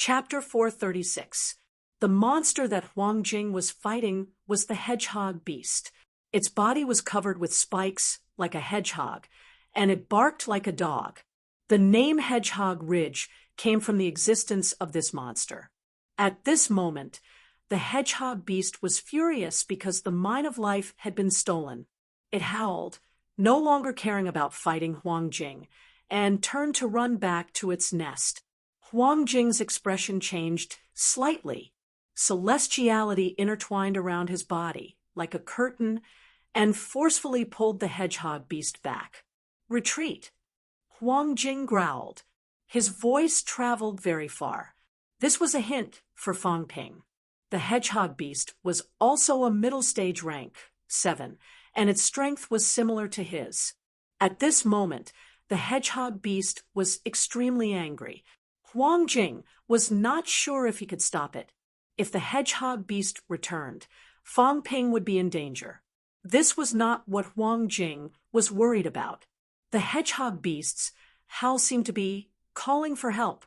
Chapter 436. The monster that Huang Jing was fighting was the hedgehog beast. Its body was covered with spikes, like a hedgehog, and it barked like a dog. The name Hedgehog Ridge came from the existence of this monster. At this moment, the hedgehog beast was furious because the mine of life had been stolen. It howled, no longer caring about fighting Huang Jing, and turned to run back to its nest. Huang Jing's expression changed slightly. Celestiality intertwined around his body, like a curtain, and forcefully pulled the hedgehog beast back. Retreat. Huang Jing growled. His voice traveled very far. This was a hint for Fang Ping. The hedgehog beast was also a middle stage rank, 7, and its strength was similar to his. At this moment, the hedgehog beast was extremely angry. Huang Jing was not sure if he could stop it. If the hedgehog beast returned, Fang Ping would be in danger. This was not what Huang Jing was worried about. The hedgehog beast's howl seemed to be calling for help.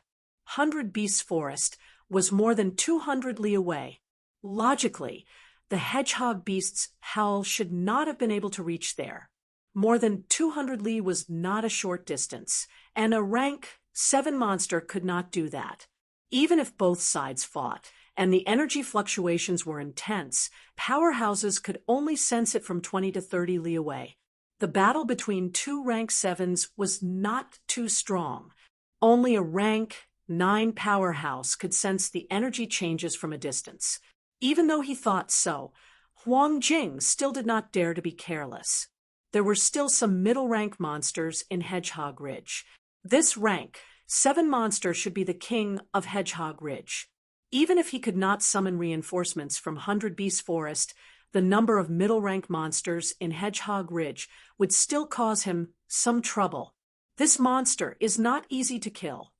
100 Beasts Forest was more than 200 li away. Logically, the hedgehog beast's howl should not have been able to reach there. More than 200 li was not a short distance, and a rank 7 monster could not do that. Even if both sides fought, and the energy fluctuations were intense, powerhouses could only sense it from 20 to 30 li away. The battle between two rank 7s was not too strong. Only a rank 9 powerhouse could sense the energy changes from a distance. Even though he thought so, Huang Jing still did not dare to be careless. There were still some middle-rank monsters in Hedgehog Ridge. This rank 7 monster should be the king of Hedgehog Ridge. Even if he could not summon reinforcements from 100 Beast Forest, the number of middle-rank monsters in Hedgehog Ridge would still cause him some trouble. This monster is not easy to kill.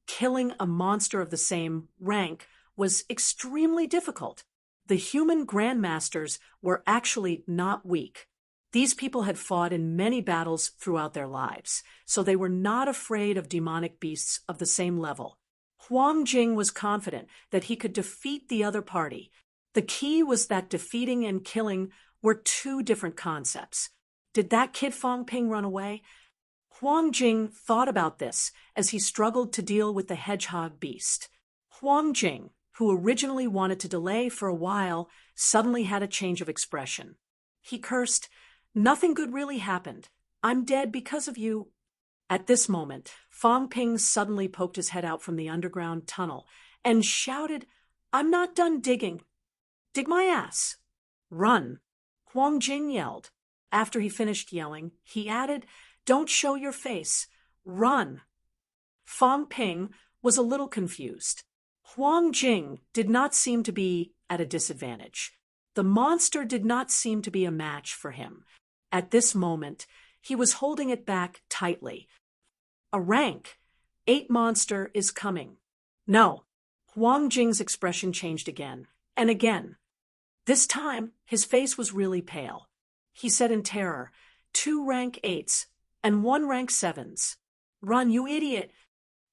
Killing a monster of the same rank was extremely difficult. The human grandmasters were actually not weak. These people had fought in many battles throughout their lives, so they were not afraid of demonic beasts of the same level. Huang Jing was confident that he could defeat the other party. The key was that defeating and killing were two different concepts. Did that kid Fang Ping run away? Huang Jing thought about this as he struggled to deal with the hedgehog beast. Huang Jing, who originally wanted to delay for a while, suddenly had a change of expression. He cursed, "Nothing good really happened. I'm dead because of you." At this moment, Fang Ping suddenly poked his head out from the underground tunnel and shouted, "I'm not done digging. Dig my ass. Run." Huang Jing yelled. After he finished yelling, he added, "Don't show your face. Run." Fang Ping was a little confused. Huang Jing did not seem to be at a disadvantage. The monster did not seem to be a match for him. At this moment, he was holding it back tightly. A rank 8 monster is coming. No. Huang Jing's expression changed again, and again. This time, his face was really pale. He said in terror, 2 rank 8s and 1 rank 7s. Run, you idiot.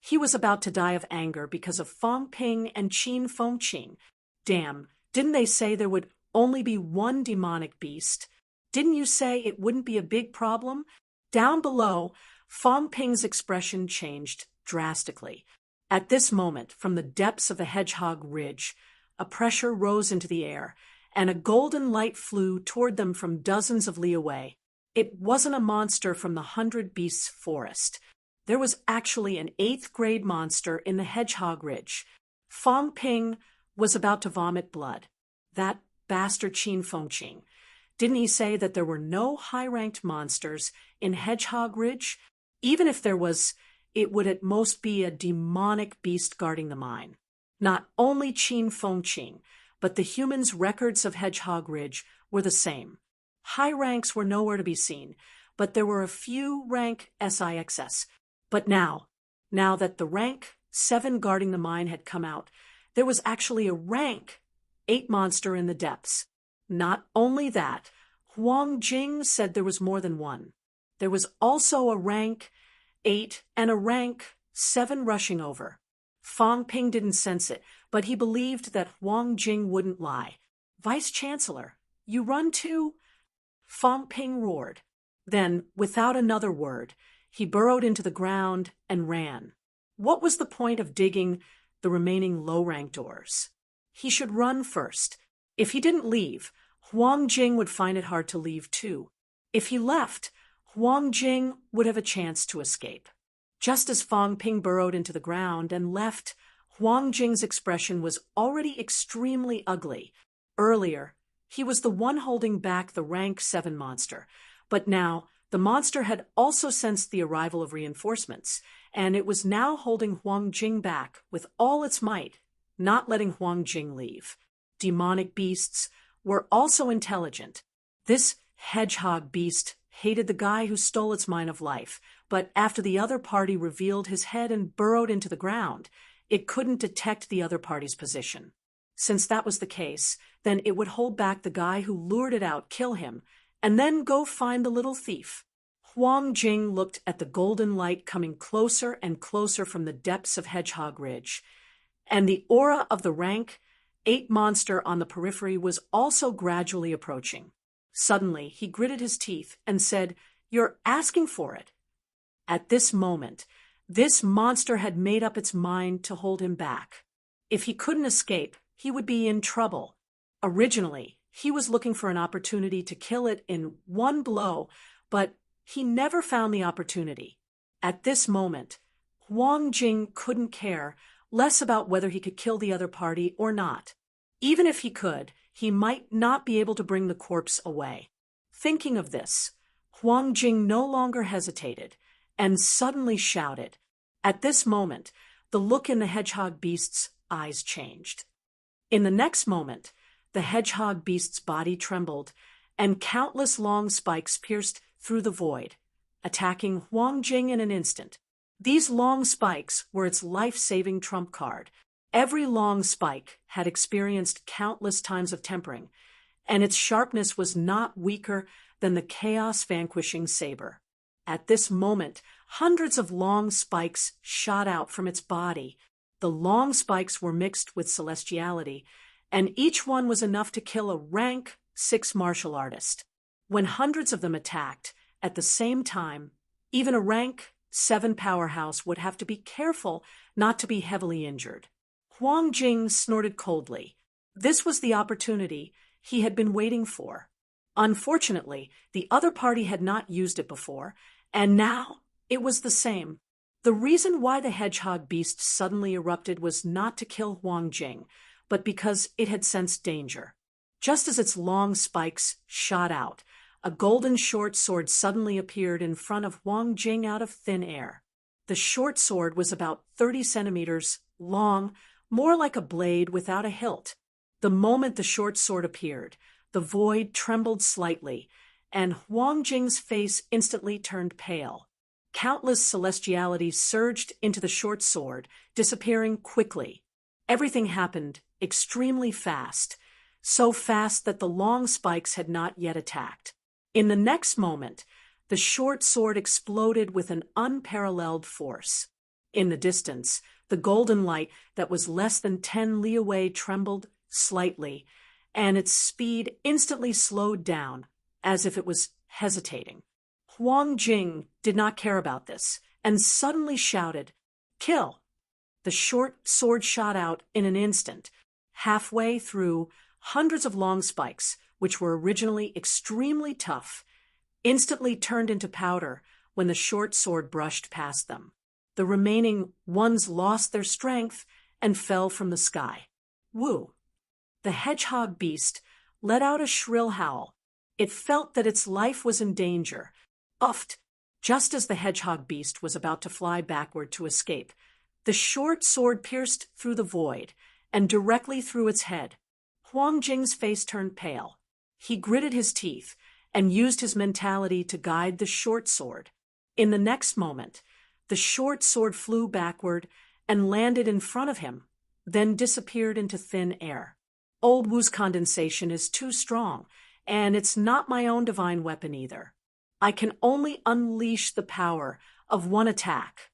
He was about to die of anger because of Fang Ping and Qin Fengqing. Damn, didn't they say there would only be 1 demonic beast? Didn't you say it wouldn't be a big problem? Down below, Fang Ping's expression changed drastically. At this moment, from the depths of the Hedgehog Ridge, a pressure rose into the air, and a golden light flew toward them from dozens of li away. It wasn't a monster from the 100 Beasts Forest. There was actually an 8th grade monster in the Hedgehog Ridge. Fang Ping was about to vomit blood. That bastard Qin Fengqing. Didn't he say that there were no high-ranked monsters in Hedgehog Ridge? Even if there was, it would at most be a demonic beast guarding the mine. Not only Qin Fengqing, but the humans' records of Hedgehog Ridge were the same. High ranks were nowhere to be seen, but there were a few rank SIXS. But now that the rank 7 guarding the mine had come out, there was actually a rank 8 monster in the depths. Not only that, Huang Jing said there was more than one. There was also a rank 8 and a rank 7 rushing over. Fang Ping didn't sense it, but he believed that Huang Jing wouldn't lie. "Vice-Chancellor, you run too?" Fang Ping roared. Then, without another word, he burrowed into the ground and ran. What was the point of digging the remaining low-rank doors? He should run first. If he didn't leave, Huang Jing would find it hard to leave too. If he left, Huang Jing would have a chance to escape. Just as Fang Ping burrowed into the ground and left, Huang Jing's expression was already extremely ugly. Earlier, he was the one holding back the rank 7 monster, but now the monster had also sensed the arrival of reinforcements, and it was now holding Huang Jing back with all its might, not letting Huang Jing leave. Demonic beasts were also intelligent. This hedgehog beast hated the guy who stole its mine of life, but after the other party revealed his head and burrowed into the ground, it couldn't detect the other party's position. Since that was the case, then it would hold back the guy who lured it out, kill him, and then go find the little thief. Huang Jing looked at the golden light coming closer and closer from the depths of Hedgehog Ridge, and the aura of the rank 8 monster on the periphery was also gradually approaching. Suddenly, he gritted his teeth and said, "You're asking for it." At this moment, this monster had made up its mind to hold him back. If he couldn't escape, he would be in trouble. Originally, he was looking for an opportunity to kill it in one blow, but he never found the opportunity. At this moment, Huang Jing couldn't care less about whether he could kill the other party or not. Even if he could, he might not be able to bring the corpse away. Thinking of this, Huang Jing no longer hesitated and suddenly shouted. At this moment, the look in the hedgehog beast's eyes changed. In the next moment, the hedgehog beast's body trembled, and countless long spikes pierced through the void, attacking Huang Jing in an instant. These long spikes were its life-saving trump card. Every long spike had experienced countless times of tempering, and its sharpness was not weaker than the chaos-vanquishing saber. At this moment, hundreds of long spikes shot out from its body. The long spikes were mixed with celestiality, and each one was enough to kill a rank 6 martial artist. When hundreds of them attacked at the same time, even a rank 7 powerhouse would have to be careful not to be heavily injured. Huang Jing snorted coldly. This was the opportunity he had been waiting for. Unfortunately, the other party had not used it before, and now it was the same. The reason why the hedgehog beast suddenly erupted was not to kill Huang Jing, but because it had sensed danger. Just as its long spikes shot out, a golden short sword suddenly appeared in front of Huang Jing out of thin air. The short sword was about 30 centimeters long, more like a blade without a hilt. The moment the short sword appeared, the void trembled slightly, and Huang Jing's face instantly turned pale. Countless celestialities surged into the short sword, disappearing quickly. Everything happened extremely fast, so fast that the long spikes had not yet attacked. In the next moment, the short sword exploded with an unparalleled force. In the distance, the golden light that was less than 10 li away trembled slightly, and its speed instantly slowed down, as if it was hesitating. Huang Jing did not care about this, and suddenly shouted, "Kill!" The short sword shot out in an instant. Halfway through, hundreds of long spikes, which were originally extremely tough, instantly turned into powder when the short sword brushed past them. The remaining ones lost their strength and fell from the sky. Woo! The hedgehog beast let out a shrill howl. It felt that its life was in danger. Uffed! Just as the hedgehog beast was about to fly backward to escape, the short sword pierced through the void and directly through its head. Huang Jing's face turned pale. He gritted his teeth and used his mentality to guide the short sword. In the next moment, the short sword flew backward and landed in front of him, then disappeared into thin air. Old Wu's condensation is too strong, and it's not my own divine weapon either. I can only unleash the power of one attack.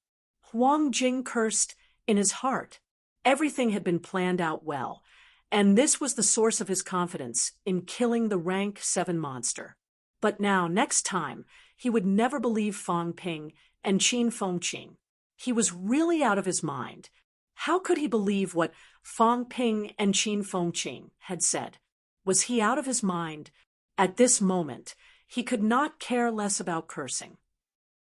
Huang Jing cursed in his heart. Everything had been planned out well, and this was the source of his confidence in killing the rank 7 monster. But now, next time, he would never believe Fang Ping and Qin Fengqing. He was really out of his mind. How could he believe what Fang Ping and Qin Fengqing had said? Was he out of his mind? At this moment, he could not care less about cursing.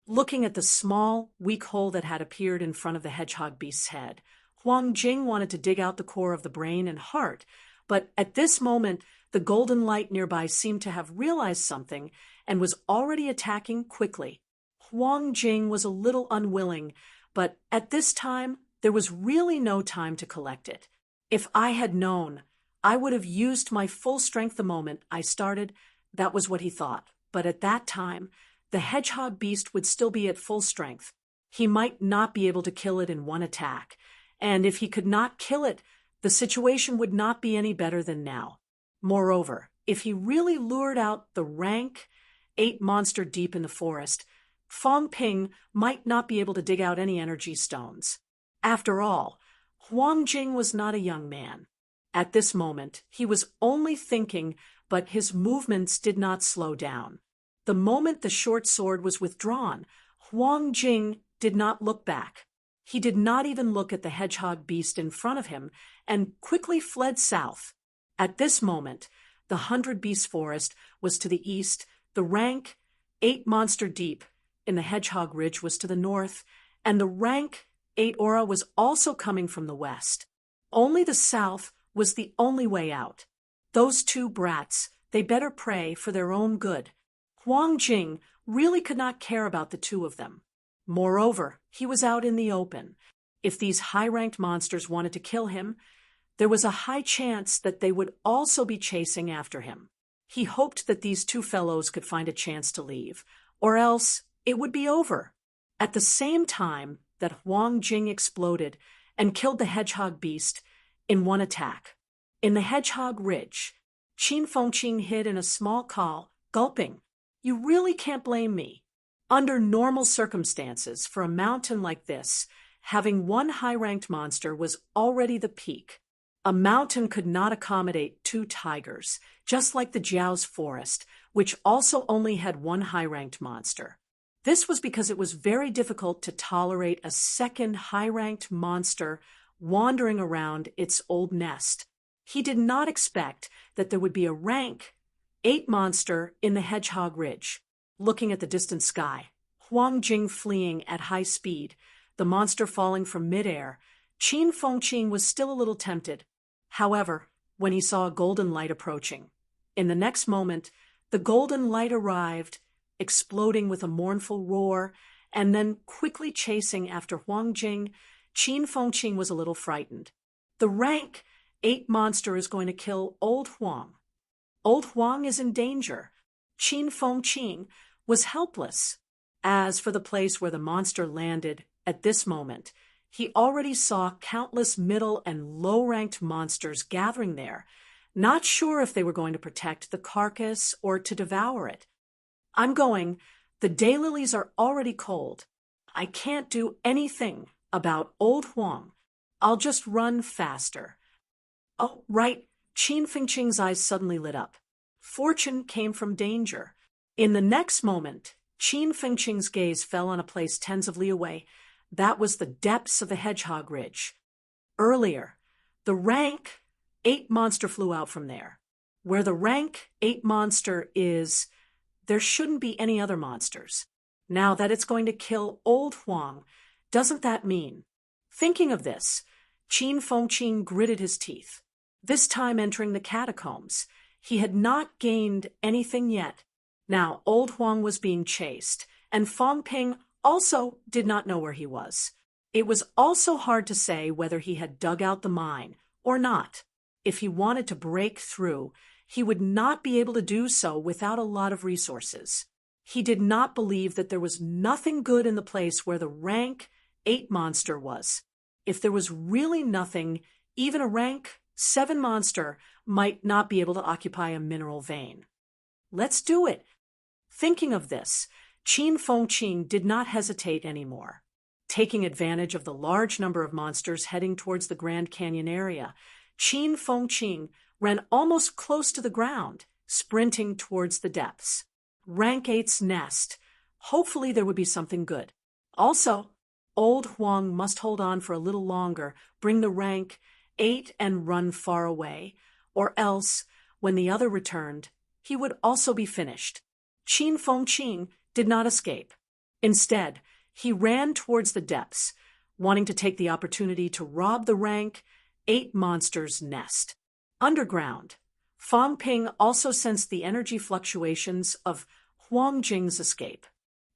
Looking at the small, weak hole that had appeared in front of the hedgehog beast's head, Huang Jing wanted to dig out the core of the brain and heart, but at this moment, the golden light nearby seemed to have realized something and was already attacking quickly. Huang Jing was a little unwilling, but at this time, there was really no time to collect it. If I had known, I would have used my full strength the moment I started. That was what he thought. But at that time, the hedgehog beast would still be at full strength. He might not be able to kill it in one attack, and if he could not kill it, the situation would not be any better than now. Moreover, if he really lured out the rank 8 monster deep in the forest, Fang Ping might not be able to dig out any energy stones. After all, Huang Jing was not a young man. At this moment, he was only thinking, but his movements did not slow down. The moment the short sword was withdrawn, Huang Jing did not look back. He did not even look at the hedgehog beast in front of him and quickly fled south. At this moment, the 100 Beast Forest was to the east, the rank 8 monster deep in the hedgehog ridge was to the north, and the rank 8 aura was also coming from the west. Only the south was the only way out. Those two brats, they better pray for their own good. Huang Jing really could not care about the two of them. Moreover, he was out in the open. If these high-ranked monsters wanted to kill him, there was a high chance that they would also be chasing after him. He hoped that these two fellows could find a chance to leave, or else it would be over. At the same time that Huang Jing exploded and killed the hedgehog beast in one attack. In the hedgehog ridge, Qin Fengqing hid in a small call, gulping. You really can't blame me. Under normal circumstances, for a mountain like this, having one high-ranked monster was already the peak. A mountain could not accommodate 2 tigers, just like the Jiao's forest, which also only had one high-ranked monster. This was because it was very difficult to tolerate a second high-ranked monster wandering around its old nest. He did not expect that there would be a rank 8 monster in the hedgehog ridge. Looking at the distant sky, Huang Jing fleeing at high speed, the monster falling from midair, Qin Fengqing was still a little tempted. However, when he saw a golden light approaching, in the next moment, the golden light arrived, exploding with a mournful roar, and then quickly chasing after Huang Jing. Qin Fengqing was a little frightened. The rank 8 monster is going to kill Old Huang. Old Huang is in danger. Qin Fengqing was helpless. As for the place where the monster landed at this moment, he already saw countless middle and low-ranked monsters gathering there, not sure if they were going to protect the carcass or to devour it. I'm going. The daylilies are already cold. I can't do anything about Old Huang. I'll just run faster. Oh, right. Qin Fengqing's eyes suddenly lit up. Fortune came from danger. In the next moment, Qin Fengqing's gaze fell on a place tens of li away. That was the depths of the hedgehog ridge. Earlier, the rank 8 monster flew out from there. Where the rank 8 monster is, there shouldn't be any other monsters. Now that it's going to kill Old Huang, doesn't that mean? Thinking of this, Qin Fengqing gritted his teeth. This time entering the catacombs, he had not gained anything yet. Now Old Huang was being chased, and Fang Ping also did not know where he was. It was also hard to say whether he had dug out the mine or not. If he wanted to break through, he would not be able to do so without a lot of resources. He did not believe that there was nothing good in the place where the rank 8 monster was. If there was really nothing, even a rank 7 monster might not be able to occupy a mineral vein. Let's do it. Thinking of this, Qin Fengqing did not hesitate anymore. Taking advantage of the large number of monsters heading towards the Grand Canyon area, Qin Fengqing ran almost close to the ground, sprinting towards the depths. Rank 8's nest. Hopefully there would be something good. Also, old Huang must hold on for a little longer, bring the rank 8 and run far away, or else, when the other returned, he would also be finished. Qin Fengqing did not escape. Instead, he ran towards the depths, wanting to take the opportunity to rob the rank 8 monster's nest. Underground, Fang Ping also sensed the energy fluctuations of Huang Jing's escape.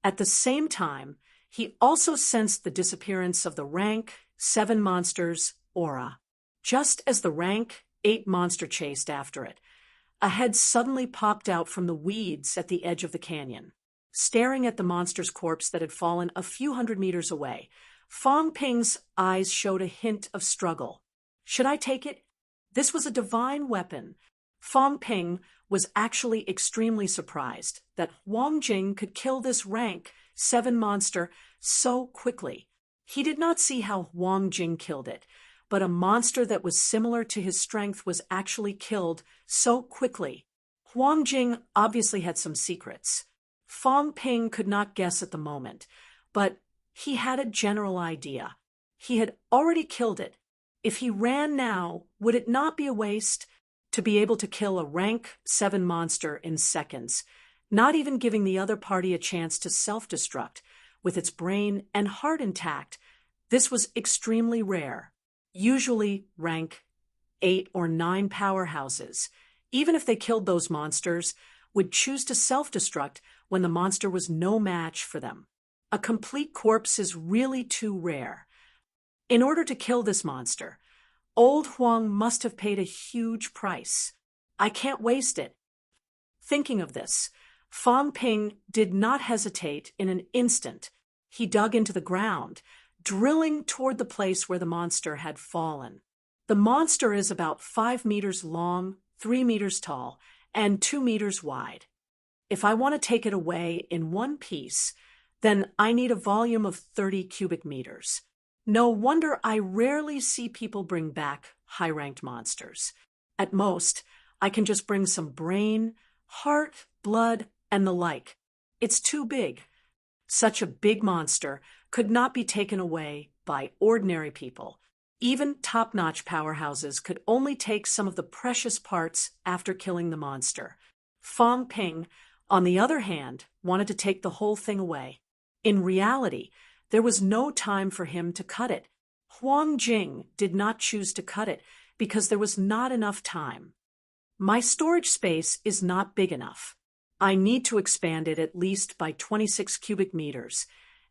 At the same time, he also sensed the disappearance of the rank 7 monster's aura. Just as the rank 8 monster chased after it, a head suddenly popped out from the weeds at the edge of the canyon. Staring at the monster's corpse that had fallen a few hundred meters away, Fang Ping's eyes showed a hint of struggle. Should I take it? This was a divine weapon. Fang Ping was actually extremely surprised that Huang Jing could kill this rank 7 monster so quickly. He did not see how Huang Jing killed it, but a monster that was similar to his strength was actually killed so quickly. Huang Jing obviously had some secrets. Fang Ping could not guess at the moment, but he had a general idea. He had already killed it. If he ran now, would it not be a waste? To be able to kill a rank 7 monster in seconds, not even giving the other party a chance to self-destruct, with its brain and heart intact, this was extremely rare. Usually rank 8 or 9 powerhouses, even if they killed those monsters, would choose to self-destruct when the monster was no match for them. A complete corpse is really too rare. In order to kill this monster, old Huang must have paid a huge price. I can't waste it. Thinking of this, Fang Ping did not hesitate in an instant. He dug into the ground, drilling toward the place where the monster had fallen. The monster is about 5 meters long, 3 meters tall, and 2 meters wide. If I want to take it away in one piece, then I need a volume of 30 cubic meters. No wonder I rarely see people bring back high-ranked monsters. At most, I can just bring some brain, heart, blood, and the like. It's too big. Such a big monster could not be taken away by ordinary people. Even top-notch powerhouses could only take some of the precious parts after killing the monster. Fang Ping, on the other hand, wanted to take the whole thing away. In reality, there was no time for him to cut it. Huang Jing did not choose to cut it because there was not enough time. My storage space is not big enough. I need to expand it at least by 26 cubic meters,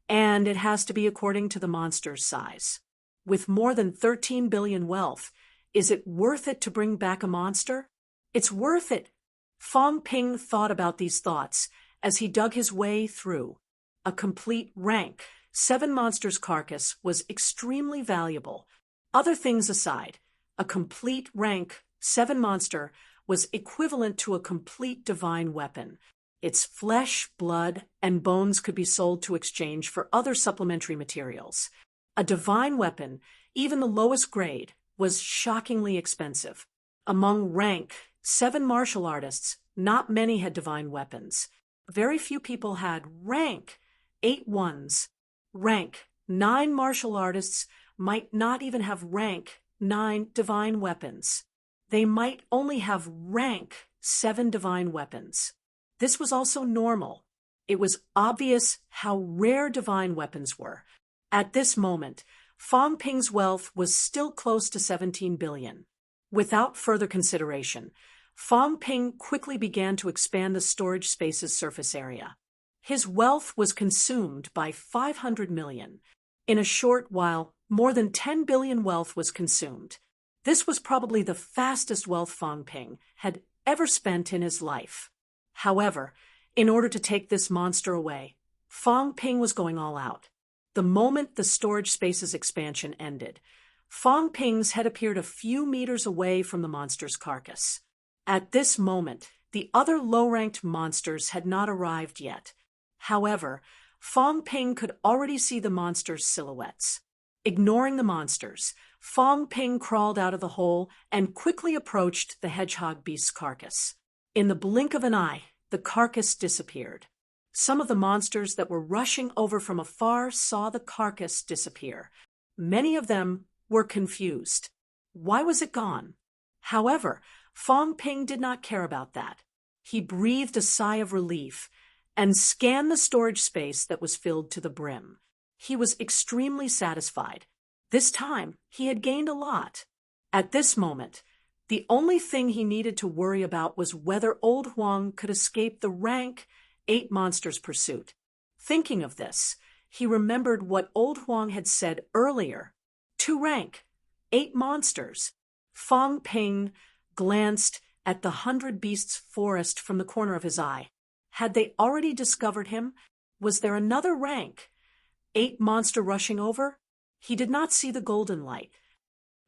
and it has to be according to the monster's size. With more than 13 billion wealth, is it worth it to bring back a monster? It's worth it. Fang Ping thought about these thoughts as he dug his way through. A complete rank 7 monsters' carcass was extremely valuable. Other things aside, a complete rank 7 monster was equivalent to a complete divine weapon. Its flesh, blood, and bones could be sold to exchange for other supplementary materials. A divine weapon, even the lowest grade, was shockingly expensive. Among rank 7 martial artists, not many had divine weapons. Very few people had rank 8 ones. Rank 9 martial artists might not even have rank 9 divine weapons. They might only have rank 7 divine weapons. This was also normal. It was obvious how rare divine weapons were. At this moment, Fang Ping's wealth was still close to 17 billion. Without further consideration, Fang Ping quickly began to expand the storage space's surface area. His wealth was consumed by 500 million. In a short while, more than 10 billion wealth was consumed. This was probably the fastest wealth Fang Ping had ever spent in his life. However, in order to take this monster away, Fang Ping was going all out. The moment the storage space's expansion ended, Fang Ping's head appeared a few meters away from the monster's carcass. At this moment, the other low-ranked monsters had not arrived yet. However, Fong Ping could already see the monsters' silhouettes. Ignoring the monsters, Fong Ping crawled out of the hole and quickly approached the hedgehog beast's carcass. In the blink of an eye, the carcass disappeared. Some of the monsters that were rushing over from afar saw the carcass disappear. Many of them were confused. Why was it gone? However, Fong Ping did not care about that. He breathed a sigh of relief and scanned the storage space that was filled to the brim. He was extremely satisfied. This time, he had gained a lot. At this moment, the only thing he needed to worry about was whether Old Huang could escape the rank 8 monsters' pursuit. Thinking of this, he remembered what Old Huang had said earlier. 2 rank, 8 monsters. Fong Ping glanced at the 100 Beasts forest from the corner of his eye. Had they already discovered him? Was there another rank? 8 monster rushing over? He did not see the golden light.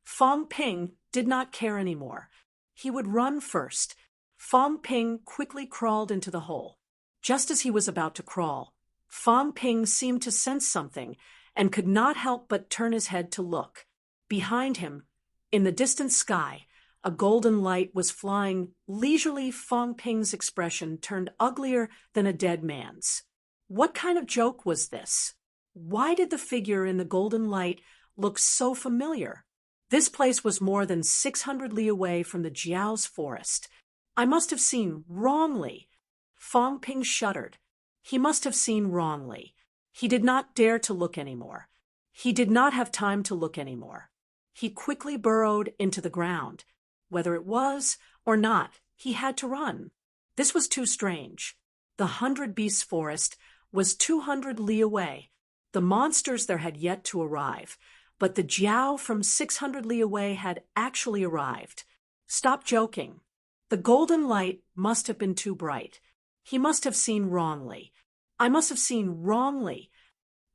Fong Ping did not care anymore. He would run first. Fong Ping quickly crawled into the hole. Just as he was about to crawl, Fong Ping seemed to sense something and could not help but turn his head to look. Behind him, in the distant sky, a golden light was flying leisurely. Fong Ping's expression turned uglier than a dead man's. What kind of joke was this? Why did the figure in the golden light look so familiar? This place was more than 600 li away from the Jiao's forest. I must have seen wrongly. Fong Ping shuddered. He must have seen wrongly. He did not dare to look anymore. He did not have time to look anymore. He quickly burrowed into the ground. Whether it was or not, he had to run. This was too strange. The 100 Beasts forest was 200 li away. The monsters there had yet to arrive, but the Jiao from 600 li away had actually arrived. Stop joking. The golden light must have been too bright. He must have seen wrongly. I must have seen wrongly.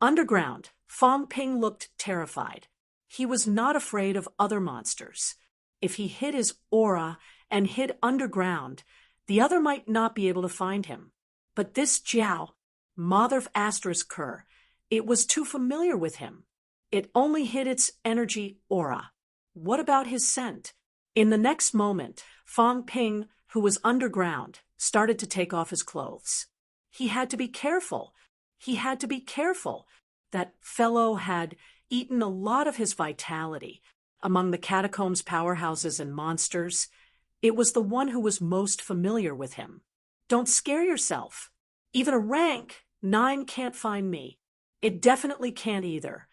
Underground, Fong Ping looked terrified. He was not afraid of other monsters. If he hid his aura and hid underground, the other might not be able to find him. But this Jiao, Mother of Asterisk Cur, it was too familiar with him. It only hid its energy aura. What about his scent? In the next moment, Fong Ping, who was underground, started to take off his clothes. He had to be careful. He had to be careful. That fellow had eaten a lot of his vitality. Among the catacombs, powerhouses, and monsters, it was the one who was most familiar with him. Don't scare yourself. Even a rank 9 can't find me. It definitely can't either.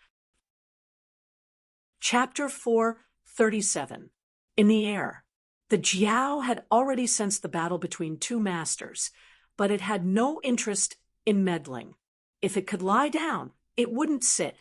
Chapter 437. In the air. The Jiao had already sensed the battle between 2 masters, but it had no interest in meddling. If it could lie down, it wouldn't sit.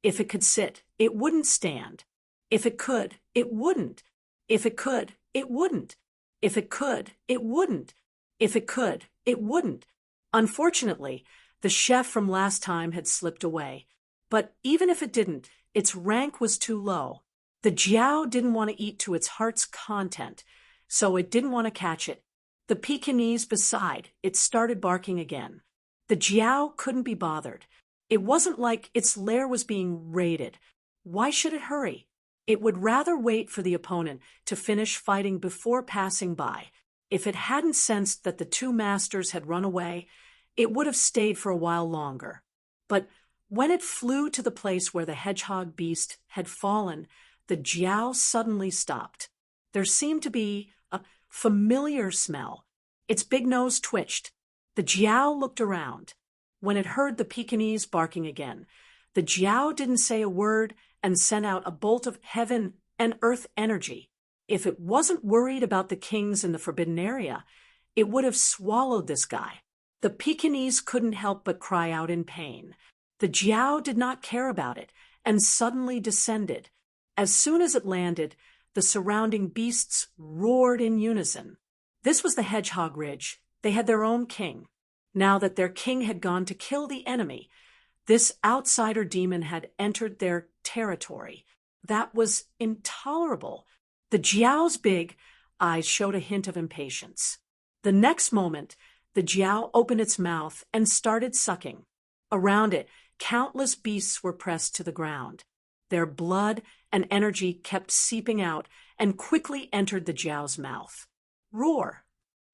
If it could sit, it wouldn't stand. If it could, it wouldn't. If it could, it wouldn't. If it could, it wouldn't. If it could, it wouldn't. Unfortunately, the chef from last time had slipped away. But even if it didn't, its rank was too low. The Jiao didn't want to eat to its heart's content, so it didn't want to catch it. The Pekingese beside it started barking again. The Jiao couldn't be bothered. It wasn't like its lair was being raided. Why should it hurry? It would rather wait for the opponent to finish fighting before passing by. If it hadn't sensed that the 2 masters had run away, it would have stayed for a while longer. But when it flew to the place where the hedgehog beast had fallen, the Jiao suddenly stopped. There seemed to be a familiar smell. Its big nose twitched. The Jiao looked around. When it heard the Pekingese barking again, the Jiao didn't say a word and sent out a bolt of heaven and earth energy. If it wasn't worried about the kings in the forbidden area, it would have swallowed this guy. The Pekingese couldn't help but cry out in pain. The Jiao did not care about it and suddenly descended. As soon as it landed, the surrounding beasts roared in unison. This was the Hedgehog Ridge. They had their own king. Now that their king had gone to kill the enemy, this outsider demon had entered their territory. That was intolerable. The Jiao's big eyes showed a hint of impatience. The next moment, the Jiao opened its mouth and started sucking. Around it, countless beasts were pressed to the ground. Their blood and energy kept seeping out and quickly entered the Jiao's mouth. Roar!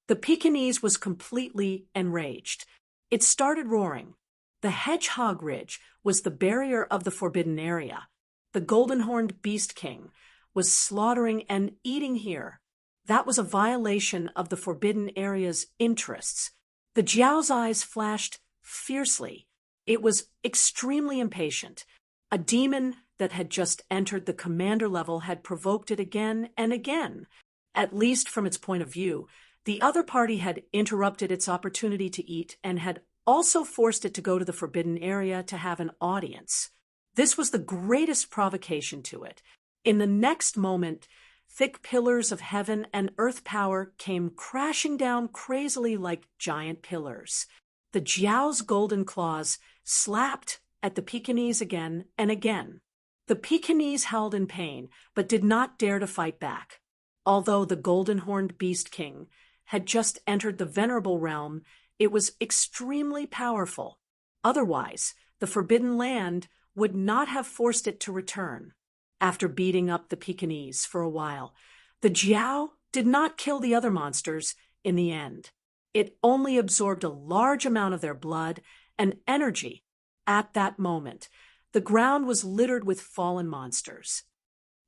The Pekingese was completely enraged. It started roaring. The Hedgehog Ridge was the barrier of the forbidden area. The golden-horned Beast King was slaughtering and eating here. That was a violation of the forbidden area's interests. The Jiao's eyes flashed fiercely. It was extremely impatient. A demon that had just entered the commander level had provoked it again and again. At least from its point of view, the other party had interrupted its opportunity to eat and had also forced it to go to the forbidden area to have an audience. This was the greatest provocation to it. In the next moment, thick pillars of heaven and earth power came crashing down crazily like giant pillars. The Jiao's golden claws slapped at the Pekingese again and again. The Pekingese howled in pain, but did not dare to fight back. Although the golden-horned Beast King had just entered the venerable realm, it was extremely powerful. Otherwise, the Forbidden Land would not have forced it to return. After beating up the Pekingese for a while, the Jiao did not kill the other monsters in the end. It only absorbed a large amount of their blood and energy. At that moment, the ground was littered with fallen monsters.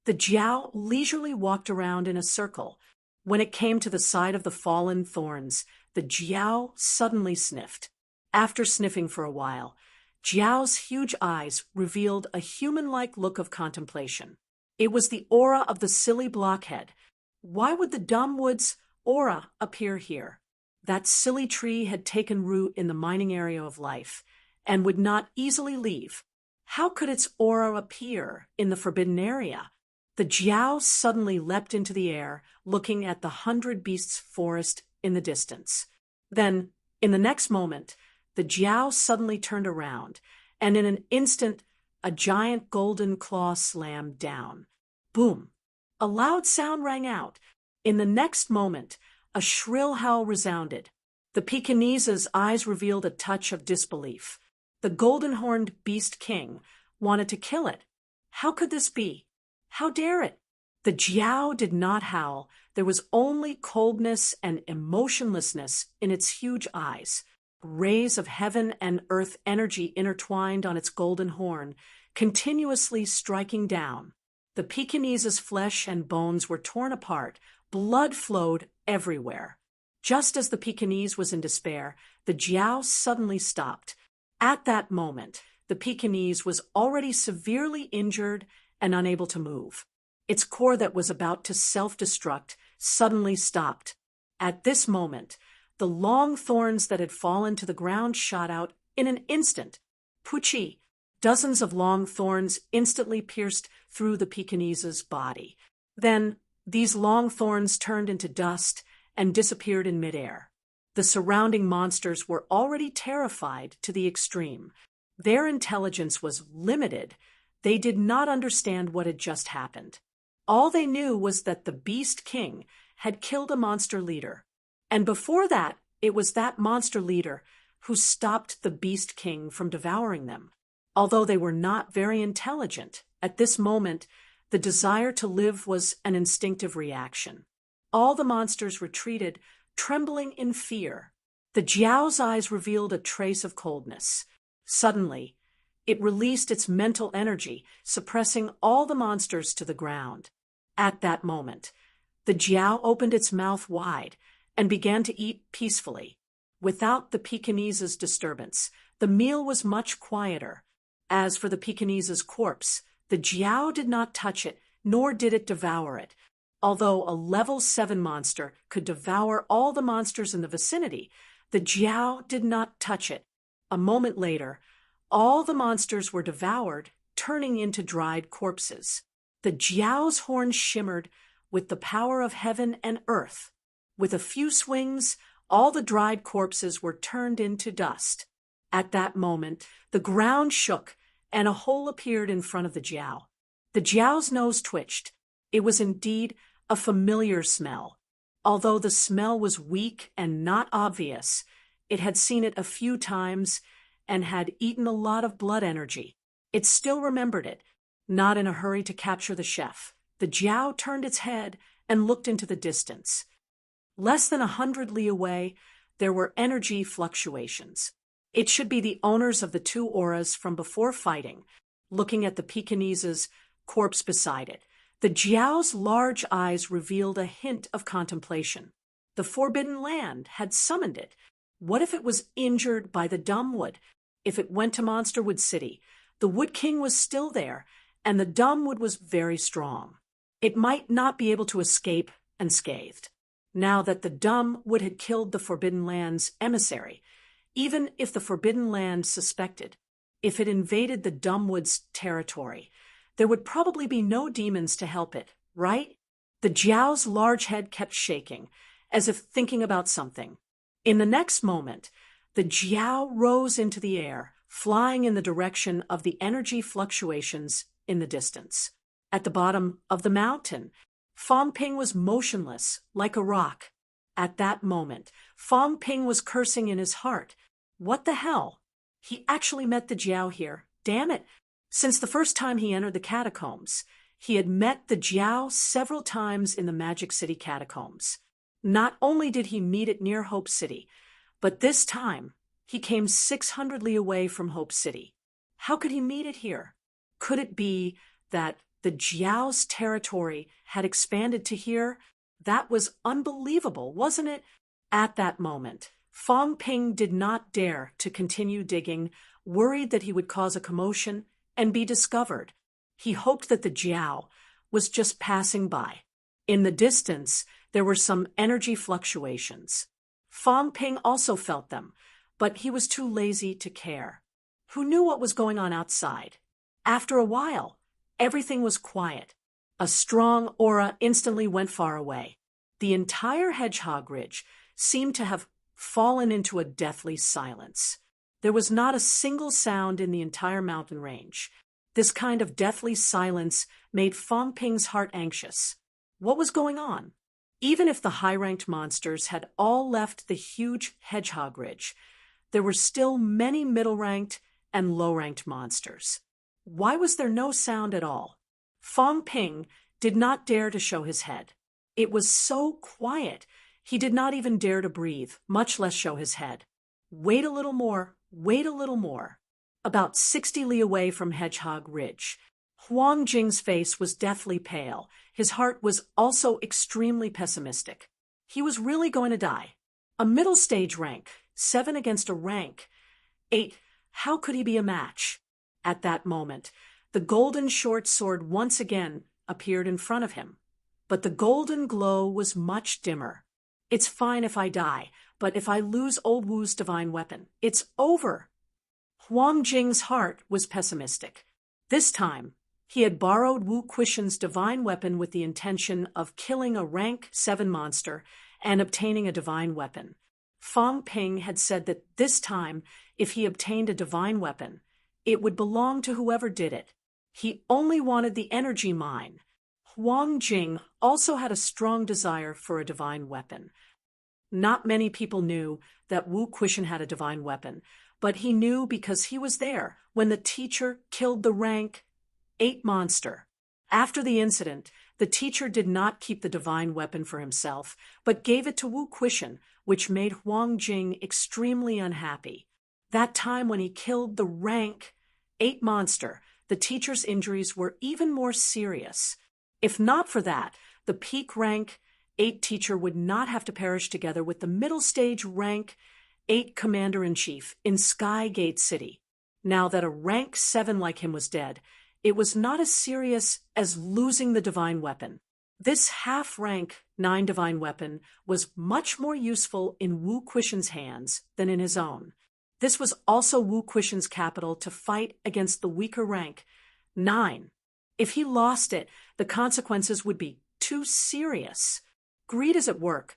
The Jiao leisurely walked around in a circle. When it came to the side of the fallen thorns, the Jiao suddenly sniffed. After sniffing for a while, Jiao's huge eyes revealed a human-like look of contemplation. It was the aura of the silly blockhead. Why would the dumb wood's aura appear here? That silly tree had taken root in the mining area of life and would not easily leave. How could its aura appear in the forbidden area? The Jiao suddenly leapt into the air, looking at the 100 Beasts forest in the distance. Then, in the next moment, the Jiao suddenly turned around, and in an instant, a giant golden claw slammed down. Boom! A loud sound rang out. In the next moment, a shrill howl resounded. The Pekingese's eyes revealed a touch of disbelief. The golden-horned Beast King wanted to kill it. How could this be? How dare it? The Jiao did not howl. There was only coldness and emotionlessness in its huge eyes. Rays of heaven and earth energy intertwined on its golden horn, continuously striking down. The Pekingese's flesh and bones were torn apart. Blood flowed everywhere. Just as the Pekingese was in despair, the Jiao suddenly stopped. At that moment, the Pekingese was already severely injured and unable to move. Its core that was about to self-destruct suddenly stopped. At this moment, the long thorns that had fallen to the ground shot out in an instant. Puchi! Dozens of long thorns instantly pierced through the Pekingese's body. Then, these long thorns turned into dust and disappeared in midair. The surrounding monsters were already terrified to the extreme. Their intelligence was limited. They did not understand what had just happened. All they knew was that the Beast King had killed a monster leader. And before that, it was that monster leader who stopped the Beast King from devouring them. Although they were not very intelligent, at this moment, the desire to live was an instinctive reaction. All the monsters retreated, trembling in fear. The Jiao's eyes revealed a trace of coldness. Suddenly, it released its mental energy, suppressing all the monsters to the ground. At that moment, the Jiao opened its mouth wide and began to eat peacefully. Without the Pekingese's disturbance, the meal was much quieter. As for the Pekingese's corpse, the Jiao did not touch it, nor did it devour it. Although a level 7 monster could devour all the monsters in the vicinity, the Jiao did not touch it. A moment later, all the monsters were devoured, turning into dried corpses. The Jiao's horn shimmered with the power of heaven and earth. With a few swings, all the dried corpses were turned into dust. At that moment, the ground shook, and a hole appeared in front of the Jiao. The Jiao's nose twitched. It was indeed a familiar smell. Although the smell was weak and not obvious, it had seen it a few times, and had eaten a lot of blood energy. It still remembered it, not in a hurry to capture the chef. The Jiao turned its head and looked into the distance. Less than 100 li away, there were energy fluctuations. It should be the owners of the two auras from before fighting, looking at the Pekinese's corpse beside it. The Jiao's large eyes revealed a hint of contemplation. The forbidden land had summoned it. What if it was injured by the Dumbwood? If it went to Monsterwood City, the Wood King was still there, and the Dumbwood was very strong. It might not be able to escape unscathed. Now that the Dumbwood had killed the Forbidden Land's emissary, even if the Forbidden Land suspected, if it invaded the Dumbwood's territory, there would probably be no demons to help it, right? The Jiao's large head kept shaking, as if thinking about something. In the next moment, the Jiao rose into the air, flying in the direction of the energy fluctuations in the distance. At the bottom of the mountain, Fong Ping was motionless, like a rock. At that moment, Fong Ping was cursing in his heart. What the hell? He actually met the Jiao here. Damn it! Since the first time he entered the catacombs, he had met the Jiao several times in the Magic City catacombs. Not only did he meet it near Hope City, but this time he came 600 li away from Hope City. How could he meet it here? Could it be that the Jiao's territory had expanded to here? That was unbelievable, wasn't it? At that moment, Fong Ping did not dare to continue digging, worried that he would cause a commotion and be discovered. He hoped that the Jiao was just passing by. In the distance, there were some energy fluctuations. Fong Ping also felt them, but he was too lazy to care. Who knew what was going on outside? After a while, everything was quiet. A strong aura instantly went far away. The entire Hedgehog Ridge seemed to have fallen into a deathly silence. There was not a single sound in the entire mountain range. This kind of deathly silence made Fong Ping's heart anxious. What was going on? Even if the high-ranked monsters had all left the huge Hedgehog Ridge, there were still many middle-ranked and low-ranked monsters. Why was there no sound at all? Fong Ping did not dare to show his head. It was so quiet, he did not even dare to breathe, much less show his head. Wait a little more, wait a little more. About 60 li away from Hedgehog Ridge, Huang Jing's face was deathly pale. His heart was also extremely pessimistic. He was really going to die. A middle stage rank, 7 against a rank 8. How could he be a match? At that moment, the golden short sword once again appeared in front of him. But the golden glow was much dimmer. It's fine if I die, but if I lose Old Wu's divine weapon, it's over. Huang Jing's heart was pessimistic. This time, he had borrowed Wu Quishen's divine weapon with the intention of killing a rank 7 monster and obtaining a divine weapon. Fong Ping had said that this time, if he obtained a divine weapon, it would belong to whoever did it. He only wanted the energy mine. Huang Jing also had a strong desire for a divine weapon. Not many people knew that Wu Quishen had a divine weapon, but he knew because he was there when the teacher killed the rank 8 monster. After the incident, the teacher did not keep the divine weapon for himself, but gave it to Wu Quishen, which made Huang Jing extremely unhappy. That time when he killed the rank 8 monster, the teacher's injuries were even more serious. If not for that, the peak rank 8 teacher would not have to perish together with the middle stage rank 8 commander-in-chief in Skygate City. Now that a rank 7 like him was dead, it was not as serious as losing the divine weapon. This half-rank 9 divine weapon was much more useful in Wu Quishen's hands than in his own. This was also Wu Quishen's capital to fight against the weaker rank 9. If he lost it, the consequences would be too serious. Greed is at work.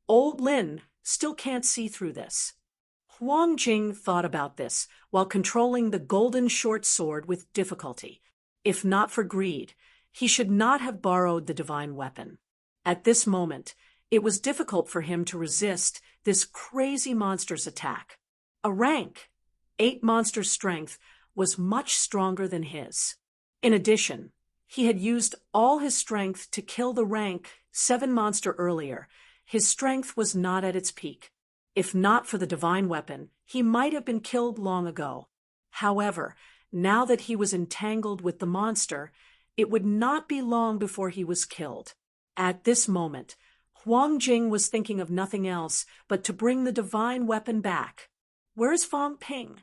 Old Lin still can't see through this. Huang Jing thought about this while controlling the golden short sword with difficulty. If not for greed, he should not have borrowed the divine weapon. At this moment, it was difficult for him to resist this crazy monster's attack. A rank 8 monster's strength was much stronger than his. In addition, he had used all his strength to kill the rank 7 monster earlier. His strength was not at its peak. If not for the divine weapon, he might have been killed long ago. However, now that he was entangled with the monster, it would not be long before he was killed. At this moment, Huang Jing was thinking of nothing else but to bring the divine weapon back. Where is Fang Ping?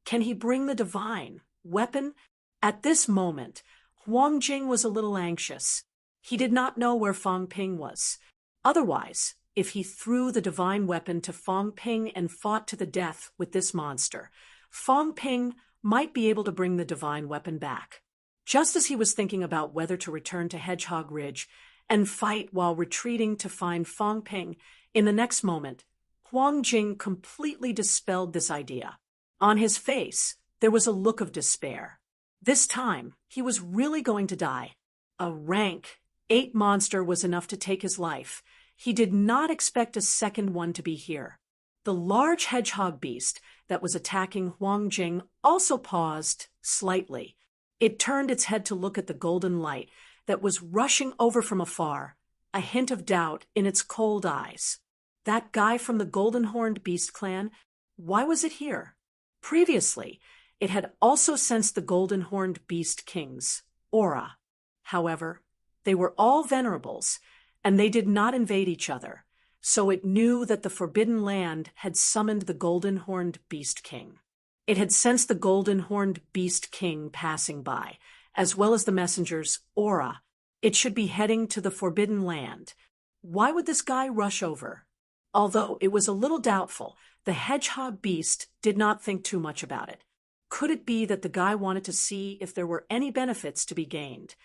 Can he bring the divine weapon? At this moment, Huang Jing was a little anxious. He did not know where Fang Ping was. Otherwise, if he threw the divine weapon to Fang Ping and fought to the death with this monster, Fang Ping might be able to bring the divine weapon back. Just as he was thinking about whether to return to Hedgehog Ridge and fight while retreating to find Fang Ping, in the next moment, Huang Jing completely dispelled this idea. On his face, there was a look of despair. This time, he was really going to die. A rank 8 monster was enough to take his life. He did not expect a second one to be here. The large hedgehog beast that was attacking Huang Jing also paused slightly. It turned its head to look at the golden light that was rushing over from afar, a hint of doubt in its cold eyes. That guy from the golden-horned beast clan, why was it here? Previously, it had also sensed the golden-horned beast king's aura. However, they were all venerables, and they did not invade each other, so it knew that the Forbidden Land had summoned the golden-horned beast king. It had sensed the golden-horned beast king passing by, as well as the messenger's aura. It should be heading to the Forbidden Land. Why would this guy rush over? Although it was a little doubtful, the hedgehog beast did not think too much about it. Could it be that the guy wanted to see if there were any benefits to be gained?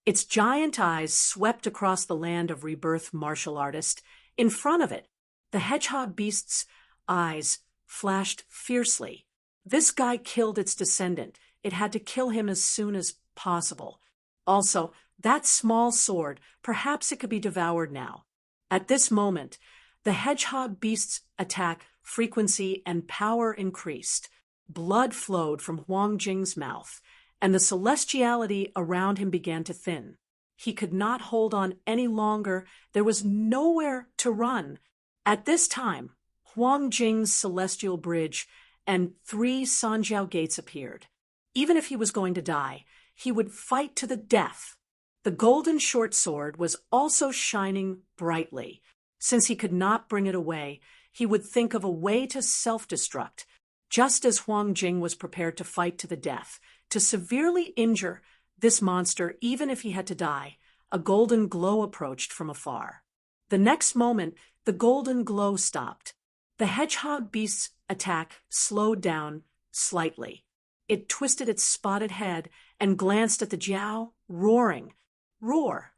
Its giant eyes swept across the land of rebirth martial artist. In front of it, the hedgehog beast's eyes flashed fiercely. This guy killed its descendant. It had to kill him as soon as possible. Also, that small sword, perhaps it could be devoured now. At this moment, the hedgehog beast's attack frequency and power increased. Blood flowed from Huang Jing's mouth, and the celestiality around him began to thin. He could not hold on any longer. There was nowhere to run. At this time, Huang Jing's celestial bridge and 3 Sanjiao gates appeared. Even if he was going to die, he would fight to the death. The golden short sword was also shining brightly. Since he could not bring it away, he would think of a way to self-destruct, just as Huang Jing was prepared to fight to the death, to severely injure this monster even if he had to die. A golden glow approached from afar. The next moment, the golden glow stopped. The hedgehog beast's attack slowed down slightly. It twisted its spotted head and glanced at the Jiao, roaring. Roar!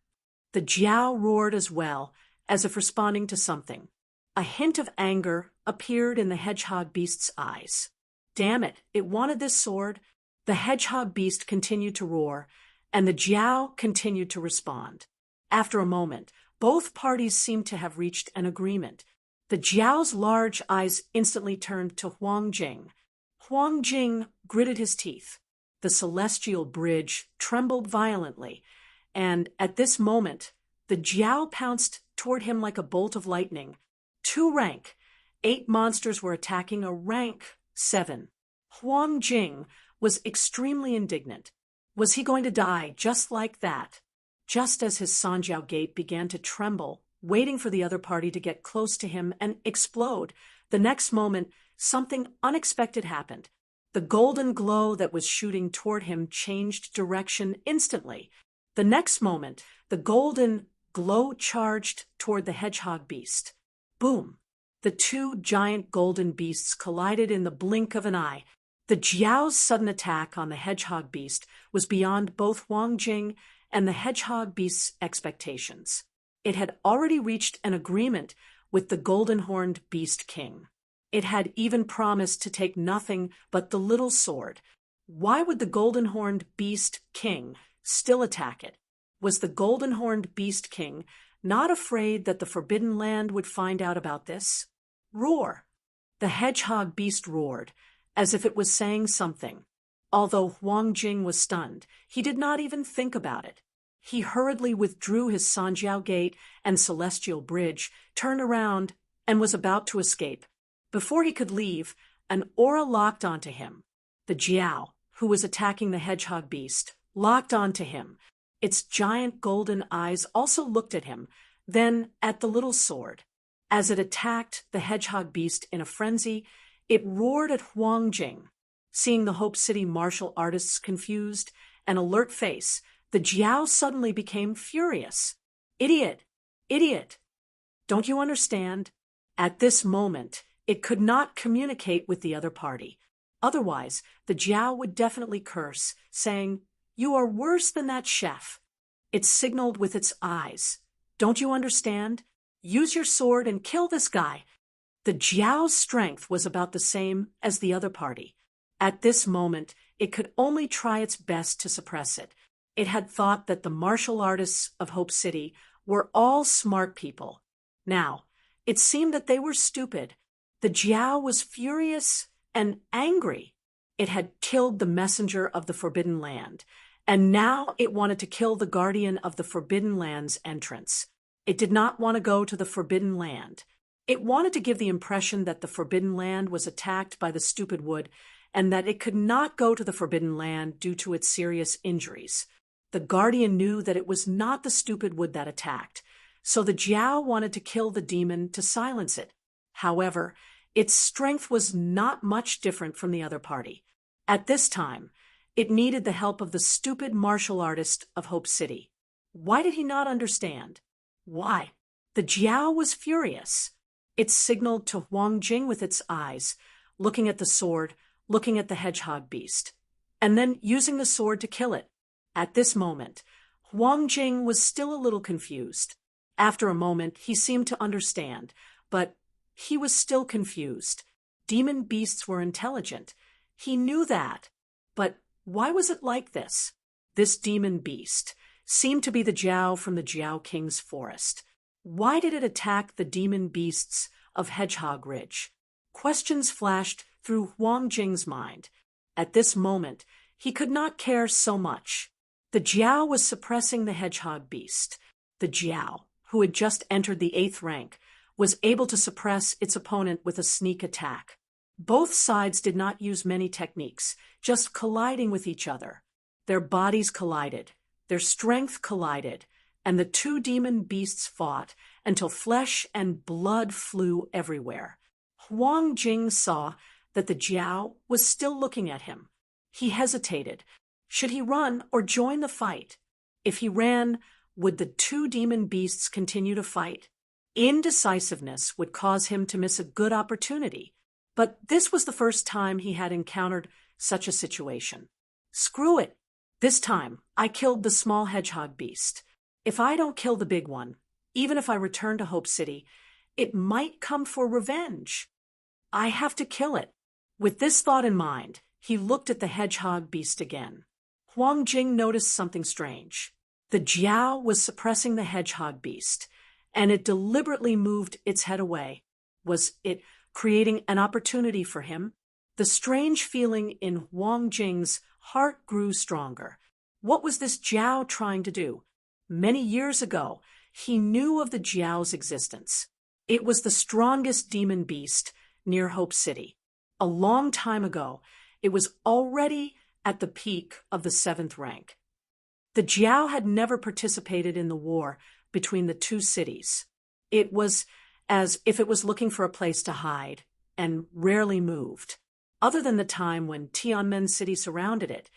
The Jiao roared as well, as if responding to something. A hint of anger appeared in the hedgehog beast's eyes. Damn it, it wanted this sword. The hedgehog beast continued to roar, and the Jiao continued to respond. After a moment, both parties seemed to have reached an agreement. The Jiao's large eyes instantly turned to Huang Jing. Huang Jing gritted his teeth. The celestial bridge trembled violently, and at this moment, the Jiao pounced toward him like a bolt of lightning. 2 rank 8 monsters were attacking a rank 7. Huang Jing was extremely indignant. Was he going to die just like that? Just as his Sanjiao gate began to tremble, waiting for the other party to get close to him and explode, the next moment, something unexpected happened. The golden glow that was shooting toward him changed direction instantly. The next moment, the golden glow charged toward the hedgehog beast. Boom! The 2 giant golden beasts collided in the blink of an eye. The Jiao's sudden attack on the hedgehog beast was beyond both Huang Jing and the hedgehog beast's expectations. It had already reached an agreement with the golden-horned beast king. It had even promised to take nothing but the little sword. Why would the golden-horned beast king still attack it? Was the golden-horned beast king not afraid that the Forbidden Land would find out about this? Roar! The hedgehog beast roared. as if it was saying something. Although Huang Jing was stunned, he did not even think about it. He hurriedly withdrew his Sanjiao Gate and Celestial Bridge, turned around, and was about to escape. Before he could leave, an aura locked onto him. The Jiao, who was attacking the hedgehog beast, locked onto him. Its giant golden eyes also looked at him, then at the little sword. As it attacked the hedgehog beast in a frenzy, it roared at Huang Jing. Seeing the Hope City martial artist's confused and alert face, the Jiao suddenly became furious. "Idiot! Idiot! Don't you understand?" At this moment, it could not communicate with the other party. Otherwise, the Jiao would definitely curse, saying, "You are worse than that chef." It signaled with its eyes. "Don't you understand? Use your sword and kill this guy." The Jiao's strength was about the same as the other party. At this moment, it could only try its best to suppress it. It had thought that the martial artists of Hope City were all smart people. Now, it seemed that they were stupid. The Jiao was furious and angry. It had killed the messenger of the Forbidden Land, and now it wanted to kill the guardian of the Forbidden Land's entrance. It did not want to go to the Forbidden Land. It wanted to give the impression that the Forbidden Land was attacked by the stupid wood, and that it could not go to the Forbidden Land due to its serious injuries. The guardian knew that it was not the stupid wood that attacked, so the Jiao wanted to kill the demon to silence it. However, its strength was not much different from the other party. At this time, it needed the help of the stupid martial artist of Hope City. Why did he not understand? Why? The Jiao was furious. It signaled to Huang Jing with its eyes, looking at the sword, looking at the hedgehog beast, and then using the sword to kill it. At this moment, Huang Jing was still a little confused. After a moment, he seemed to understand, but he was still confused. Demon beasts were intelligent. He knew that. But why was it like this? This demon beast seemed to be the Jiao from the Jiao King's forest. Why did it attack the demon beasts of Hedgehog Ridge? Questions flashed through Huang Jing's mind. At this moment, he could not care so much. The Jiao was suppressing the hedgehog beast. The Jiao, who had just entered the 8th rank, was able to suppress its opponent with a sneak attack. Both sides did not use many techniques, just colliding with each other. Their bodies collided, their strength collided, and the two demon beasts fought until flesh and blood flew everywhere. Huang Jing saw that the Jiao was still looking at him. He hesitated. Should he run or join the fight? If he ran, would the two demon beasts continue to fight? Indecisiveness would cause him to miss a good opportunity. But this was the first time he had encountered such a situation. Screw it. This time, I killed the small hedgehog beast. If I don't kill the big one, even if I return to Hope City, it might come for revenge. I have to kill it. With this thought in mind, he looked at the hedgehog beast again. Huang Jing noticed something strange. The Jiao was suppressing the hedgehog beast, and it deliberately moved its head away. Was it creating an opportunity for him? The strange feeling in Huang Jing's heart grew stronger. What was this Jiao trying to do? Many years ago, he knew of the Jiao's existence. It was the strongest demon beast near Hope City. A long time ago, it was already at the peak of the 7th rank. The Jiao had never participated in the war between the two cities. It was as if it was looking for a place to hide, and rarely moved. Other than the time when Tianmen City surrounded it,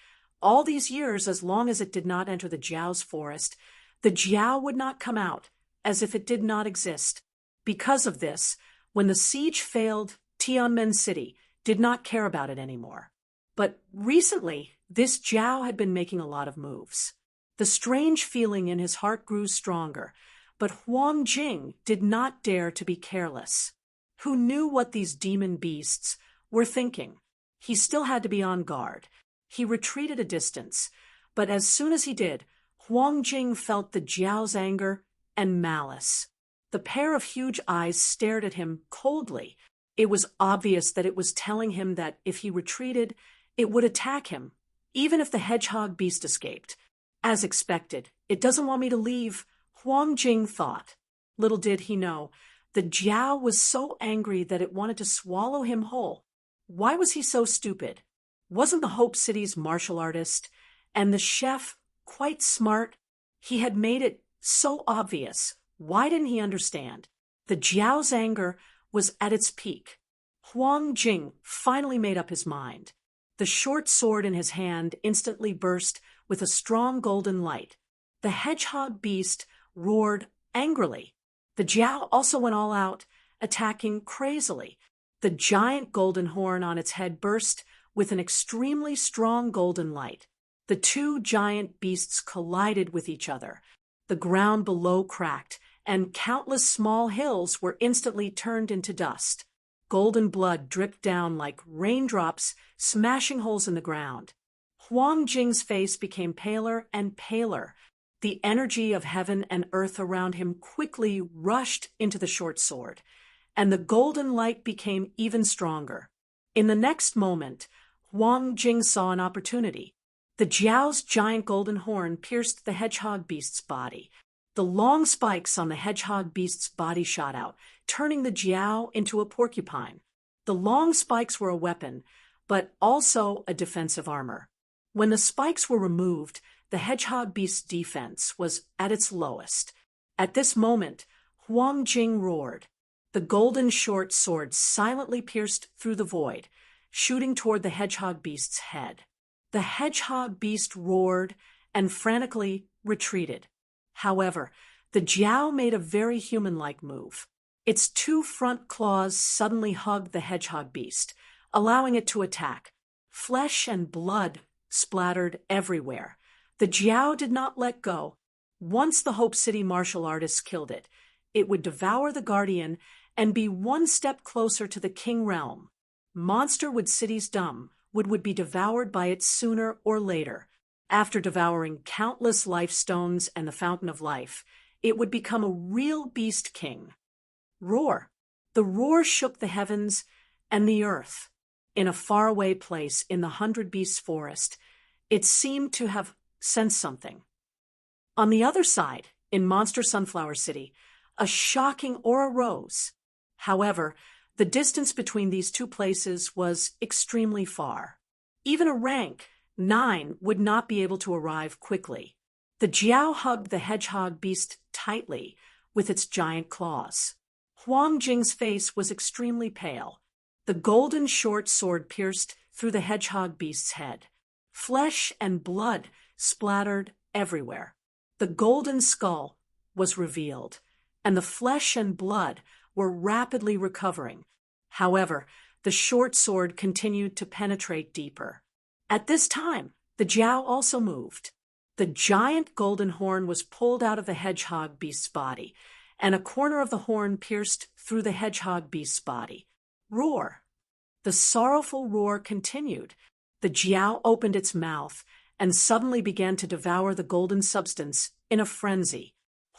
all these years, as long as it did not enter the Jiao's forest, the Jiao would not come out, as if it did not exist. Because of this, when the siege failed, Tianmen City did not care about it anymore. But recently, this Jiao had been making a lot of moves. The strange feeling in his heart grew stronger, but Huang Jing did not dare to be careless. Who knew what these demon beasts were thinking? He still had to be on guard. He retreated a distance, but as soon as he did, Huang Jing felt the Jiao's anger and malice. The pair of huge eyes stared at him coldly. It was obvious that it was telling him that if he retreated, it would attack him, even if the hedgehog beast escaped. As expected, it doesn't want me to leave, Huang Jing thought. Little did he know, the Jiao was so angry that it wanted to swallow him whole. Why was he so stupid? Wasn't the Hope City's martial artist and the chef quite smart? He had made it so obvious. Why didn't he understand? The Jiao's anger was at its peak. Huang Jing finally made up his mind. The short sword in his hand instantly burst with a strong golden light. The hedgehog beast roared angrily. The Jiao also went all out, attacking crazily. The giant golden horn on its head burst with an extremely strong golden light. The two giant beasts collided with each other. The ground below cracked, and countless small hills were instantly turned into dust. Golden blood dripped down like raindrops, smashing holes in the ground. Huang Jing's face became paler and paler. The energy of heaven and earth around him quickly rushed into the short sword, and the golden light became even stronger. In the next moment, Huang Jing saw an opportunity. The Jiao's giant golden horn pierced the hedgehog beast's body. The long spikes on the hedgehog beast's body shot out, turning the Jiao into a porcupine. The long spikes were a weapon, but also a defensive armor. When the spikes were removed, the hedgehog beast's defense was at its lowest. At this moment, Huang Jing roared. The golden short sword silently pierced through the void, shooting toward the hedgehog beast's head. The hedgehog beast roared and frantically retreated. However, the Jiao made a very human-like move. Its two front claws suddenly hugged the hedgehog beast, allowing it to attack. Flesh and blood splattered everywhere. The Jiao did not let go. Once the Hope City martial artists killed it, it would devour the Guardian and be one step closer to the King Realm. Monster City's dumb would be devoured by it sooner or later. After devouring countless life stones and the Fountain of Life, it would become a real beast king. Roar. The roar shook the heavens and the earth. In a faraway place in the 100 Beasts forest, it seemed to have sensed something. On the other side, in Monster Sunflower City, a shocking aura rose. However, the distance between these two places was extremely far. Even a rank 9 would not be able to arrive quickly. The Jiao hugged the hedgehog beast tightly with its giant claws. Huang Jing's face was extremely pale. The golden short sword pierced through the hedgehog beast's head. Flesh and blood splattered everywhere. The golden skull was revealed, and the flesh and blood were rapidly recovering. However, the short sword continued to penetrate deeper. At this time, the Jiao also moved. The giant golden horn was pulled out of the hedgehog beast's body, and a corner of the horn pierced through the hedgehog beast's body. Roar. The sorrowful roar continued. The Jiao opened its mouth and suddenly began to devour the golden substance in a frenzy.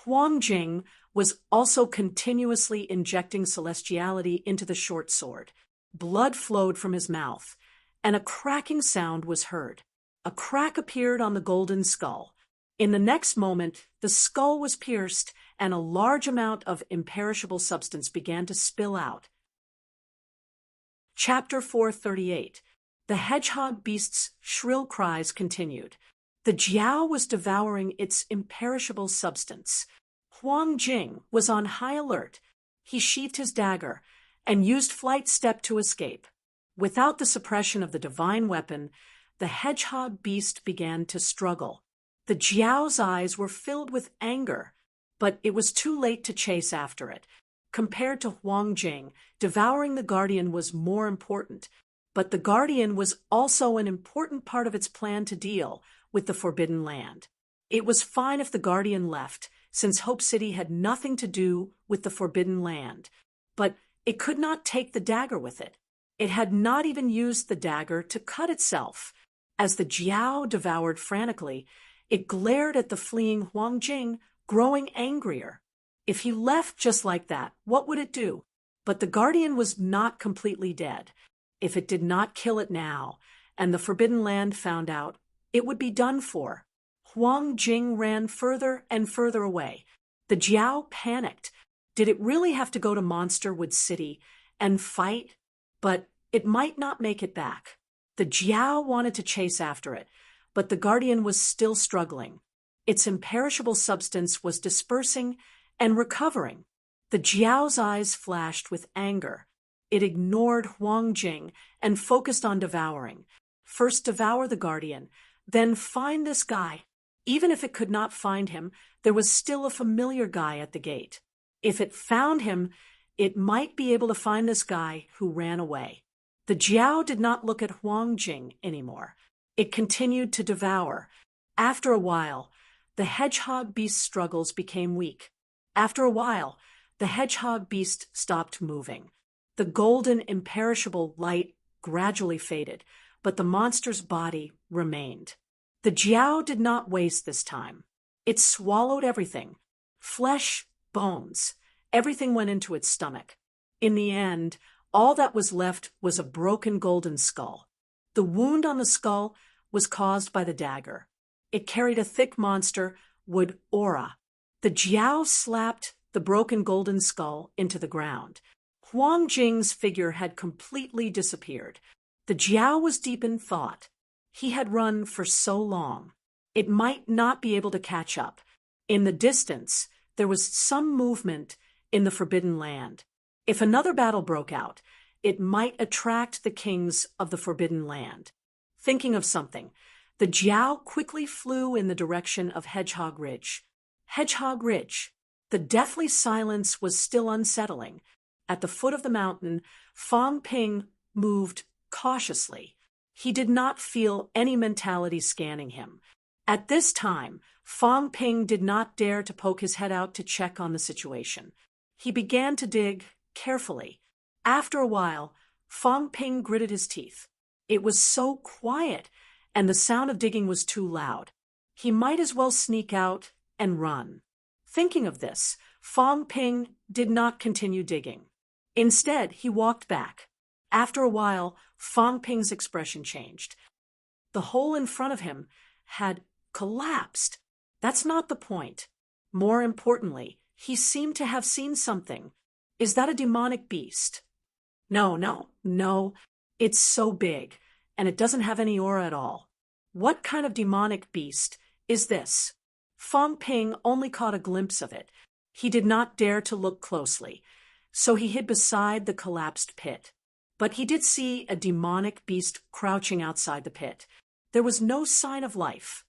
Huang Jing was also continuously injecting celestiality into the short sword. Blood flowed from his mouth, and a cracking sound was heard. A crack appeared on the golden skull. In the next moment, the skull was pierced, and a large amount of imperishable substance began to spill out. Chapter 438. The hedgehog beast's shrill cries continued. The Jiao was devouring its imperishable substance. Huang Jing was on high alert. He sheathed his dagger and used flight step to escape. Without the suppression of the divine weapon, the hedgehog beast began to struggle. The Jiao's eyes were filled with anger, but it was too late to chase after it. Compared to Huang Jing, devouring the Guardian was more important, but the Guardian was also an important part of its plan to deal with the Forbidden Land. It was fine if the Guardian left, since Hope City had nothing to do with the Forbidden Land, but it could not take the dagger with it. It had not even used the dagger to cut itself. As the Jiao devoured frantically, it glared at the fleeing Huang Jing, growing angrier. If he left just like that, what would it do? But the guardian was not completely dead. If it did not kill it now, and the Forbidden Land found out, it would be done for. Huang Jing ran further and further away. The Jiao panicked. Did it really have to go to Monsterwood City and fight? But it might not make it back. The Jiao wanted to chase after it, but the guardian was still struggling. Its imperishable substance was dispersing and recovering. The Jiao's eyes flashed with anger. It ignored Huang Jing and focused on devouring. First devour the guardian, then find this guy. Even if it could not find him, there was still a familiar guy at the gate. If it found him, it might be able to find this guy who ran away. The Jiao did not look at Huang Jing anymore. It continued to devour. After a while, the hedgehog beast's struggles became weak. After a while, the hedgehog beast stopped moving. The golden, imperishable light gradually faded, but the monster's body remained. The Jiao did not waste this time. It swallowed everything. Flesh, bones. Everything went into its stomach. In the end, all that was left was a broken golden skull. The wound on the skull was caused by the dagger. It carried a thick monster wood aura. The Jiao slapped the broken golden skull into the ground. Huang Jing's figure had completely disappeared. The Jiao was deep in thought. He had run for so long. It might not be able to catch up. In the distance, there was some movement in the Forbidden Land. If another battle broke out, it might attract the kings of the Forbidden Land. Thinking of something, the Jiao quickly flew in the direction of Hedgehog Ridge. Hedgehog Ridge. The deathly silence was still unsettling. At the foot of the mountain, Fang Ping moved cautiously. He did not feel any mentality scanning him. At this time, Fang Ping did not dare to poke his head out to check on the situation. He began to dig carefully. After a while, Fang Ping gritted his teeth. It was so quiet, and the sound of digging was too loud. He might as well sneak out and run. Thinking of this, Fang Ping did not continue digging. Instead, he walked back. After a while, Fang Ping's expression changed. The hole in front of him had collapsed. That's not the point. More importantly, he seemed to have seen something. Is that a demonic beast? No. It's so big, and it doesn't have any aura at all. What kind of demonic beast is this? Fang Ping only caught a glimpse of it. He did not dare to look closely, so he hid beside the collapsed pit. But he did see a demonic beast crouching outside the pit. There was no sign of life.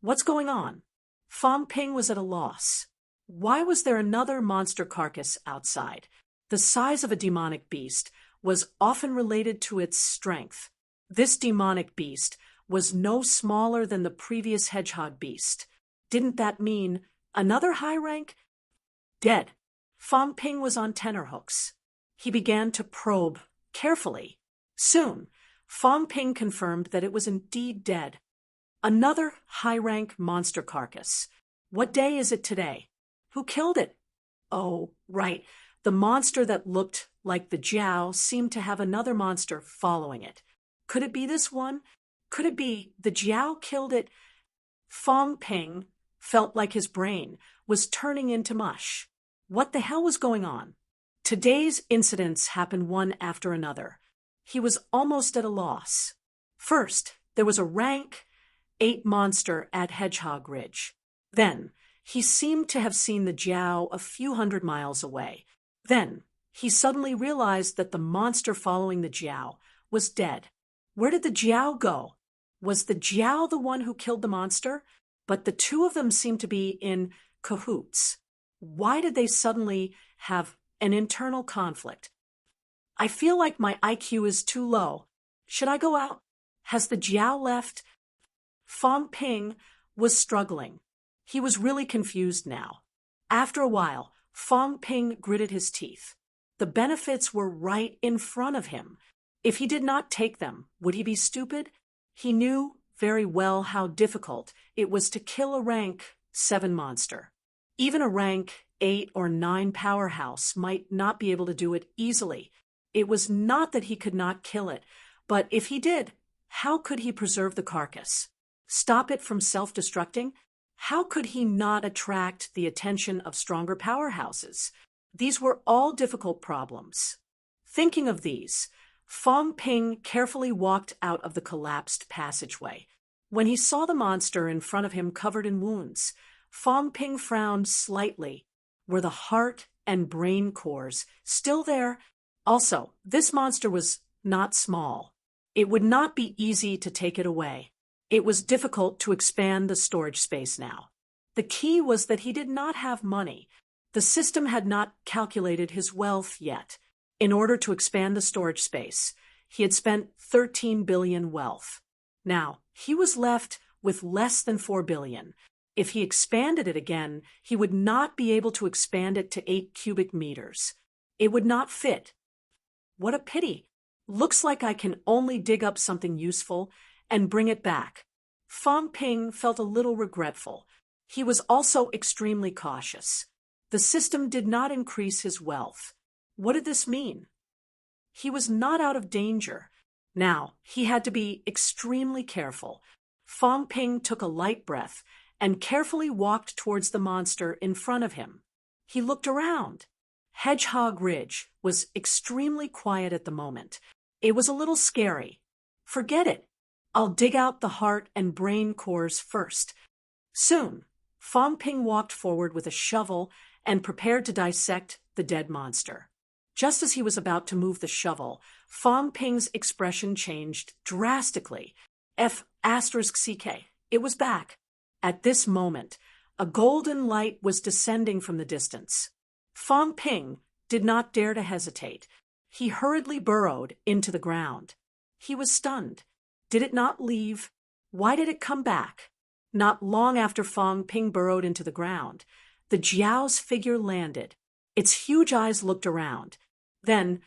What's going on? Fang Ping was at a loss. Why was there another monster carcass outside? The size of a demonic beast was often related to its strength. This demonic beast was no smaller than the previous hedgehog beast. Didn't that mean another high rank? Dead. Fang Ping was on tenterhooks. He began to probe carefully. Soon, Fang Ping confirmed that it was indeed dead. Another high-rank monster carcass. What day is it today? Who killed it? Oh, right. The monster that looked like the Jiao seemed to have another monster following it. Could it be this one? Could it be the Jiao killed it? Fang Ping felt like his brain was turning into mush. What the hell was going on? Today's incidents happened one after another. He was almost at a loss. First, there was a rank 8 monster at Hedgehog Ridge. Then, he seemed to have seen the Jiao a few hundred miles away. Then, he suddenly realized that the monster following the Jiao was dead. Where did the Jiao go? Was the Jiao the one who killed the monster? But the two of them seemed to be in cahoots. Why did they suddenly have an internal conflict? I feel like my IQ is too low. Should I go out? Has the Jiao left? Fang Ping was struggling. He was really confused now. After a while, Fang Ping gritted his teeth. The benefits were right in front of him. If he did not take them, would he be stupid? He knew very well how difficult it was to kill a rank 7 monster. Even a rank 8 or 9 powerhouse might not be able to do it easily. It was not that he could not kill it, but if he did, how could he preserve the carcass? Stop it from self-destructing? How could he not attract the attention of stronger powerhouses? These were all difficult problems. Thinking of these, Fong Ping carefully walked out of the collapsed passageway. When he saw the monster in front of him covered in wounds, Fong Ping frowned slightly. Were the heart and brain cores still there? Also, this monster was not small. It would not be easy to take it away. It was difficult to expand the storage space now. The key was that he did not have money. The system had not calculated his wealth yet. In order to expand the storage space, he had spent 13 billion wealth. Now, he was left with less than 4 billion. If he expanded it again, he would not be able to expand it to 8 cubic meters. It would not fit. What a pity. Looks like I can only dig up something useful and bring it back. Fong Ping felt a little regretful. He was also extremely cautious. The system did not increase his wealth. What did this mean? He was not out of danger. Now, he had to be extremely careful. Fong Ping took a light breath and carefully walked towards the monster in front of him. He looked around. Hedgehog Ridge was extremely quiet at the moment. It was a little scary. Forget it. I'll dig out the heart and brain cores first. Soon, Fong Ping walked forward with a shovel and prepared to dissect the dead monster. Just as he was about to move the shovel, Fong Ping's expression changed drastically. F***CK. It was back. At this moment, a golden light was descending from the distance. Fong Ping did not dare to hesitate. He hurriedly burrowed into the ground. He was stunned. Did it not leave? Why did it come back? Not long after Fong Ping burrowed into the ground, the Jiao's figure landed. Its huge eyes looked around. Then,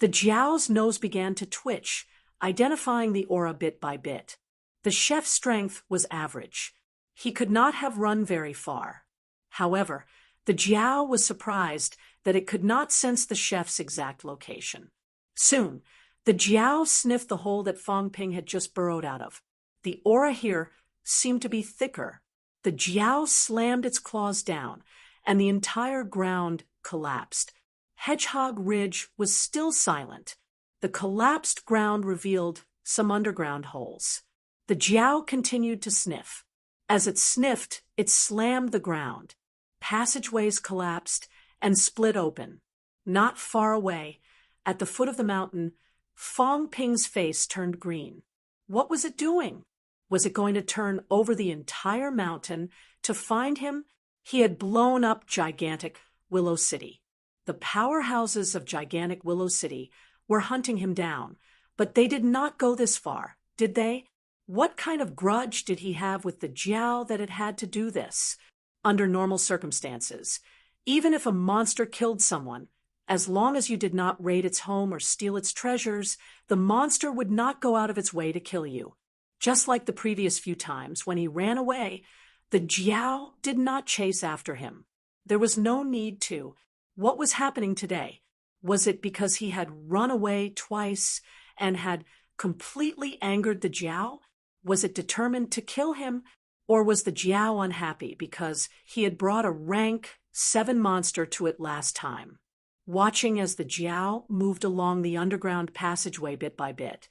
the Jiao's nose began to twitch, identifying the aura bit by bit. The chef's strength was average. He could not have run very far. However, the Jiao was surprised that it could not sense the chef's exact location. Soon, the Jiao sniffed the hole that Fong Ping had just burrowed out of. The aura here seemed to be thicker. The Jiao slammed its claws down, and the entire ground collapsed. Hedgehog Ridge was still silent. The collapsed ground revealed some underground holes. The Jiao continued to sniff. As it sniffed, it slammed the ground. Passageways collapsed and split open. Not far away, at the foot of the mountain, Fong Ping's face turned green. What was it doing? Was it going to turn over the entire mountain to find him? He had blown up gigantic Willow City. The powerhouses of gigantic Willow City were hunting him down, but they did not go this far, did they? What kind of grudge did he have with the Jiao that it had to do this? Under normal circumstances, even if a monster killed someone, as long as you did not raid its home or steal its treasures, the monster would not go out of its way to kill you. Just like the previous few times when he ran away, the Jiao did not chase after him. There was no need to. What was happening today? Was it because he had run away twice and had completely angered the Jiao? Was it determined to kill him? Or was the Jiao unhappy because he had brought a rank 7 monster to it last time? Watching as the Jiao moved along the underground passageway bit by bit,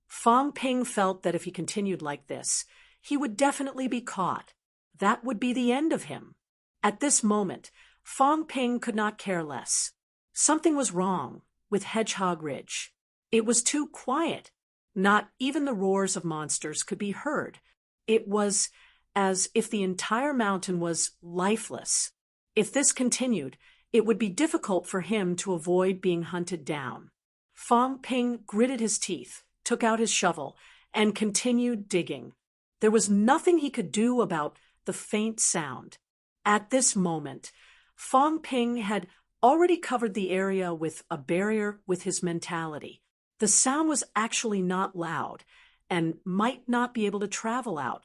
Fong Ping felt that if he continued like this, he would definitely be caught. That would be the end of him. At this moment, Fong Ping could not care less. Something was wrong with Hedgehog Ridge. It was too quiet. Not even the roars of monsters could be heard. It was as if the entire mountain was lifeless. If this continued, it would be difficult for him to avoid being hunted down. Fong Ping gritted his teeth, took out his shovel, and continued digging. There was nothing he could do about the faint sound. At this moment, Fong Ping had already covered the area with a barrier with his mentality. The sound was actually not loud and might not be able to travel out.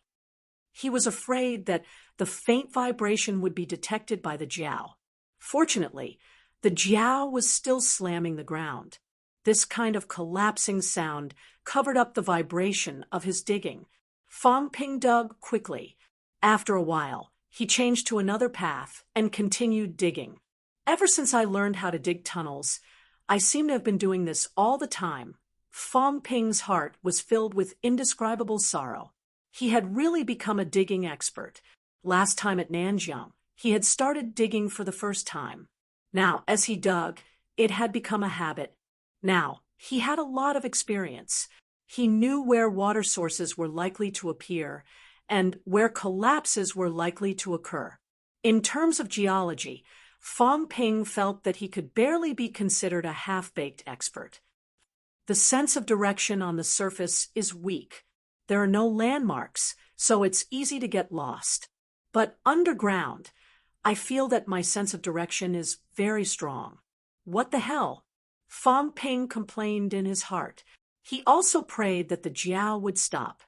He was afraid that the faint vibration would be detected by the Jiao. Fortunately, the Jiao was still slamming the ground. This kind of collapsing sound covered up the vibration of his digging. Fang Ping dug quickly. After a while, he changed to another path and continued digging. Ever since I learned how to dig tunnels, I seem to have been doing this all the time. Fang Ping's heart was filled with indescribable sorrow. He had really become a digging expert. Last time at Nanjiang, he had started digging for the first time. Now, as he dug, it had become a habit. Now, he had a lot of experience. He knew where water sources were likely to appear and where collapses were likely to occur. In terms of geology, Fang Ping felt that he could barely be considered a half-baked expert. The sense of direction on the surface is weak. There are no landmarks, so it's easy to get lost. But underground, I feel that my sense of direction is very strong. What the hell? Fang Ping complained in his heart. He also prayed that the Jiao would stop.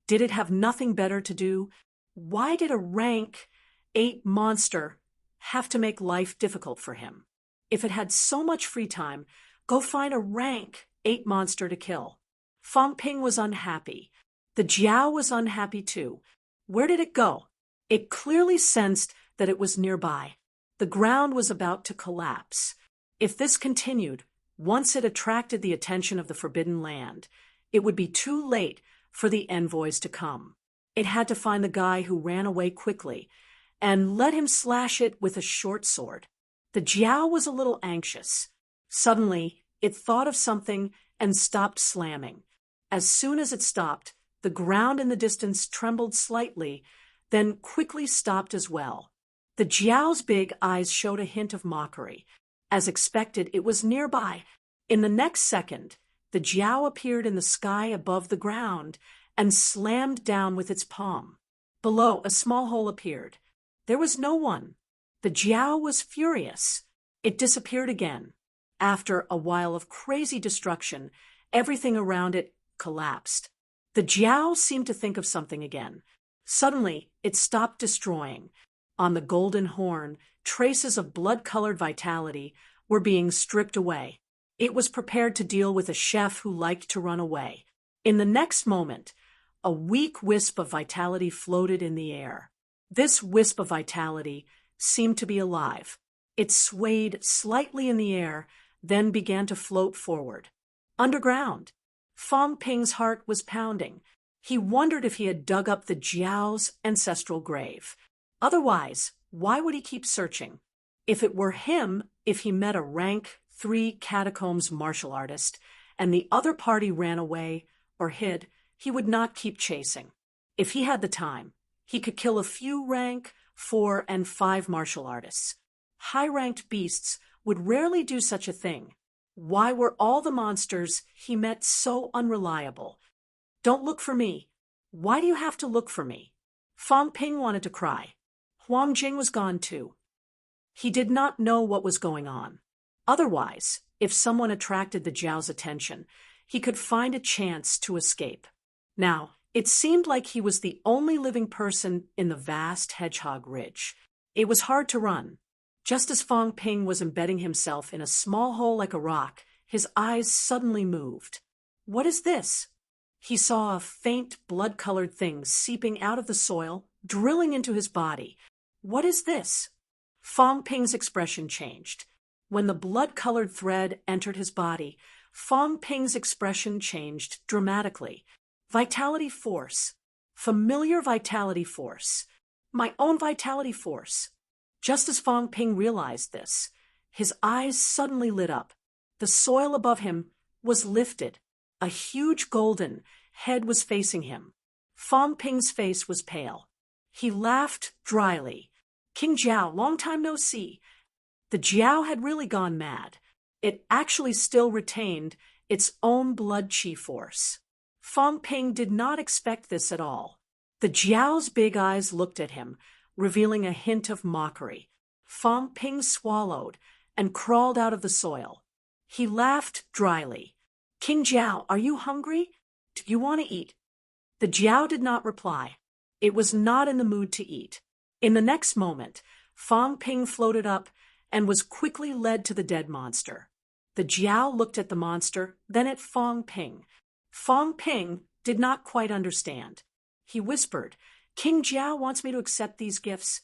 Did it have nothing better to do? Why did a rank 8 monster have to make life difficult for him? If it had so much free time, go find a rank 8 monster to kill. Fang Ping was unhappy. The Jiao was unhappy too. Where did it go? It clearly sensed that it was nearby. The ground was about to collapse. If this continued, once it attracted the attention of the Forbidden Land, it would be too late for the envoys to come. It had to find the guy who ran away quickly and let him slash it with a short sword. The Jiao was a little anxious. Suddenly, it thought of something and stopped slamming. As soon as it stopped, the ground in the distance trembled slightly, then quickly stopped as well. The Jiao's big eyes showed a hint of mockery. As expected, it was nearby. In the next second, the Jiao appeared in the sky above the ground and slammed down with its palm. Below, a small hole appeared. There was no one. The Jiao was furious. It disappeared again. After a while of crazy destruction, everything around it collapsed. The Jiao seemed to think of something again. Suddenly, it stopped destroying. On the golden horn, traces of blood-colored vitality were being stripped away. It was prepared to deal with a chef who liked to run away. In the next moment, a weak wisp of vitality floated in the air. This wisp of vitality seemed to be alive. It swayed slightly in the air, then began to float forward. Underground, Fang Ping's heart was pounding. He wondered if he had dug up the Jiao's ancestral grave. Otherwise, why would he keep searching? If it were him, if he met a rank 3 catacombs martial artist, and the other party ran away or hid, he would not keep chasing. If he had the time, he could kill a few rank 4 and 5 martial artists. High-ranked beasts would rarely do such a thing. Why were all the monsters he met so unreliable? Don't look for me. Why do you have to look for me? Fang Ping wanted to cry. Huang Jing was gone too. He did not know what was going on. Otherwise, if someone attracted the Jiao's attention, he could find a chance to escape. Now, it seemed like he was the only living person in the vast hedgehog ridge. It was hard to run. Just as Fang Ping was embedding himself in a small hole like a rock, his eyes suddenly moved. What is this? He saw a faint blood-colored thing seeping out of the soil, drilling into his body. What is this? Fang Ping's expression changed. When the blood-colored thread entered his body, Fang Ping's expression changed dramatically. Vitality force. Familiar vitality force. My own vitality force. Just as Fang Ping realized this, his eyes suddenly lit up. The soil above him was lifted. A huge golden head was facing him. Fang Ping's face was pale. He laughed dryly. King Jiao, long time no see. The Jiao had really gone mad. It actually still retained its own blood chi force. Fang Ping did not expect this at all. The Jiao's big eyes looked at him, revealing a hint of mockery. Fang Ping swallowed and crawled out of the soil. He laughed dryly. King Jiao, are you hungry? Do you want to eat? The Jiao did not reply. It was not in the mood to eat. In the next moment, Fong Ping floated up and was quickly led to the dead monster. The Jiao looked at the monster, then at Fong Ping. Fong Ping did not quite understand. He whispered, "King Jiao wants me to accept these gifts."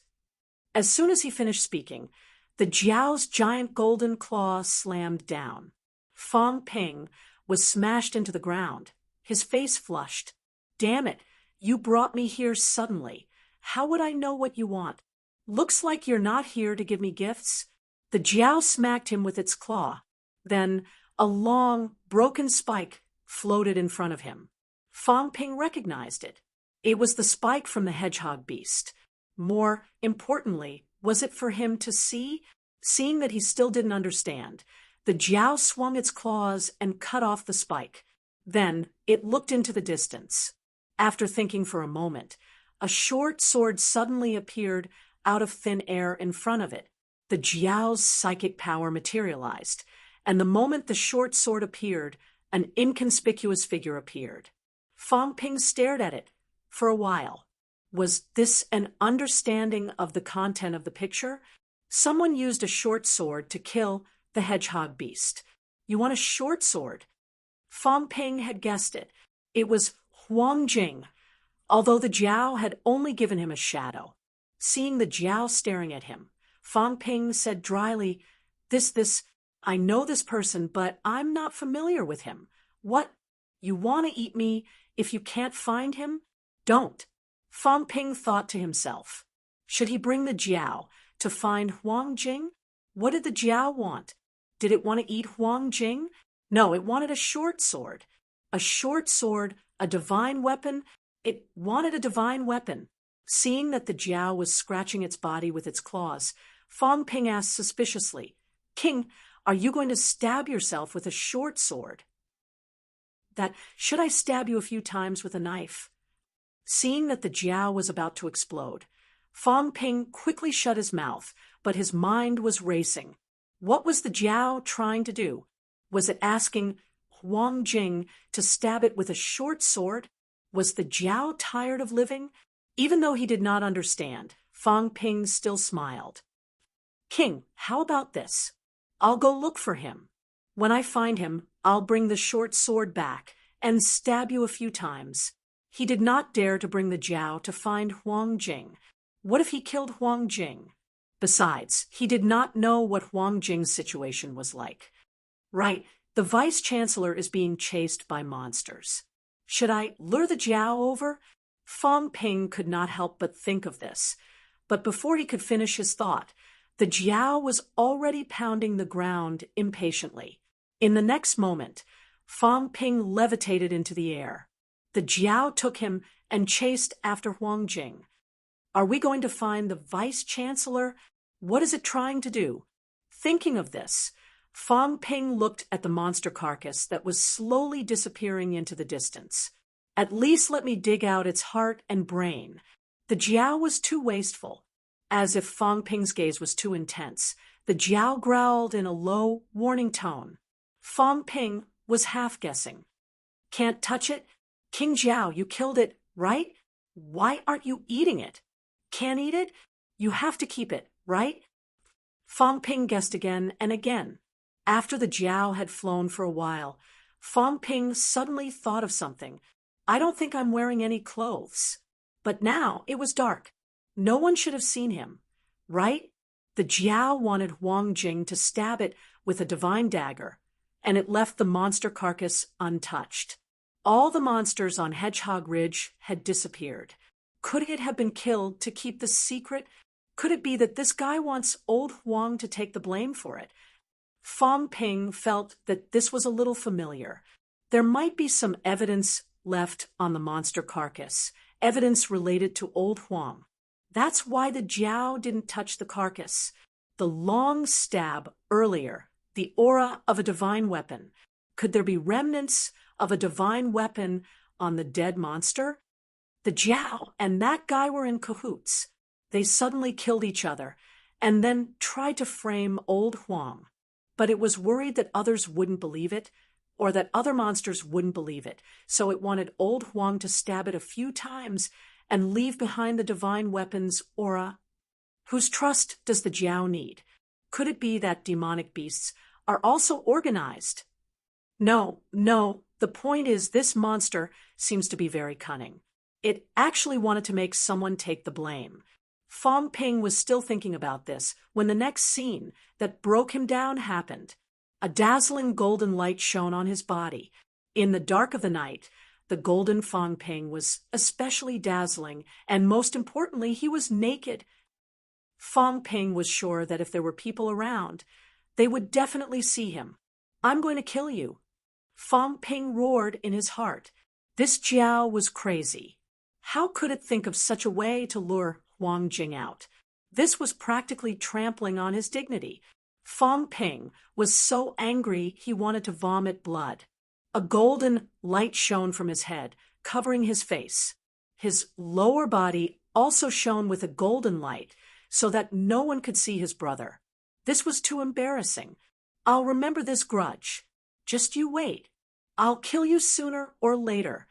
As soon as he finished speaking, the Jiao's giant golden claw slammed down. Fong Ping was smashed into the ground. His face flushed. "Damn it, you brought me here suddenly. How would I know what you want? Looks like you're not here to give me gifts." The Jiao smacked him with its claw. Then a long, broken spike floated in front of him. Fong Ping recognized it. It was the spike from the hedgehog beast. More importantly, was it for him to see? Seeing that he still didn't understand, the Jiao swung its claws and cut off the spike. Then it looked into the distance. After thinking for a moment, a short sword suddenly appeared out of thin air in front of it. The Jiao's psychic power materialized, and the moment the short sword appeared, an inconspicuous figure appeared. Fong Ping stared at it for a while. Was this an understanding of the content of the picture? Someone used a short sword to kill the hedgehog beast. You want a short sword? Fong Ping had guessed it. It was Huang Jing, although the Jiao had only given him a shadow. Seeing the Jiao staring at him, Fong Ping said dryly, I know this person, but I'm not familiar with him. What? You want to eat me if you can't find him? Don't. Fong Ping thought to himself. Should he bring the Jiao to find Huang Jing? What did the Jiao want? Did it want to eat Huang Jing? No, it wanted a short sword. A short sword, a divine weapon. It wanted a divine weapon. Seeing that the Jiao was scratching its body with its claws, Fong Ping asked suspiciously, "King, are you going to stab yourself with a short sword?" Should I stab you a few times with a knife? Seeing that the Jiao was about to explode, Fong Ping quickly shut his mouth, but his mind was racing. What was the Jiao trying to do? Was it asking Huang Jing to stab it with a short sword? Was the Jiao tired of living? Even though he did not understand, Fong Ping still smiled. "King, how about this? I'll go look for him. When I find him, I'll bring the short sword back and stab you a few times." He did not dare to bring the Jiao to find Huang Jing. What if he killed Huang Jing? Besides, he did not know what Huang Jing's situation was like. Right, the vice-chancellor is being chased by monsters. Should I lure the Jiao over? Fong Ping could not help but think of this. But before he could finish his thought, the Jiao was already pounding the ground impatiently. In the next moment, Fong Ping levitated into the air. The Jiao took him and chased after Huang Jing. Are we going to find the vice-chancellor? What is it trying to do? Thinking of this, Fong Ping looked at the monster carcass that was slowly disappearing into the distance. At least let me dig out its heart and brain. The Jiao was too wasteful. As if Fong Ping's gaze was too intense, the Jiao growled in a low, warning tone. Fong Ping was half-guessing. Can't touch it? King Jiao, you killed it, right? Why aren't you eating it? Can't eat it? You have to keep it, right? Fong Ping guessed again and again. After the Jiao had flown for a while, Fong Ping suddenly thought of something. I don't think I'm wearing any clothes. But now it was dark. No one should have seen him, right? The Jiao wanted Huang Jing to stab it with a divine dagger, and it left the monster carcass untouched. All the monsters on Hedgehog Ridge had disappeared. Could it have been killed to keep the secret? Could it be that this guy wants old Huang to take the blame for it? Fong Ping felt that this was a little familiar. There might be some evidence left on the monster carcass, evidence related to old Huang. That's why the Jiao didn't touch the carcass. The long stab earlier, the aura of a divine weapon. Could there be remnants of a divine weapon on the dead monster? The Jiao and that guy were in cahoots. They suddenly killed each other and then tried to frame old Huang. But it was worried that others wouldn't believe it, or that other monsters wouldn't believe it, so it wanted old Huang to stab it a few times and leave behind the divine weapon's aura? Whose trust does the Jiao need? Could it be that demonic beasts are also organized? No, no, the point is this monster seems to be very cunning. It actually wanted to make someone take the blame. Fong Ping was still thinking about this when the next scene that broke him down happened. A dazzling golden light shone on his body. In the dark of the night, the golden Fong Ping was especially dazzling, and most importantly, he was naked. Fong Ping was sure that if there were people around, they would definitely see him. "I'm going to kill you." Fong Ping roared in his heart. This Jiao was crazy. How could it think of such a way to lure Huang Jing out? This was practically trampling on his dignity. Fong Ping was so angry he wanted to vomit blood. A golden light shone from his head, covering his face. His lower body also shone with a golden light, so that no one could see his brother. This was too embarrassing. "I'll remember this grudge. Just you wait. I'll kill you sooner or later."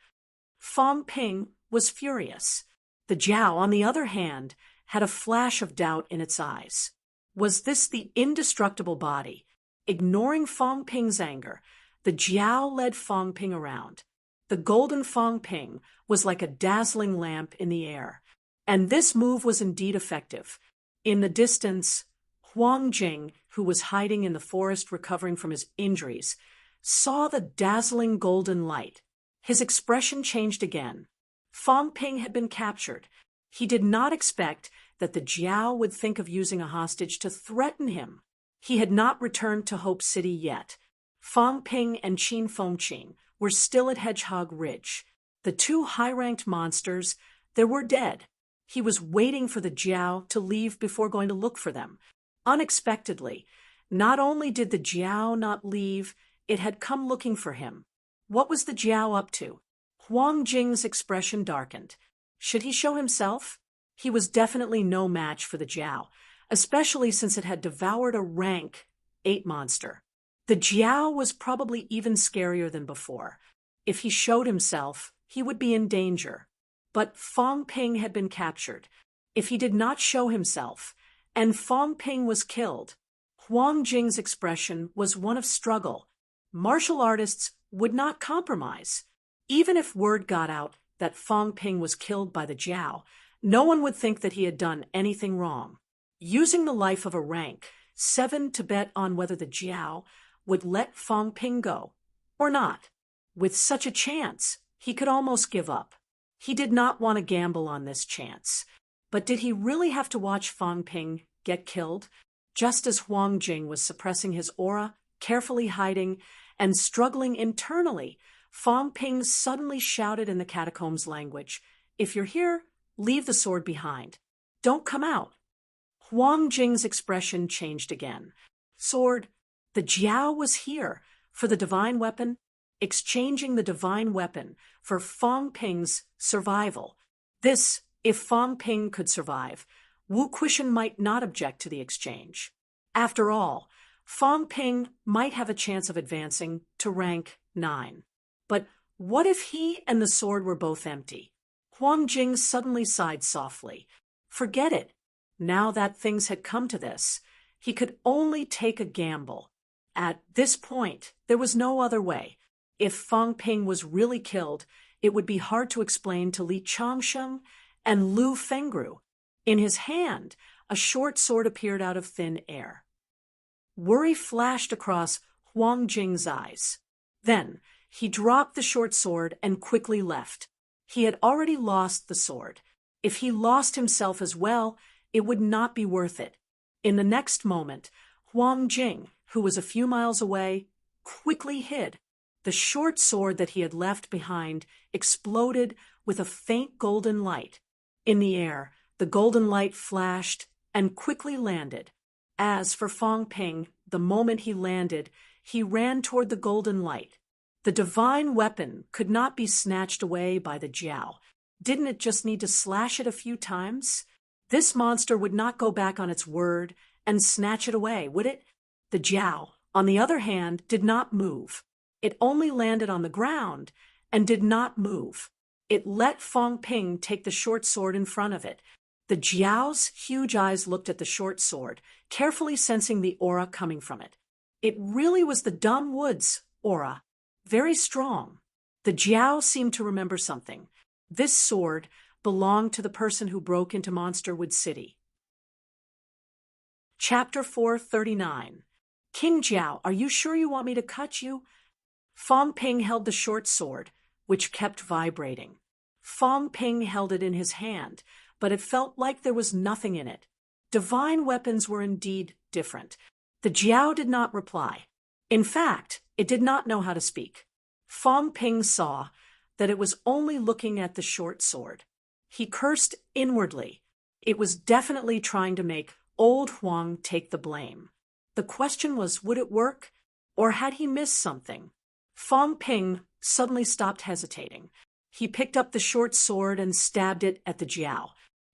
Fong Ping was furious. The Jiao, on the other hand, had a flash of doubt in its eyes. Was this the indestructible body? Ignoring Fong Ping's anger, the Jiao led Fong Ping around. The golden Fong Ping was like a dazzling lamp in the air. And this move was indeed effective. In the distance, Huang Jing, who was hiding in the forest recovering from his injuries, saw the dazzling golden light. His expression changed again. Fong Ping had been captured. He did not expect that the Jiao would think of using a hostage to threaten him. He had not returned to Hope City yet. Fong Ping and Qin Fengqin were still at Hedgehog Ridge. The two high-ranked monsters, they were dead. He was waiting for the Jiao to leave before going to look for them. Unexpectedly, not only did the Jiao not leave, it had come looking for him. What was the Jiao up to? Huang Jing's expression darkened. Should he show himself? He was definitely no match for the Jiao, especially since it had devoured a rank 8 monster. The Jiao was probably even scarier than before. If he showed himself, he would be in danger. But Fong Ping had been captured. If he did not show himself, and Fong Ping was killed, Huang Jing's expression was one of struggle. Martial artists would not compromise. Even if word got out that Fong Ping was killed by the Jiao, no one would think that he had done anything wrong. Using the life of a rank 7 to bet on whether the Jiao would let Fong Ping go or not. With such a chance, he could almost give up. He did not want to gamble on this chance. But did he really have to watch Fong Ping get killed? Just as Huang Jing was suppressing his aura, carefully hiding, and struggling internally, Fong Ping suddenly shouted in the catacombs language, "If you're here, leave the sword behind. Don't come out." Huang Jing's expression changed again. Sword. The Jiao was here for the divine weapon, exchanging the divine weapon for Fong Ping's survival. This, if Fong Ping could survive, Wu Quishan might not object to the exchange. After all, Fong Ping might have a chance of advancing to rank 9. But what if he and the sword were both empty? Huang Jing suddenly sighed softly. Forget it. Now that things had come to this, he could only take a gamble. At this point, there was no other way. If Fong Ping was really killed, it would be hard to explain to Li Changsheng and Lu Fengru. In his hand, a short sword appeared out of thin air. Worry flashed across Huang Jing's eyes. Then, he dropped the short sword and quickly left. He had already lost the sword. If he lost himself as well, it would not be worth it. In the next moment, Huang Jing, who was a few miles away, quickly hid. The short sword that he had left behind exploded with a faint golden light. In the air, the golden light flashed and quickly landed. As for Fong Ping, the moment he landed, he ran toward the golden light. The divine weapon could not be snatched away by the Jiao. Didn't it just need to slash it a few times? This monster would not go back on its word and snatch it away, would it? The Jiao, on the other hand, did not move. It only landed on the ground and did not move. It let Fong Ping take the short sword in front of it. The Jiao's huge eyes looked at the short sword, carefully sensing the aura coming from it. It really was the Dumb Woods aura. Very strong. The Jiao seemed to remember something. This sword belonged to the person who broke into Monsterwood City. Chapter 439. King Jiao, are you sure you want me to cut you? Fong Ping held the short sword, which kept vibrating. Fong Ping held it in his hand, but it felt like there was nothing in it. Divine weapons were indeed different. The Jiao did not reply. In fact, it did not know how to speak. Fong Ping saw that it was only looking at the short sword. He cursed inwardly. It was definitely trying to make old Huang take the blame. The question was, would it work? Or had he missed something? Fong Ping suddenly stopped hesitating. He picked up the short sword and stabbed it at the Jiao.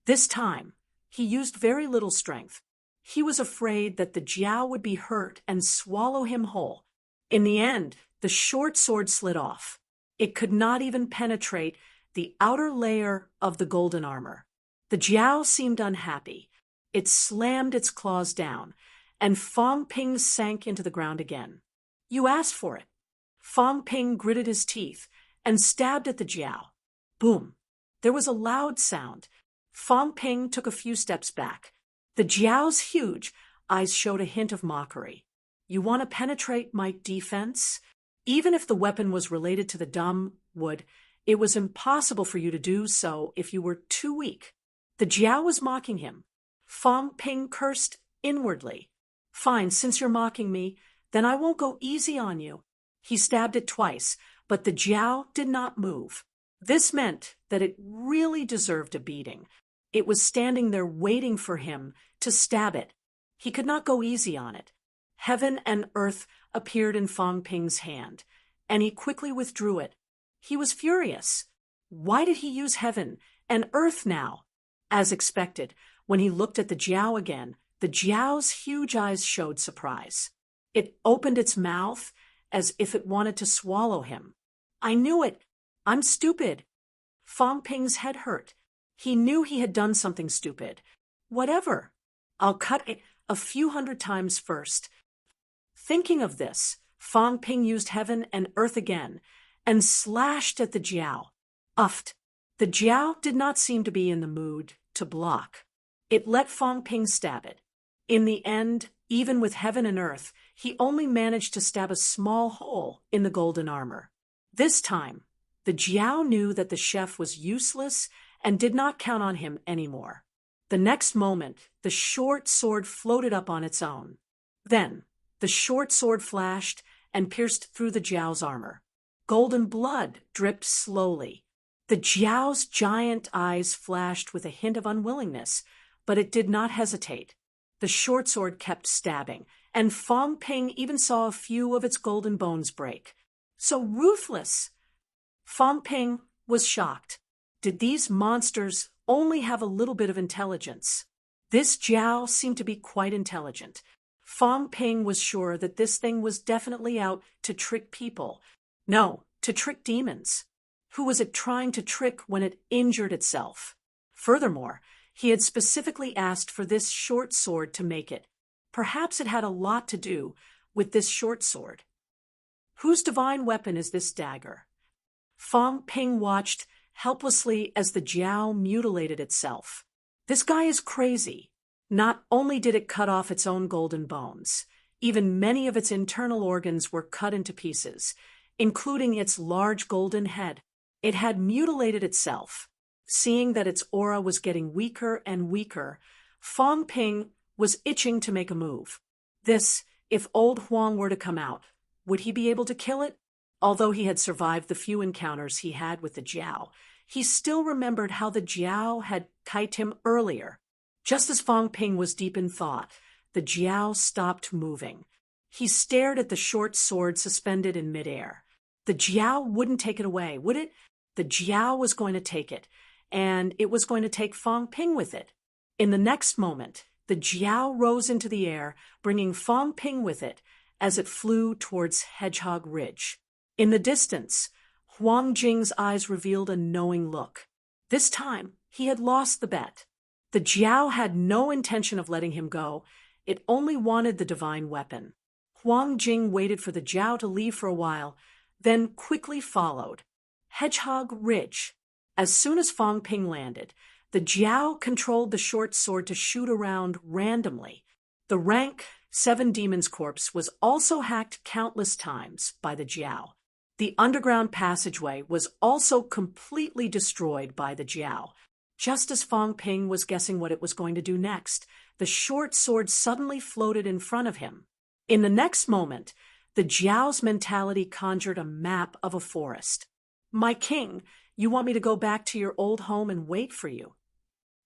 This time, he used very little strength. He was afraid that the Jiao would be hurt and swallow him whole. In the end, the short sword slid off. It could not even penetrate the outer layer of the golden armor. The Jiao seemed unhappy. It slammed its claws down, and Fong Ping sank into the ground again. You asked for it. Fong Ping gritted his teeth and stabbed at the Jiao. Boom! There was a loud sound. Fong Ping took a few steps back. The Jiao's huge eyes showed a hint of mockery. You want to penetrate my defense? Even if the weapon was related to the dumb wood, it was impossible for you to do so if you were too weak. The Jiao was mocking him. Fong Ping cursed inwardly. Fine, since you're mocking me, then I won't go easy on you. He stabbed it twice, but the Jiao did not move. This meant that it really deserved a beating. It was standing there waiting for him to stab it. He could not go easy on it. Heaven and earth appeared in Fong Ping's hand, and he quickly withdrew it. He was furious. Why did he use heaven and earth now? As expected, when he looked at the Jiao again, the Jiao's huge eyes showed surprise. It opened its mouth as if it wanted to swallow him. I knew it. I'm stupid. Fong Ping's head hurt. He knew he had done something stupid. Whatever. I'll cut it a few hundred times first. Thinking of this, Fong Ping used heaven and earth again and slashed at the Jiao. Uffed. The Jiao did not seem to be in the mood to block. It let Fong Ping stab it. In the end, even with heaven and earth, he only managed to stab a small hole in the golden armor. This time, the Jiao knew that the chef was useless and did not count on him anymore. The next moment, the short sword floated up on its own. Then, the short sword flashed and pierced through the Jiao's armor. Golden blood dripped slowly. The Jiao's giant eyes flashed with a hint of unwillingness, but it did not hesitate. The short sword kept stabbing, and Fong Ping even saw a few of its golden bones break. So ruthless! Fong Ping was shocked. Did these monsters only have a little bit of intelligence? This Jiao seemed to be quite intelligent. Fong Ping was sure that this thing was definitely out to trick people. No, to trick demons. Who was it trying to trick when it injured itself? Furthermore, he had specifically asked for this short sword to make it. Perhaps it had a lot to do with this short sword. Whose divine weapon is this dagger? Fong Ping watched helplessly as the Jiao mutilated itself. This guy is crazy. Not only did it cut off its own golden bones, even many of its internal organs were cut into pieces, including its large golden head. It had mutilated itself. Seeing that its aura was getting weaker and weaker, Fong Ping was itching to make a move. This, if old Huang were to come out, would he be able to kill it? Although he had survived the few encounters he had with the Jiao, he still remembered how the Jiao had kited him earlier. Just as Fong Ping was deep in thought, the Jiao stopped moving. He stared at the short sword suspended in midair. The Jiao wouldn't take it away, would it? The Jiao was going to take it, and it was going to take Fong Ping with it. In the next moment, the Jiao rose into the air, bringing Fong Ping with it as it flew towards Hedgehog Ridge. In the distance, Huang Jing's eyes revealed a knowing look. This time, he had lost the bet. The Jiao had no intention of letting him go. It only wanted the divine weapon. Huang Jing waited for the Jiao to leave for a while, then quickly followed. Hedgehog Ridge. As soon as Fang Ping landed, the Jiao controlled the short sword to shoot around randomly. The rank 7 demon's corpse was also hacked countless times by the Jiao. The underground passageway was also completely destroyed by the Jiao. Just as Fang Ping was guessing what it was going to do next, the short sword suddenly floated in front of him. In the next moment, the Jiao's mentality conjured a map of a forest. "My king, you want me to go back to your old home and wait for you?"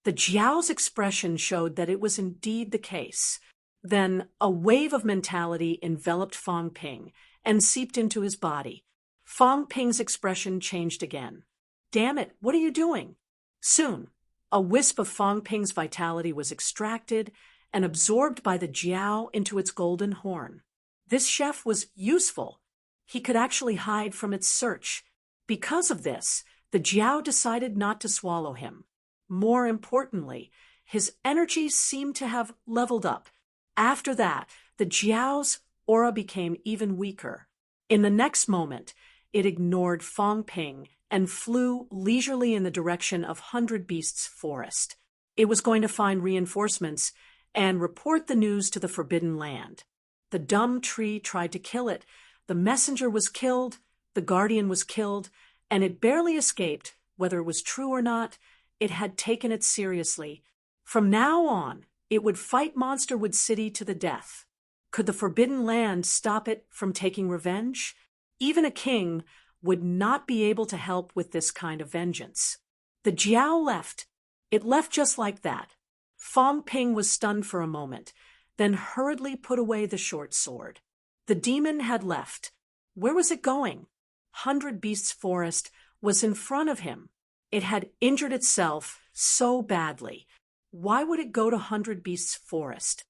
The Jiao's expression showed that it was indeed the case. Then a wave of mentality enveloped Fang Ping and seeped into his body. Fang Ping's expression changed again. "Damn it, what are you doing?" Soon, a wisp of Fang Ping's vitality was extracted and absorbed by the Jiao into its golden horn. This chef was useful. He could actually hide from its search. Because of this, the Jiao decided not to swallow him. More importantly, his energy seemed to have leveled up. After that, the Jiao's aura became even weaker. In the next moment, it ignored Fang Ping and flew leisurely in the direction of 100 Beasts Forest. It was going to find reinforcements and report the news to the Forbidden Land. The dumb tree tried to kill it. The messenger was killed, the guardian was killed, and it barely escaped. Whether it was true or not, it had taken it seriously. From now on, it would fight Monsterwood City to the death. Could the Forbidden Land stop it from taking revenge? Even a king would not be able to help with this kind of vengeance. The Jiao left. It left just like that. Fang Ping was stunned for a moment, then hurriedly put away the short sword. The demon had left. Where was it going? 100 Beasts Forest was in front of him. It had injured itself so badly. Why would it go to 100 Beasts Forest?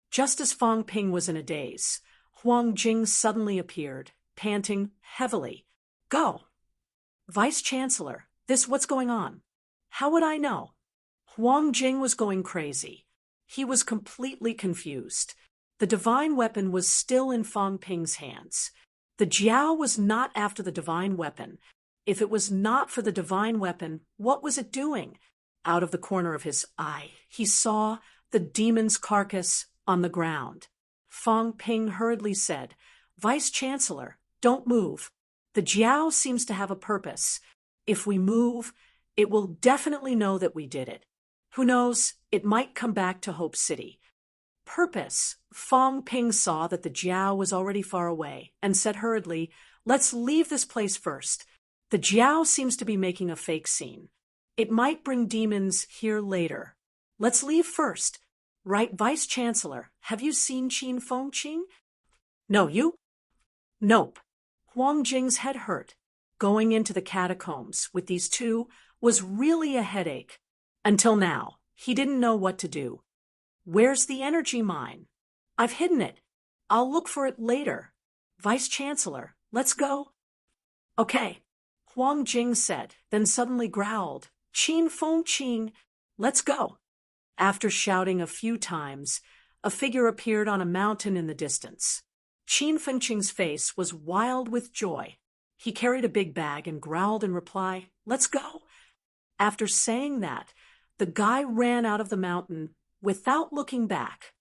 Just as Fang Ping was in a daze, Huang Jing suddenly appeared, panting heavily. "Go!" "Vice-Chancellor, what's going on?" "How would I know?" Huang Jing was going crazy. He was completely confused. The divine weapon was still in Fang Ping's hands. The Jiao was not after the divine weapon. If it was not for the divine weapon, what was it doing? Out of the corner of his eye, he saw the demon's carcass on the ground. Fang Ping hurriedly said, "Vice-Chancellor, don't move. The Jiao seems to have a purpose. If we move, it will definitely know that we did it. Who knows, it might come back to Hope City." Purpose. Fang Ping saw that the Jiao was already far away and said hurriedly, "Let's leave this place first. The Jiao seems to be making a fake scene. It might bring demons here later. Let's leave first. Right, Vice-Chancellor, have you seen Qin Fengqing?" "No, you?" "Nope." Huang Jing's head hurt. Going into the catacombs with these two was really a headache. Until now, he didn't know what to do. "Where's the energy mine?" "I've hidden it. I'll look for it later. Vice-Chancellor, let's go." "Okay," Huang Jing said, then suddenly growled, "Qin Fengqing, let's go." After shouting a few times, a figure appeared on a mountain in the distance. Qin Fengqing's face was wild with joy. He carried a big bag and growled in reply, "Let's go." After saying that, the guy ran out of the mountain without looking back.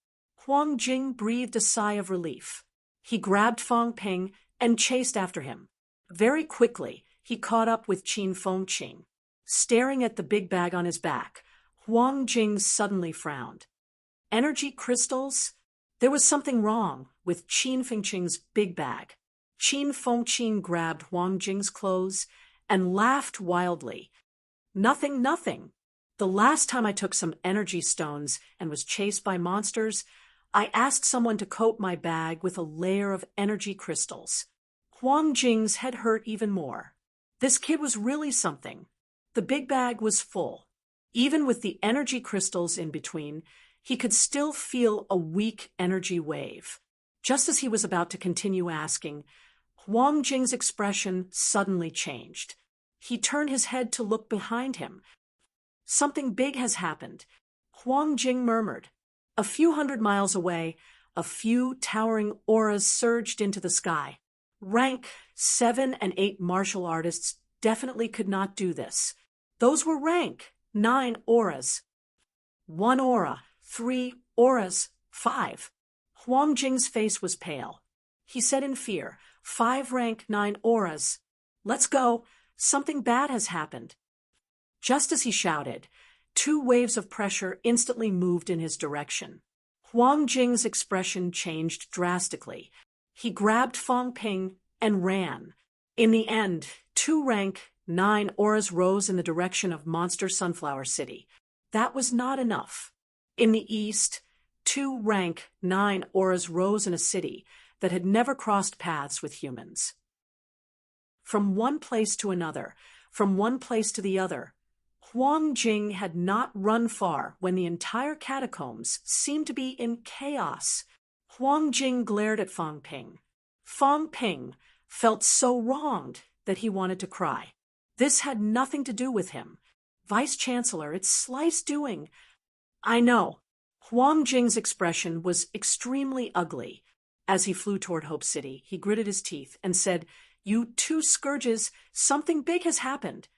Huang Jing breathed a sigh of relief. He grabbed Fang Ping and chased after him. Very quickly, he caught up with Qin Fengqing. Staring at the big bag on his back, Huang Jing suddenly frowned. Energy crystals? There was something wrong with Qin Fengqing's big bag. Qin Fengqing grabbed Huang Jing's clothes and laughed wildly. "Nothing, nothing. The last time I took some energy stones and was chased by monsters, I asked someone to coat my bag with a layer of energy crystals." Huang Jing's head hurt even more. This kid was really something. The big bag was full. Even with the energy crystals in between, he could still feel a weak energy wave. Just as he was about to continue asking, Huang Jing's expression suddenly changed. He turned his head to look behind him. Something big has happened, Huang Jing murmured. A few hundred miles away, a few towering auras surged into the sky. Rank 7 and 8 martial artists definitely could not do this. Those were rank 9 auras. 1 aura, 3 auras, 5. Huang Jing's face was pale. He said in fear, 5 rank 9 auras. Let's go. Something bad has happened. Just as he shouted, 2 waves of pressure instantly moved in his direction. Huang Jing's expression changed drastically. He grabbed Fang Ping and ran. In the end, 2 rank 9 auras rose in the direction of Monster Sunflower City. That was not enough. In the east, 2 rank 9 auras rose in a city that had never crossed paths with humans. From one place to another, from one place to the other, Huang Jing had not run far when the entire catacombs seemed to be in chaos. Huang Jing glared at Fang Ping. Fang Ping felt so wronged that he wanted to cry. This had nothing to do with him. Vice-Chancellor, it's Slice doing. I know. Huang Jing's expression was extremely ugly. As he flew toward Hope City, he gritted his teeth and said, "You 2 scourges, something big has happened."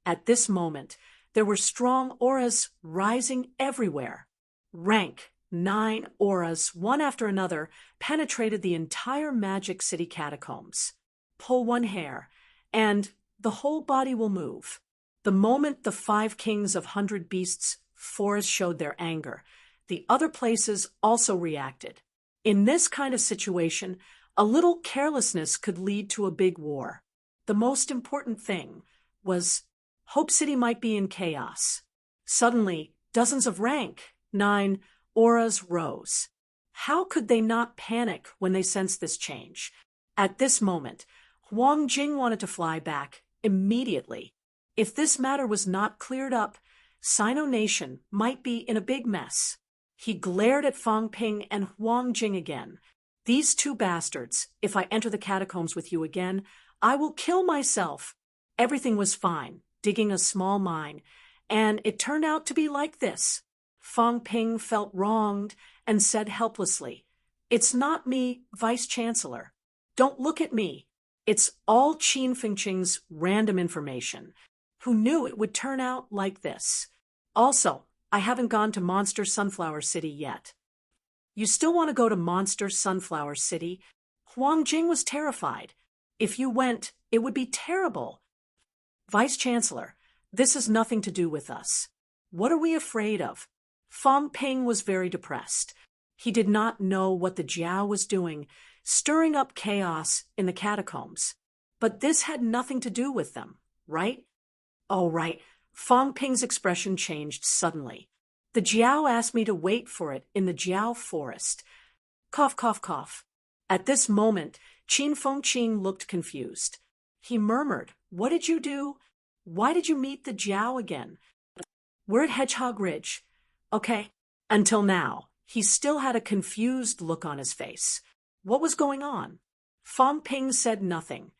At this moment, there were strong auras rising everywhere. Rank 9 auras, one after another, penetrated the entire Magic City catacombs. Pull 1 hair, and the whole body will move. The moment the 5 kings of 100 Beasts Forest showed their anger, the other places also reacted. In this kind of situation, a little carelessness could lead to a big war. The most important thing was Hope City might be in chaos. Suddenly, dozens of rank 9 auras rose. How could they not panic when they sensed this change? At this moment, Huang Jing wanted to fly back immediately. If this matter was not cleared up, Sino Nation might be in a big mess. He glared at Fang Ping and Huang Jing again. "These 2 bastards, if I enter the catacombs with you again, I will kill myself." Everything was fine, digging a small mine, and it turned out to be like this. Fang Ping felt wronged and said helplessly, "It's not me, Vice-Chancellor. Don't look at me. It's all Qin Fengqing's random information. Who knew it would turn out like this? Also, I haven't gone to Monster Sunflower City yet." "You still want to go to Monster Sunflower City?" Huang Jing was terrified. "If you went, it would be terrible." "Vice-Chancellor, this has nothing to do with us. What are we afraid of?" Fang Ping was very depressed. He did not know what the Jiao was doing, stirring up chaos in the catacombs. But this had nothing to do with them, right? "Oh, right." Fang Ping's expression changed suddenly. "The Jiao asked me to wait for it in the Jiao forest." Cough, cough, cough. At this moment, Qin Fengqing looked confused. He murmured, "What did you do? Why did you meet the Jiao again?" "We're at Hedgehog Ridge." "Okay." Until now, he still had a confused look on his face. What was going on? Fang Ping said nothing.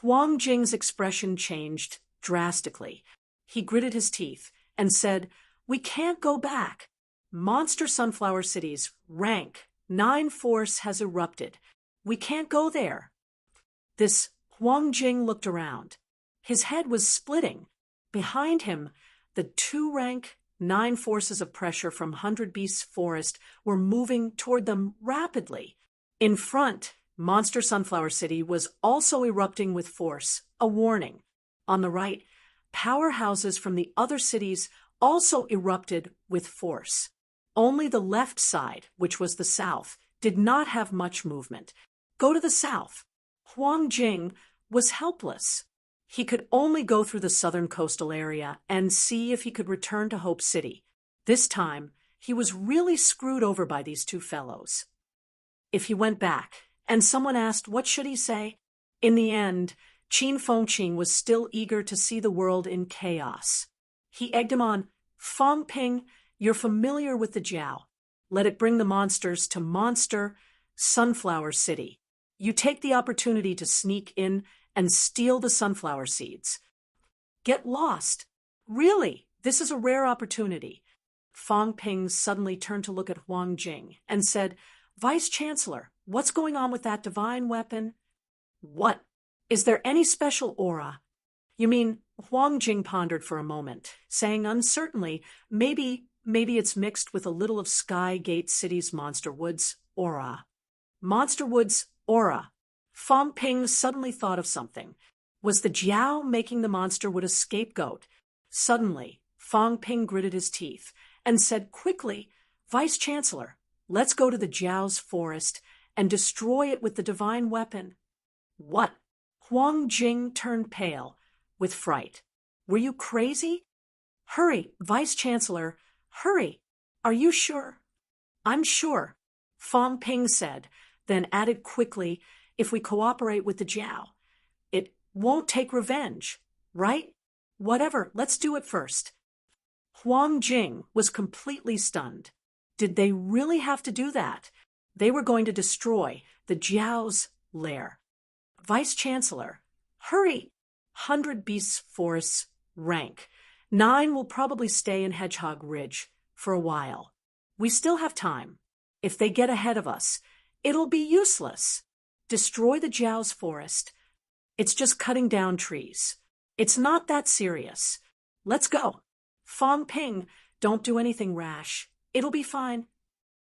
Huang Jing's expression changed drastically. He gritted his teeth and said, "We can't go back. Monster Sunflower City's rank 9 force has erupted. We can't go there." This Huang Jing looked around. His head was splitting. Behind him, the 2 rank 9 forces of pressure from 100 Beasts Forest were moving toward them rapidly. In front, Monster Sunflower City was also erupting with force, a warning. On the right, powerhouses from the other cities also erupted with force. Only the left side, which was the south, did not have much movement. Go to the south. Huang Jing was helpless. He could only go through the southern coastal area and see if he could return to Hope City. This time, he was really screwed over by these 2 fellows. If he went back, and someone asked what should he say, in the end, Qin Fengqing was still eager to see the world in chaos. He egged him on. "Fang Ping, you're familiar with the Jiao. Let it bring the monsters to Monster Sunflower City. You take the opportunity to sneak in and steal the sunflower seeds. Get lost. Really, this is a rare opportunity. Fang Ping suddenly turned to look at Huang Jing and said, Vice Chancellor, what's going on with that divine weapon? What? Is there any special aura? You mean, Huang Jing pondered for a moment, saying uncertainly, maybe it's mixed with a little of Sky Gate City's Monster Woods aura. Monster Woods aura. Fang Ping suddenly thought of something. Was the Jiao making the Monster Wood a scapegoat? Suddenly, Fang Ping gritted his teeth and said quickly, Vice Chancellor, let's go to the Jiao's forest and destroy it with the divine weapon. What? Huang Jing turned pale with fright. Were you crazy? Hurry, Vice Chancellor, hurry. Are you sure? I'm sure, Fang Ping said, then added quickly, if we cooperate with the Jiao. It won't take revenge, right? Whatever, let's do it first. Huang Jing was completely stunned. Did they really have to do that? They were going to destroy the Jiao's lair. Vice Chancellor, hurry! 100 beasts forests rank. 9 will probably stay in Hedgehog Ridge for a while. We still have time. If they get ahead of us, it'll be useless. Destroy the Jiao's forest. It's just cutting down trees. It's not that serious. Let's go. Fang Ping, don't do anything rash. It'll be fine.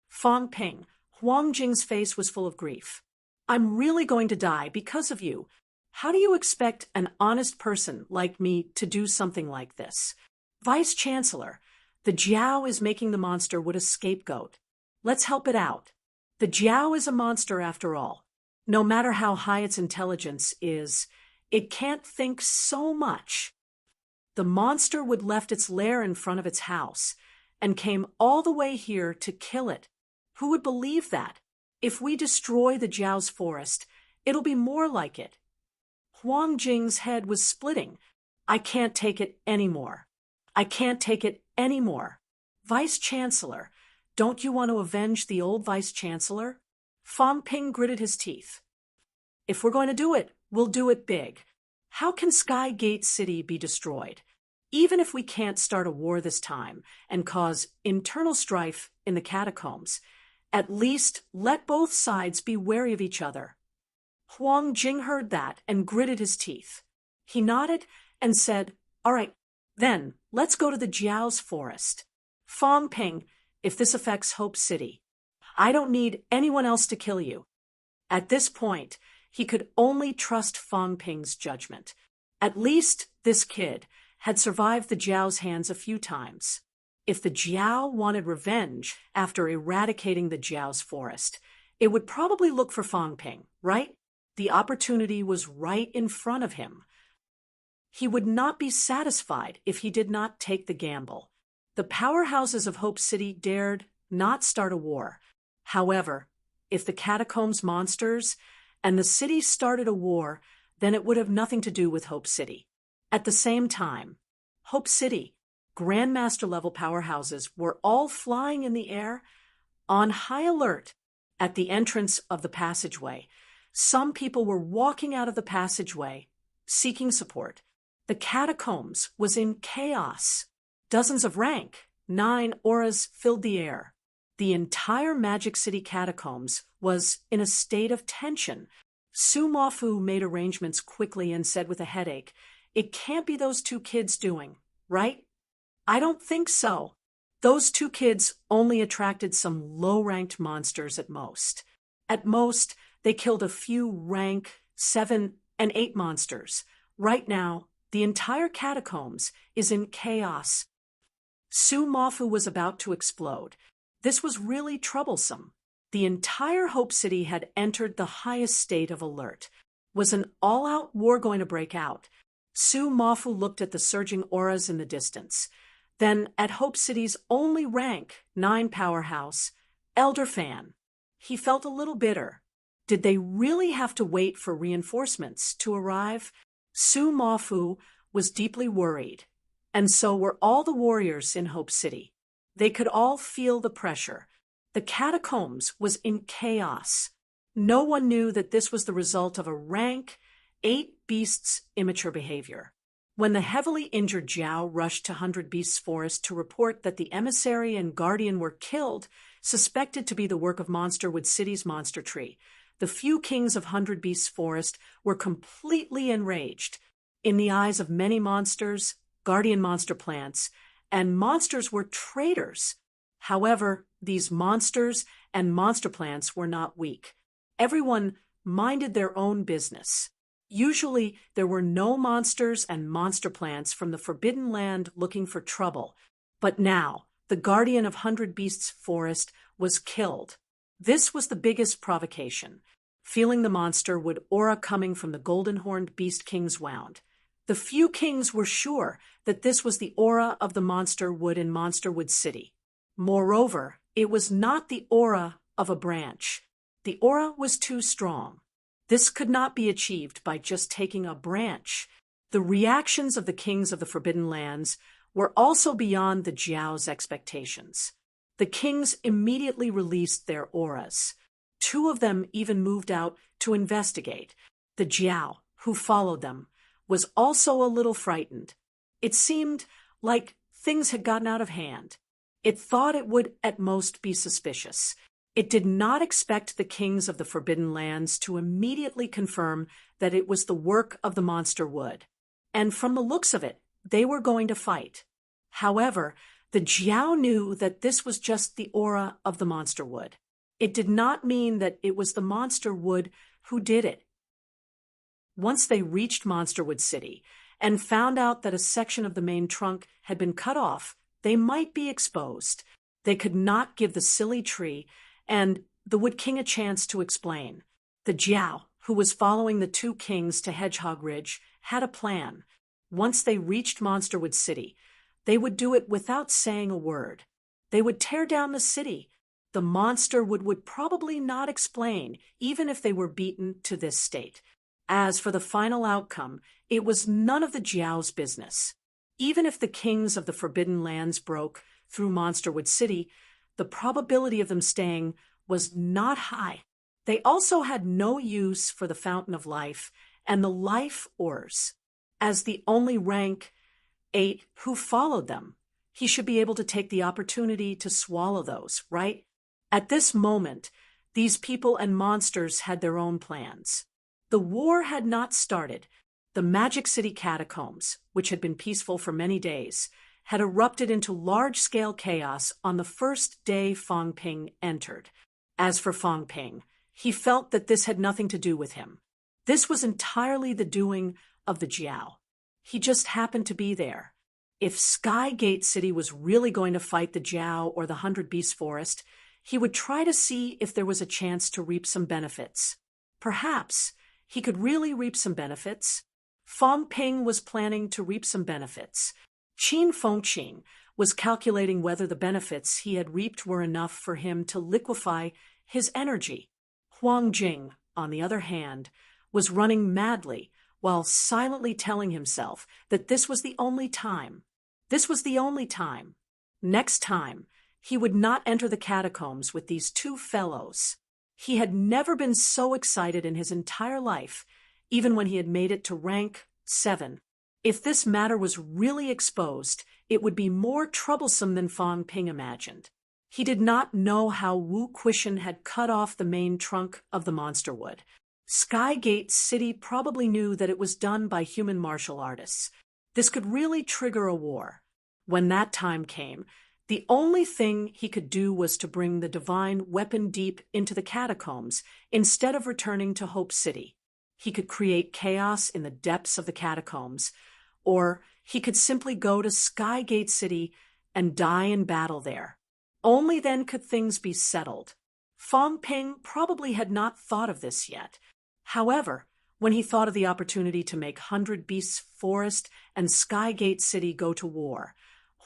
Fang Ping, Huang Jing's face was full of grief. I'm really going to die because of you. How do you expect an honest person like me to do something like this? Vice Chancellor, the Jiao is making the monster wood a scapegoat. Let's help it out. The Jiao is a monster after all. No matter how high its intelligence is, it can't think so much. The monster would left its lair in front of its house and came all the way here to kill it. Who would believe that? If we destroy the Jiao's forest, it'll be more like it. Huang Jing's head was splitting. I can't take it anymore. I can't take it anymore. Vice Chancellor, don't you want to avenge the old Vice Chancellor? Fang Ping gritted his teeth. If we're going to do it, we'll do it big. How can Sky Gate City be destroyed? Even if we can't start a war this time and cause internal strife in the catacombs, at least let both sides be wary of each other. Huang Jing heard that and gritted his teeth. He nodded and said, All right, then let's go to the Jiao's forest. Fang Ping, if this affects Hope City, I don't need anyone else to kill you. At this point, he could only trust Fang Ping's judgment. At least this kid had survived the Jiao's hands a few times. If the Jiao wanted revenge after eradicating the Jiao's forest, it would probably look for Fang Ping, right? The opportunity was right in front of him. He would not be satisfied if he did not take the gamble. The powerhouses of Hope City dared not start a war. However, if the catacombs monsters and the city started a war, then it would have nothing to do with Hope City. At the same time, Hope City, Grandmaster-level powerhouses were all flying in the air, on high alert at the entrance of the passageway. Some people were walking out of the passageway, seeking support. The catacombs was in chaos. Dozens of rank 9 auras filled the air. The entire Magic City catacombs was in a state of tension. Su Mafu made arrangements quickly and said with a headache, It can't be those 2 kids doing, right? I don't think so. Those 2 kids only attracted some low-ranked monsters at most. At most, they killed a few rank 7 and 8 monsters. Right now, the entire catacombs is in chaos. Su Mafu was about to explode. This was really troublesome. The entire Hope City had entered the highest state of alert. Was an all-out war going to break out? Su Mafu looked at the surging auras in the distance. Then at Hope City's only rank 9 powerhouse, Elder Fan. He felt a little bitter. Did they really have to wait for reinforcements to arrive? Su Mafu was deeply worried, and so were all the warriors in Hope City. They could all feel the pressure. The catacombs was in chaos. No one knew that this was the result of a rank 8 beasts' immature behavior. When the heavily injured Jiao rushed to Hundred Beasts Forest to report that the emissary and guardian were killed, suspected to be the work of Monsterwood City's monster tree, the few kings of Hundred Beasts Forest were completely enraged. In the eyes of many monsters, guardian monster plants, and monsters were traitors. However, these monsters and monster plants were not weak. Everyone minded their own business. Usually, there were no monsters and monster plants from the Forbidden Land looking for trouble. But now, the guardian of Hundred Beasts Forest was killed. This was the biggest provocation. Feeling the monster would aura coming from the golden-horned beast king's wound. The few kings were sure that this was the aura of the monster wood in Monsterwood City. Moreover, it was not the aura of a branch. The aura was too strong. This could not be achieved by just taking a branch. The reactions of the kings of the Forbidden Lands were also beyond the Jiao's expectations. The kings immediately released their auras. 2 of them even moved out to investigate. The Jiao, who followed them, was also a little frightened. It seemed like things had gotten out of hand. It thought it would at most be suspicious. It did not expect the kings of the Forbidden Lands to immediately confirm that it was the work of the monster wood. And from the looks of it, they were going to fight. However, the Jiao knew that this was just the aura of the monster wood. It did not mean that it was the monster wood who did it. Once they reached Monsterwood City and found out that a section of the main trunk had been cut off, they might be exposed. They could not give the silly tree and the Wood King a chance to explain. The Jiao, who was following the 2 kings to Hedgehog Ridge, had a plan. Once they reached Monsterwood City, they would do it without saying a word. They would tear down the city. The monster would probably not explain, even if they were beaten to this state. As for the final outcome, it was none of the Jiao's business. Even if the kings of the Forbidden Lands broke through Monsterwood City, the probability of them staying was not high. They also had no use for the Fountain of Life and the life ores. As the only rank 8 who followed them, he should be able to take the opportunity to swallow those, right? At this moment, these people and monsters had their own plans. The war had not started. The Magic City catacombs, which had been peaceful for many days, had erupted into large-scale chaos on the first day Fang Ping entered. As for Fang Ping, he felt that this had nothing to do with him. This was entirely the doing of the Jiao. He just happened to be there. If Skygate City was really going to fight the Jiao or the Hundred Beast Forest, he would try to see if there was a chance to reap some benefits. Perhaps he could really reap some benefits. Fang Ping was planning to reap some benefits. Qin Fengqin was calculating whether the benefits he had reaped were enough for him to liquefy his energy. Huang Jing, on the other hand, was running madly while silently telling himself that this was the only time. This was the only time. Next time, he would not enter the catacombs with these 2 fellows. He had never been so excited in his entire life, even when he had made it to rank 7. If this matter was really exposed, it would be more troublesome than Fang Ping imagined. He did not know how Wu Quishan had cut off the main trunk of the monster wood. Skygate City probably knew that it was done by human martial artists. This could really trigger a war. When that time came, the only thing he could do was to bring the divine weapon deep into the catacombs instead of returning to Hope City. He could create chaos in the depths of the catacombs, or he could simply go to Skygate City and die in battle there. Only then could things be settled. Fang Ping probably had not thought of this yet. However, when he thought of the opportunity to make Hundred Beasts Forest and Skygate City go to war,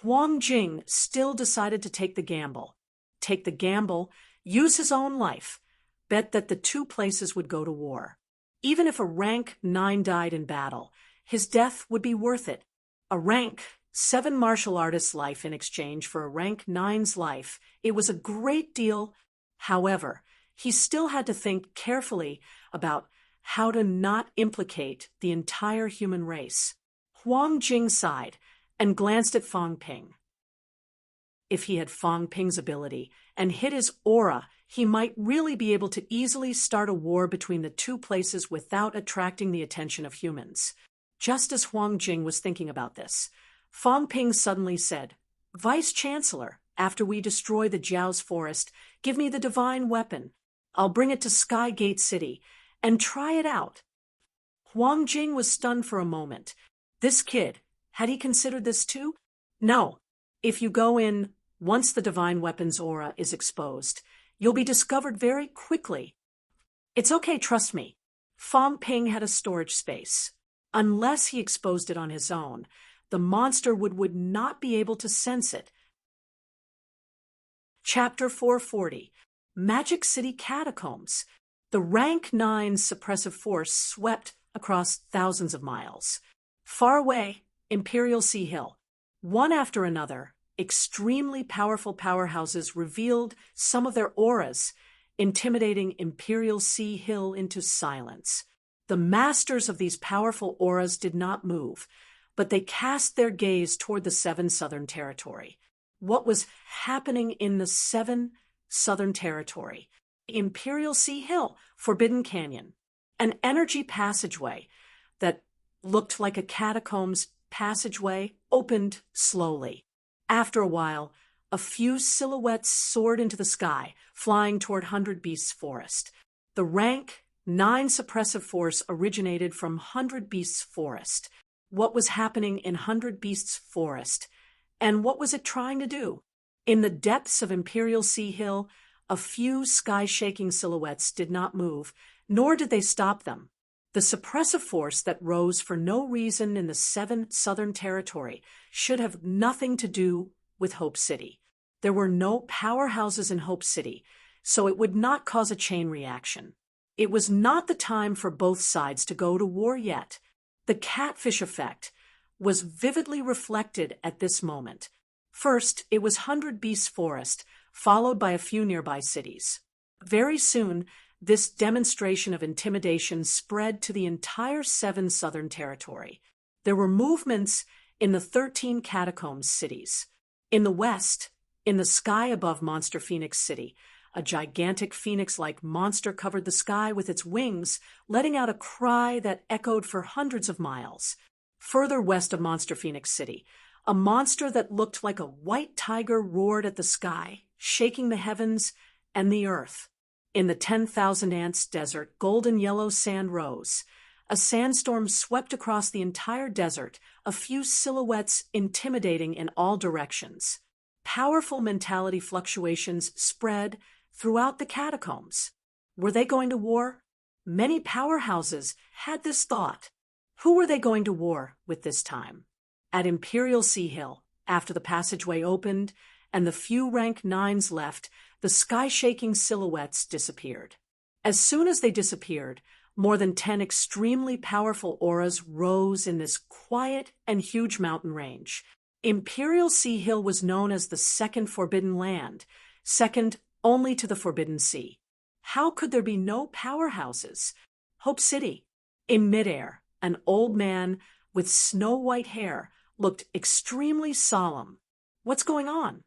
Huang Jing still decided to take the gamble. Take the gamble, use his own life, bet that the 2 places would go to war. Even if a rank 9 died in battle, his death would be worth it. A rank 7 martial artist's life in exchange for a rank 9's life, it was a great deal. However, he still had to think carefully about how to not implicate the entire human race. Huang Jing sighed and glanced at Fang Ping. If he had Fang Ping's ability and hid his aura, he might really be able to easily start a war between the two places without attracting the attention of humans. Just as Huang Jing was thinking about this, Fang Ping suddenly said, "Vice Chancellor, after we destroy the Jiao's forest, give me the divine weapon. I'll bring it to Sky Gate City and try it out." Huang Jing was stunned for a moment. This kid, had he considered this too? No. If you go in, once the divine weapon's aura is exposed, you'll be discovered very quickly. It's okay, trust me. Fang Ping had a storage space. Unless he exposed it on his own, the monster would not be able to sense it. Chapter 440. Magic City Catacombs. The Rank 9 suppressive force swept across thousands of miles. Far away, Imperial Sea Hill. One after another, extremely powerful powerhouses revealed some of their auras, intimidating Imperial Sea Hill into silence. The masters of these powerful auras did not move, but they cast their gaze toward the 7 Southern Territory. What was happening in the 7 Southern Territory? Imperial Sea Hill, Forbidden Canyon, an energy passageway that looked like a catacombs passageway opened slowly. After a while, a few silhouettes soared into the sky, flying toward 100 Beasts Forest. The Rank 9 suppressive force originated from 100 Beasts Forest. What was happening in 100 Beasts Forest? And what was it trying to do? In the depths of Imperial Sea Hill, a few sky-shaking silhouettes did not move, nor did they stop them. The suppressive force that rose for no reason in the 7 Southern Territory should have nothing to do with Hope City. There were no powerhouses in Hope City, so it would not cause a chain reaction. It was not the time for both sides to go to war yet. The catfish effect was vividly reflected at this moment. First, it was 100 Beasts Forest, followed by a few nearby cities. Very soon, this demonstration of intimidation spread to the entire 7 Southern Territory. There were movements in the 13 catacombs cities. In the west, in the sky above Monster Phoenix City, a gigantic phoenix-like monster covered the sky with its wings, letting out a cry that echoed for hundreds of miles. Further west of Monster Phoenix City, a monster that looked like a white tiger roared at the sky, shaking the heavens and the earth. In the 10,000 Ants Desert, golden yellow sand rose. A sandstorm swept across the entire desert, a few silhouettes intimidating in all directions. Powerful mentality fluctuations spread throughout the catacombs. Were they going to war? Many powerhouses had this thought. Who were they going to war with this time? At Imperial Sea Hill, after the passageway opened and the few Rank 9s left, the sky-shaking silhouettes disappeared. As soon as they disappeared, more than 10 extremely powerful auras rose in this quiet and huge mountain range. Imperial Sea Hill was known as the second Forbidden Land, second only to the Forbidden Sea. How could there be no powerhouses? Hope City. In midair, an old man with snow-white hair looked extremely solemn. What's going on?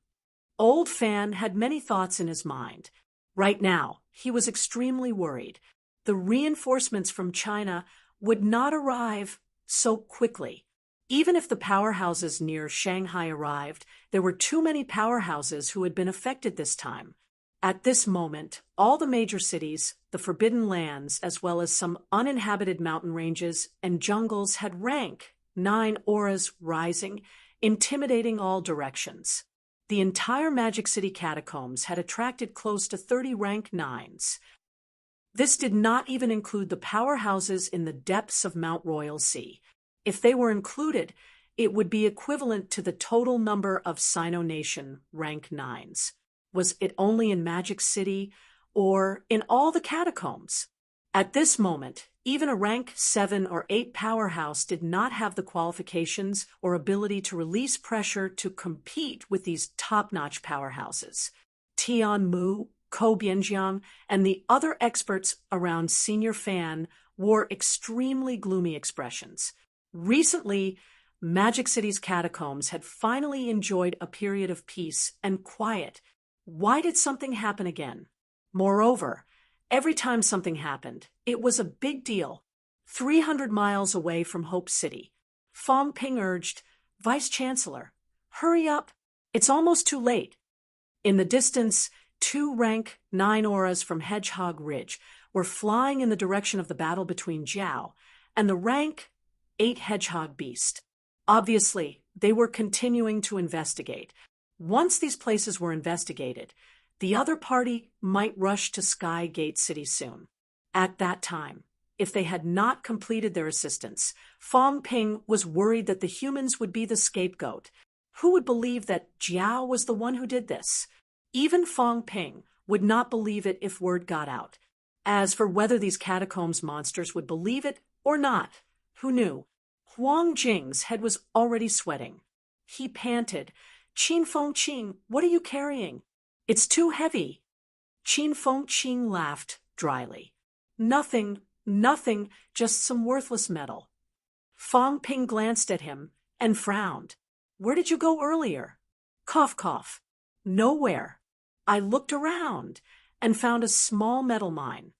Old Fan had many thoughts in his mind. Right now, he was extremely worried. The reinforcements from China would not arrive so quickly. Even if the powerhouses near Shanghai arrived, there were too many powerhouses who had been affected this time. At this moment, all the major cities, the Forbidden Lands, as well as some uninhabited mountain ranges and jungles had Rank 9 auras rising, intimidating all directions. The entire Magic City catacombs had attracted close to 30 Rank 9s. This did not even include the powerhouses in the depths of Mount Royal Sea. If they were included, it would be equivalent to the total number of Sino Nation Rank 9s. Was it only in Magic City or in all the catacombs? At this moment, even a Rank 7 or 8 powerhouse did not have the qualifications or ability to release pressure to compete with these top-notch powerhouses. Tian Mu Ko Bianjiang, and the other experts around Senior Fan wore extremely gloomy expressions. Recently, Magic City's catacombs had finally enjoyed a period of peace and quiet. Why did something happen again? Moreover, every time something happened, it was a big deal. 300 miles away from Hope City, Fong Ping urged, "Vice Chancellor, hurry up. It's almost too late." In the distance, 2 rank 9 auras from Hedgehog Ridge were flying in the direction of the battle between Jiao and the rank 8 Hedgehog Beast. Obviously, they were continuing to investigate. Once these places were investigated, the other party might rush to Sky Gate City soon. At that time, if they had not completed their assistance, Fong Ping was worried that the humans would be the scapegoat. Who would believe that Jiao was the one who did this? Even Fong Ping would not believe it if word got out. As for whether these catacombs monsters would believe it or not, who knew? Huang Jing's head was already sweating. He panted, "Qin Fengqing, what are you carrying? It's too heavy." Qin Fengqing laughed dryly. Nothing, just some worthless metal." Fong Ping glanced at him and frowned. "Where did you go earlier?" Cough, cough. "Nowhere. I looked around and found a small metal mine.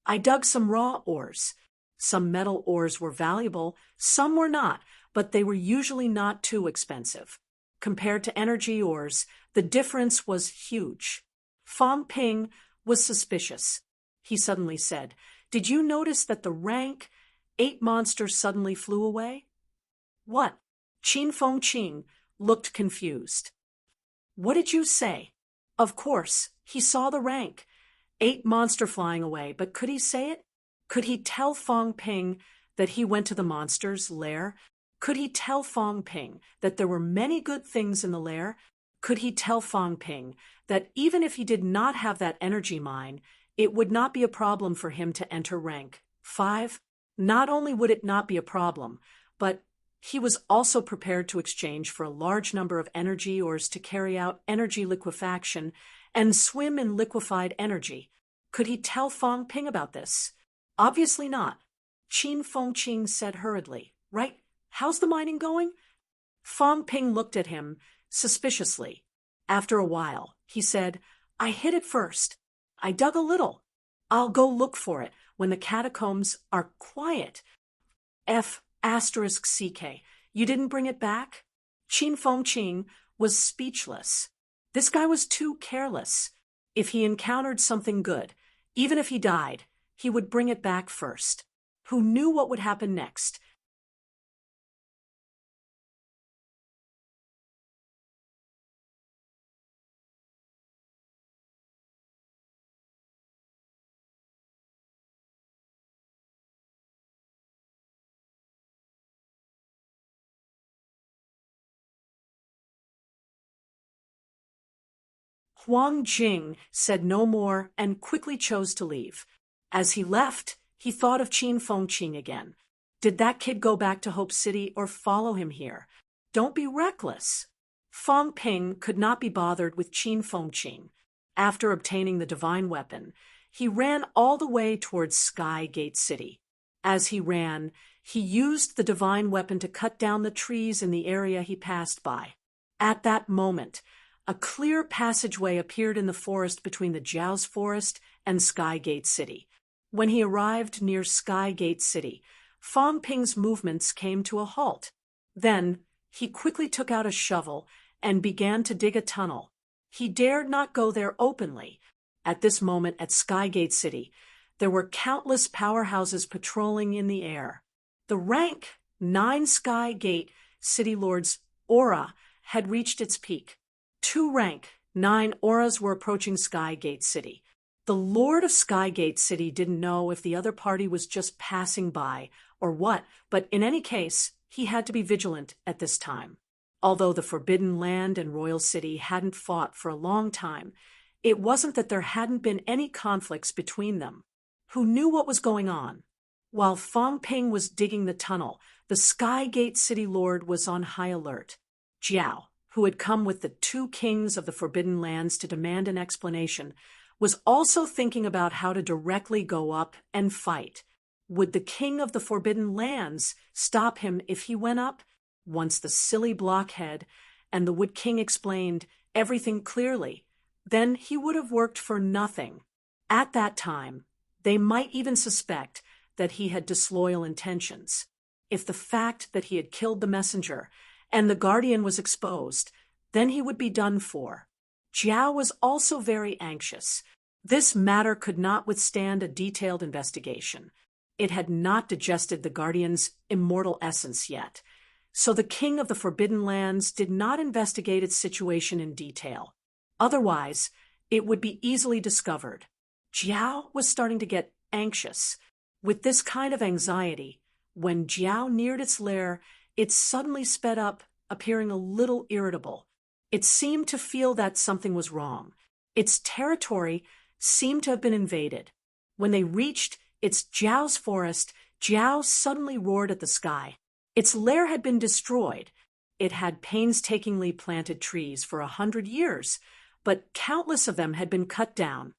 I dug some raw ores. Some metal ores were valuable, some were not, but they were usually not too expensive. Compared to energy ores, the difference was huge." Fong Ping was suspicious. He suddenly said, "Did you notice that the rank 8 monster suddenly flew away?" "What?" Qin Fengqing looked confused. "What did you say?" Of course, he saw the rank 8 monster flying away, but could he say it? Could he tell Fong Ping that he went to the monster's lair? Could he tell Fong Ping that there were many good things in the lair? Could he tell Fong Ping that even if he did not have that energy mine, it would not be a problem for him to enter rank 5? Not only would it not be a problem, but he was also prepared to exchange for a large number of energy ores to carry out energy liquefaction and swim in liquefied energy. Could he tell Fong Ping about this? Obviously not. Qin Fengqing said hurriedly, "Right, how's the mining going?" Fong Ping looked at him suspiciously. After a while, he said, "I hid it first. I dug a little. I'll go look for it when the catacombs are quiet." F***CK. You didn't bring it back? Qin Fengqing was speechless. This guy was too careless. If he encountered something good, even if he died, he would bring it back first. Who knew what would happen next? Huang Jing said no more and quickly chose to leave. As he left, he thought of Qin Fengqing again. Did that kid go back to Hope City or follow him here? Don't be reckless. Fong Ping could not be bothered with Qin Fengqing. After obtaining the divine weapon, he ran all the way towards Sky Gate City. As he ran, he used the divine weapon to cut down the trees in the area he passed by. At that moment, a clear passageway appeared in the forest between the Jiao's forest and Sky Gate City. When he arrived near Sky Gate City, Fong Ping's movements came to a halt. Then, he quickly took out a shovel and began to dig a tunnel. He dared not go there openly. At this moment at Sky Gate City, there were countless powerhouses patrolling in the air. The rank 9 Sky Gate City Lord's aura had reached its peak. 2 rank 9 auras were approaching Sky Gate City. The Lord of Sky Gate City didn't know if the other party was just passing by or what, but in any case, he had to be vigilant at this time. Although the Forbidden Land and Royal City hadn't fought for a long time, it wasn't that there hadn't been any conflicts between them. Who knew what was going on? While Fong Ping was digging the tunnel, the Sky Gate City Lord was on high alert. Jiao, who had come with the 2 kings of the Forbidden Lands to demand an explanation, was also thinking about how to directly go up and fight. Would the king of the Forbidden Lands stop him if he went up? Once the silly blockhead and the Wood King explained everything clearly, then he would have worked for nothing. At that time, they might even suspect that he had disloyal intentions. If the fact that he had killed the messenger and the guardian was exposed, then he would be done for. Jiao was also very anxious. This matter could not withstand a detailed investigation. It had not digested the guardian's immortal essence yet, so the king of the Forbidden Lands did not investigate its situation in detail. Otherwise, it would be easily discovered. Jiao was starting to get anxious. With this kind of anxiety, when Jiao neared its lair, it suddenly sped up, appearing a little irritable. It seemed to feel that something was wrong. Its territory seemed to have been invaded. When they reached its Jiao's forest, Jiao suddenly roared at the sky. Its lair had been destroyed. It had painstakingly planted trees for 100 years, but countless of them had been cut down.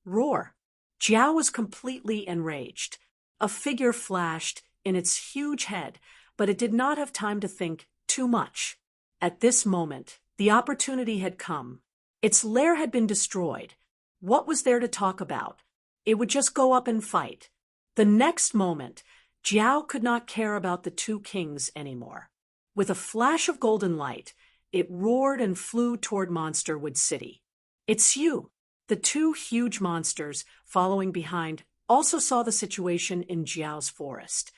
Roar! Jiao was completely enraged. A figure flashed in its huge head, but it did not have time to think too much. At this moment, the opportunity had come. Its lair had been destroyed. What was there to talk about? It would just go up and fight. The next moment, Jiao could not care about the two kings anymore. With a flash of golden light, it roared and flew toward Monsterwood City. "It's you!" The two huge monsters, following behind, also saw the situation in Jiao's forest.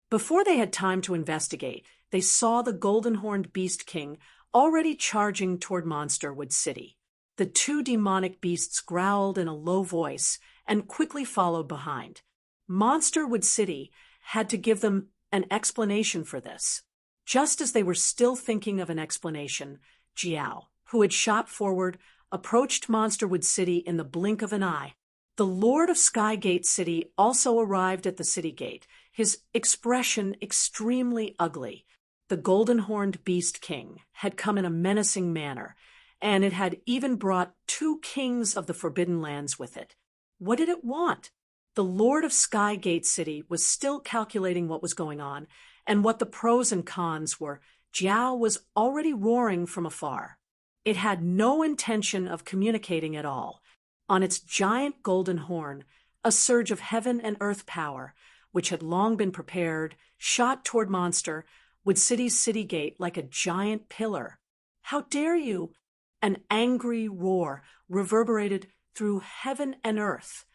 Before they had time to investigate, they saw the golden-horned beast king already charging toward Monsterwood City. The two demonic beasts growled in a low voice and quickly followed behind. Monsterwood City had to give them an explanation for this. Just as they were still thinking of an explanation, Jiao, who had shot forward, approached Monsterwood City in the blink of an eye. The Lord of Skygate City also arrived at the city gate, his expression extremely ugly. The golden-horned beast king had come in a menacing manner, and it had even brought two kings of the Forbidden Lands with it. What did it want? The Lord of Skygate City was still calculating what was going on and what the pros and cons were. Jiao was already roaring from afar. It had no intention of communicating at all. On its giant golden horn, a surge of heaven and earth power, which had long been prepared, shot toward Monsterwood City's city gate like a giant pillar. "How dare you!" An angry roar reverberated through heaven and earth.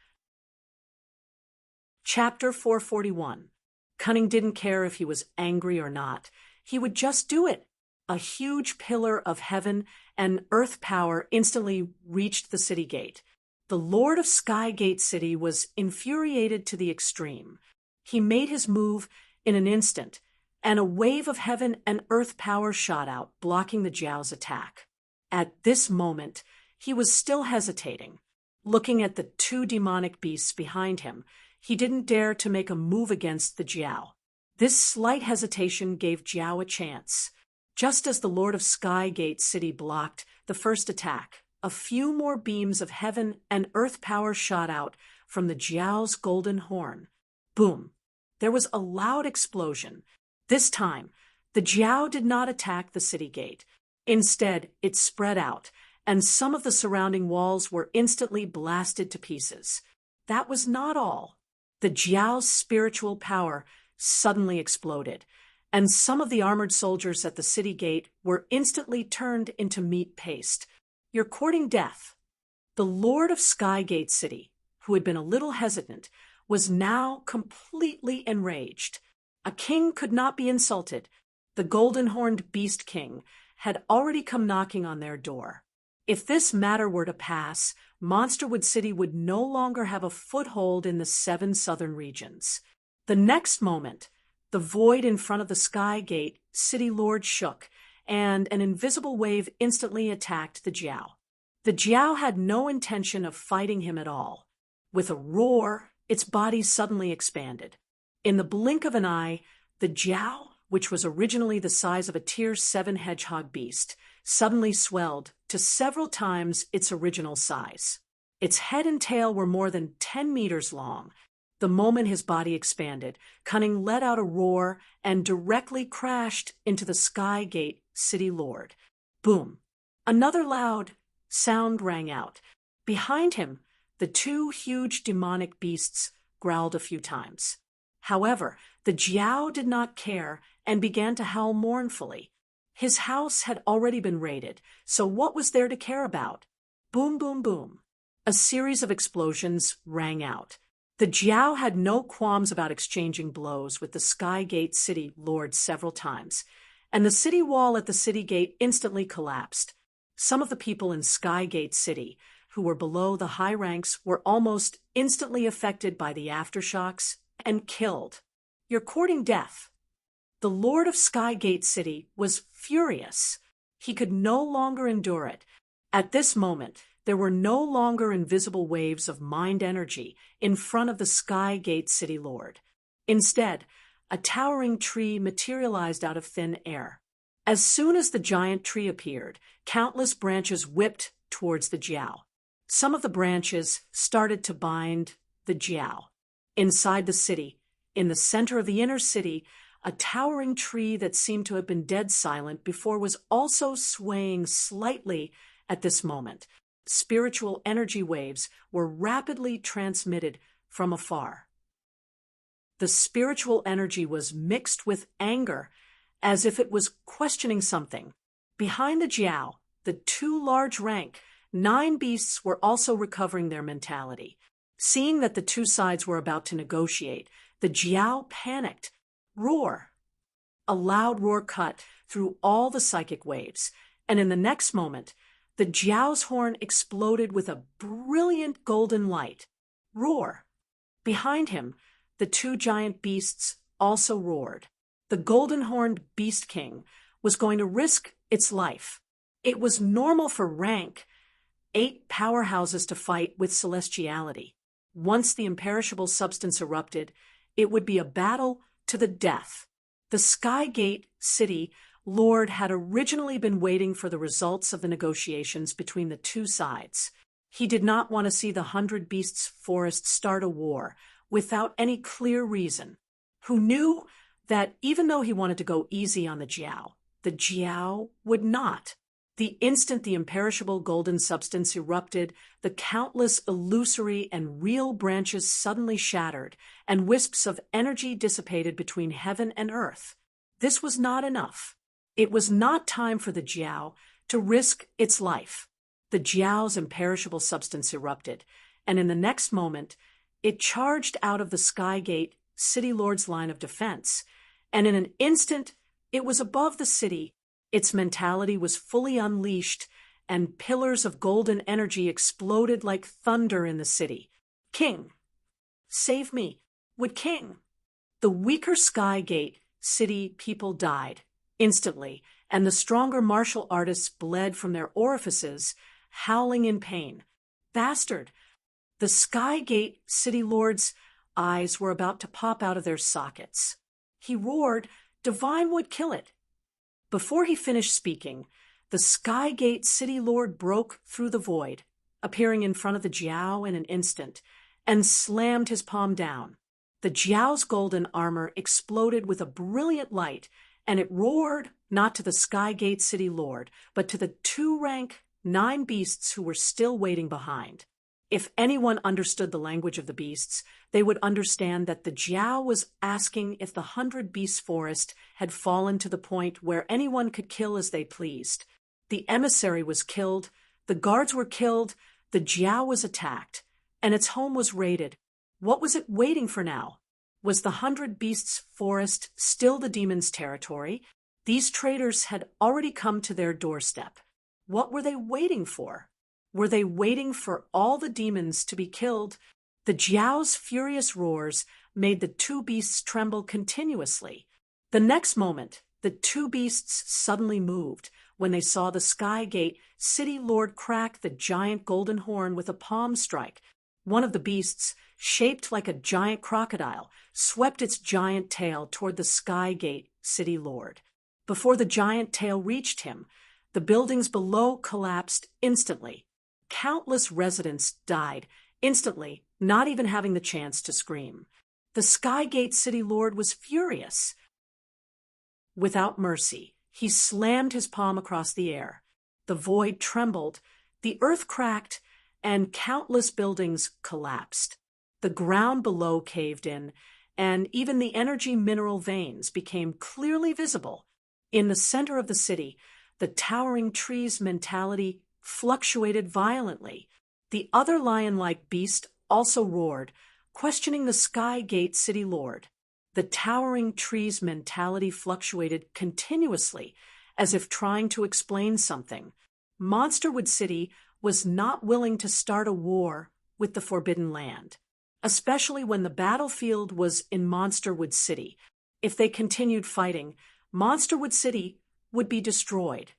Chapter 441. Cunning didn't care if he was angry or not. He would just do it. A huge pillar of heaven and earth power instantly reached the city gate. The Lord of Skygate City was infuriated to the extreme. He made his move in an instant, and a wave of heaven and earth power shot out, blocking the Jiao's attack. At this moment, he was still hesitating. Looking at the two demonic beasts behind him, he didn't dare to make a move against the Jiao. This slight hesitation gave Jiao a chance. Just as the Lord of Skygate City blocked the first attack, a few more beams of heaven and earth power shot out from the Jiao's golden horn. Boom! There was a loud explosion. This time, the Jiao did not attack the city gate. Instead, it spread out, and some of the surrounding walls were instantly blasted to pieces. That was not all. The Jiao's spiritual power suddenly exploded, and some of the armored soldiers at the city gate were instantly turned into meat paste. "You're courting death." The Lord of Skygate City, who had been a little hesitant, was now completely enraged. A king could not be insulted. The golden-horned beast king had already come knocking on their door. If this matter were to pass, Monsterwood City would no longer have a foothold in the 7 southern regions. The next moment, the void in front of the Skygate City Lord shook, and an invisible wave instantly attacked the Jiao. The Jiao had no intention of fighting him at all. With a roar, its body suddenly expanded. In the blink of an eye, the Jiao, which was originally the size of a Tier 7 hedgehog beast, suddenly swelled to several times its original size. Its head and tail were more than 10 meters long. The moment his body expanded, Cunning let out a roar and directly crashed into the Sky Gate City Lord. Boom! Another loud sound rang out. Behind him, the two huge demonic beasts growled a few times. However, the Jiao did not care and began to howl mournfully. His house had already been raided, so what was there to care about? Boom, boom, boom. A series of explosions rang out. The Jiao had no qualms about exchanging blows with the Sky Gate City Lord several times, and the city wall at the city gate instantly collapsed. Some of the people in Sky Gate City, who were below the high ranks, were almost instantly affected by the aftershocks and killed. You're courting death. The Lord of Sky Gate City was furious. He could no longer endure it. At this moment, there were no longer invisible waves of mind energy in front of the Sky Gate City Lord. Instead, a towering tree materialized out of thin air. As soon as the giant tree appeared, countless branches whipped towards the Jiao. Some of the branches started to bind the Jiao. Inside the city, in the center of the inner city, a towering tree that seemed to have been dead silent before was also swaying slightly at this moment. Spiritual energy waves were rapidly transmitted from afar. The spiritual energy was mixed with anger, as if it was questioning something. Behind the Jiao, the two large rank, 9 beasts were also recovering their mentality. Seeing that the two sides were about to negotiate, the Jiao panicked. Roar! A loud roar cut through all the psychic waves, and in the next moment, the Jiao's horn exploded with a brilliant golden light. Roar! Behind him, the two giant beasts also roared. The golden-horned Beast King was going to risk its life. It was normal for rank 8 powerhouses to fight with celestiality. Once the imperishable substance erupted, it would be a battle to the death. The Sky Gate City Lord had originally been waiting for the results of the negotiations between the two sides. He did not want to see the 100 Beasts Forest start a war without any clear reason. Who knew that even though he wanted to go easy on the Jiao would not. The instant the imperishable golden substance erupted, the countless illusory and real branches suddenly shattered, and wisps of energy dissipated between heaven and earth. This was not enough. It was not time for the Jiao to risk its life. The Jiao's imperishable substance erupted, and in the next moment, it charged out of the Sky Gate City Lord's line of defense, and in an instant, it was above the city. Its mentality was fully unleashed, and pillars of golden energy exploded like thunder in the city. King! Save me! Would King! The weaker Sky Gate City people died instantly, and the stronger martial artists bled from their orifices, howling in pain. Bastard! The Sky Gate City Lord's eyes were about to pop out of their sockets. He roared, "Divine would kill it!" Before he finished speaking, the Sky Gate City Lord broke through the void, appearing in front of the Jiao in an instant, and slammed his palm down. The Jiao's golden armor exploded with a brilliant light, and it roared not to the Sky Gate City Lord, but to the 2-rank 9 beasts who were still waiting behind. If anyone understood the language of the beasts, they would understand that the Jiao was asking if the 100 Beasts Forest had fallen to the point where anyone could kill as they pleased. The emissary was killed, the guards were killed, the Jiao was attacked, and its home was raided. What was it waiting for now? Was the 100 Beasts Forest still the demon's territory? These traitors had already come to their doorstep. What were they waiting for? Were they waiting for all the demons to be killed? The Jiao's furious roars made the 2 beasts tremble continuously. The next moment, the 2 beasts suddenly moved when they saw the Sky Gate City Lord crack the giant golden horn with a palm strike. One of the beasts, shaped like a giant crocodile, swept its giant tail toward the Sky Gate City Lord. Before the giant tail reached him, the buildings below collapsed instantly. countless residents died instantly, not even having the chance to scream. The Skygate City Lord was furious. Without mercy, he slammed his palm across the air. The void trembled, the earth cracked, and countless buildings collapsed. The ground below caved in, and even the energy mineral veins became clearly visible. In the center of the city, the towering trees mentality fluctuated violently. The other lion-like beast also roared, questioning the Skygate City Lord. The towering trees mentality fluctuated continuously, as if trying to explain something. Monsterwood City was not willing to start a war with the Forbidden Land, especially when the battlefield was in Monsterwood City. If they continued fighting, Monsterwood City would be destroyed.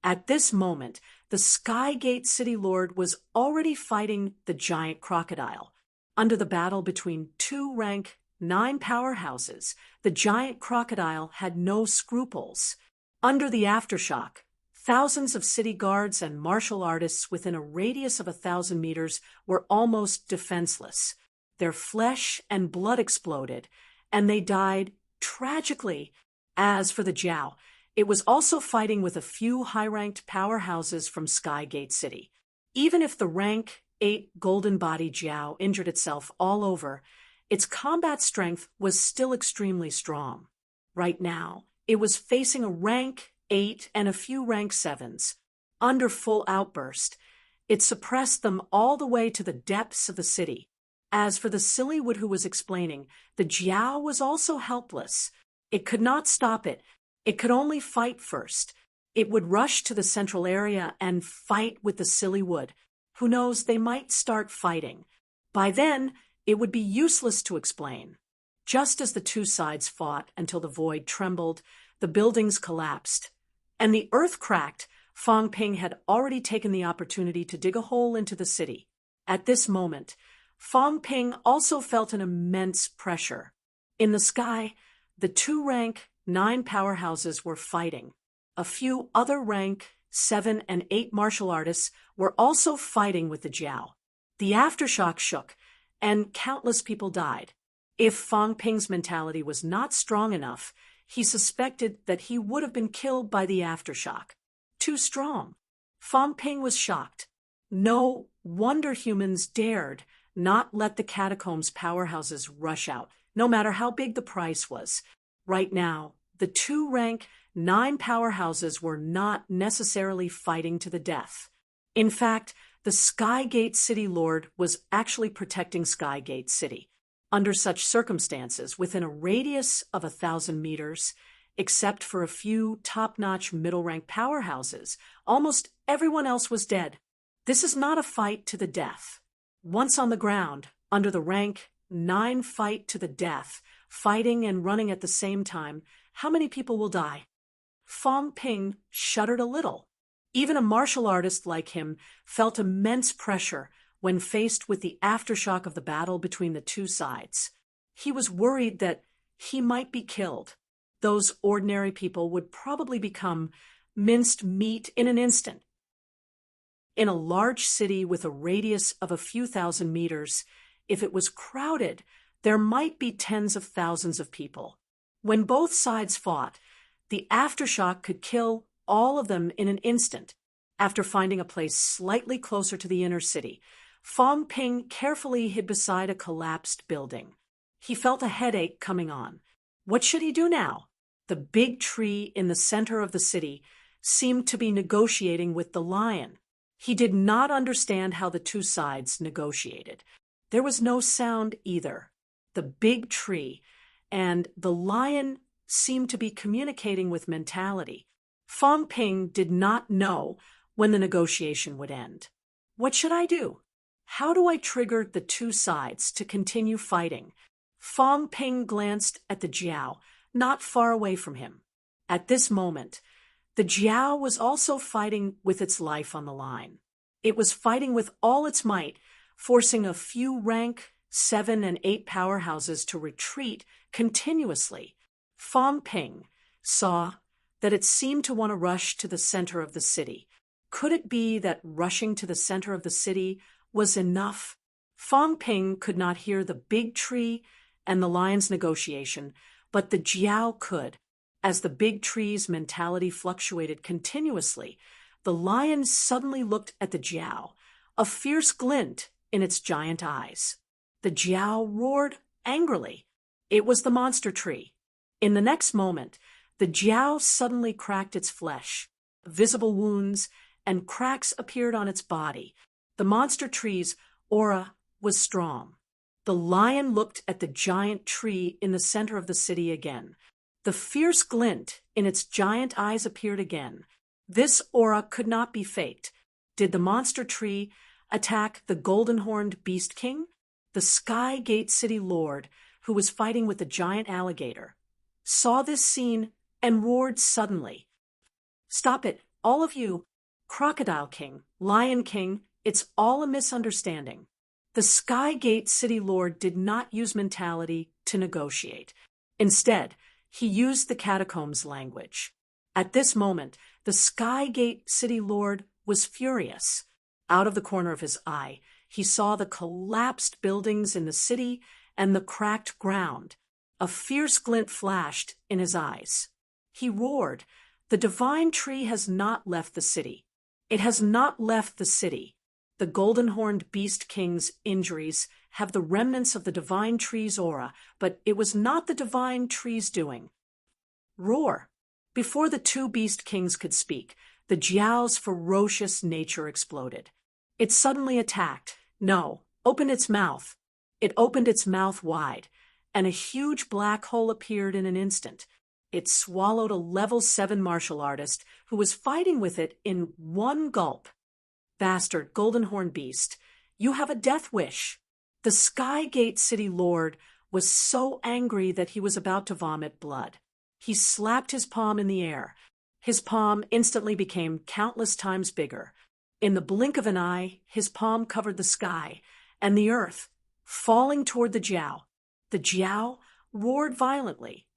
At this moment, the Skygate City Lord was already fighting the giant crocodile. Under the battle between two rank 9 powerhouses, the giant crocodile had no scruples. Under the aftershock, thousands of city guards and martial artists within a radius of 1,000 meters were almost defenseless. Their flesh and blood exploded, and they died tragically. As for the Jiao, it was also fighting with a few high-ranked powerhouses from Skygate City. Even if the rank 8 Golden Body Jiao injured itself all over, its combat strength was still extremely strong. Right now, it was facing a rank 8 and a few rank 7s. Under full outburst, it suppressed them all the way to the depths of the city. As for the Sillywood who was explaining, the Jiao was also helpless. It could not stop it. It could only fight first. It would rush to the central area and fight with the Sillywood. Who knows, they might start fighting. By then, it would be useless to explain. Just as the two sides fought until the void trembled, the buildings collapsed, and the earth cracked, Fang Ping had already taken the opportunity to dig a hole into the city. At this moment, Fang Ping also felt an immense pressure. In the sky, the two rank 9 powerhouses were fighting. A few other rank 7 and 8 martial artists were also fighting with the Jiao. The aftershock shook, and countless people died. If Fang Ping's mentality was not strong enough, he suspected that he would have been killed by the aftershock. Too strong. Fang Ping was shocked. No wonder humans dared not let the catacombs powerhouses rush out, no matter how big the price was. Right now, the two rank 9 powerhouses were not necessarily fighting to the death. In fact, the Skygate City Lord was actually protecting Skygate City. Under such circumstances, within a radius of 1,000 meters, except for a few top-notch middle-rank powerhouses, almost everyone else was dead. This is not a fight to the death. Once on the ground, under the rank 9 fight to the death, fighting and running at the same time, how many people will die? Fang Ping shuddered a little. Even a martial artist like him felt immense pressure when faced with the aftershock of the battle between the two sides. He was worried that he might be killed. Those ordinary people would probably become minced meat in an instant. In a large city with a radius of a few thousand meters, if it was crowded, there might be tens of thousands of people. When both sides fought, the aftershock could kill all of them in an instant. After finding a place slightly closer to the inner city, Fang Ping carefully hid beside a collapsed building. He felt a headache coming on. What should he do now? The big tree in the center of the city seemed to be negotiating with the lion. He did not understand how the two sides negotiated. There was no sound either. The big tree and the lion seemed to be communicating with mentality. Fang Ping did not know when the negotiation would end. What should I do? How do I trigger the two sides to continue fighting? Fang Ping glanced at the Jiao, not far away from him. At this moment, the Jiao was also fighting with its life on the line. It was fighting with all its might, forcing a few rank 7 and 8 powerhouses to retreat continuously. Fang Ping saw that it seemed to want to rush to the center of the city, Could it be that rushing to the center of the city was enough? Fang Ping could not hear the big tree and the lion's negotiation, but the Jiao could. As the big tree's mentality fluctuated continuously, the lion suddenly looked at the Jiao, a fierce glint in its giant eyes. The Jiao roared angrily. It was the monster tree. In the next moment, the Jiao suddenly cracked its flesh. Visible wounds and cracks appeared on its body. The monster tree's aura was strong. The lion looked at the giant tree in the center of the city again. The fierce glint in its giant eyes appeared again. This aura could not be faked. Did the monster tree attack the golden-horned beast king? The Sky Gate City Lord, who was fighting with the giant alligator, saw this scene and roared suddenly. "Stop it, all of you! Crocodile King, Lion King, it's all a misunderstanding." The Sky Gate City Lord did not use mentality to negotiate. Instead, he used the catacombs language. At this moment, the Sky Gate City Lord was furious. Out of the corner of his eye, he saw the collapsed buildings in the city and the cracked ground. A fierce glint flashed in his eyes. He roared, "The divine tree has not left the city. It has not left the city. The golden-horned beast king's injuries have the remnants of the divine tree's aura, but it was not the divine tree's doing." Roar! Before the two beast kings could speak, the Jiao's ferocious nature exploded. It suddenly attacked. No, opened its mouth. It opened its mouth wide, and a huge black hole appeared in an instant. It swallowed a level 7 martial artist who was fighting with it in one gulp. "Bastard, golden-horned beast, you have a death wish." The Sky Gate City Lord was so angry that he was about to vomit blood. He slapped his palm in the air. His palm instantly became countless times bigger. In the blink of an eye, his palm covered the sky and the earth, falling toward the Jiao. The Jiao roared violently.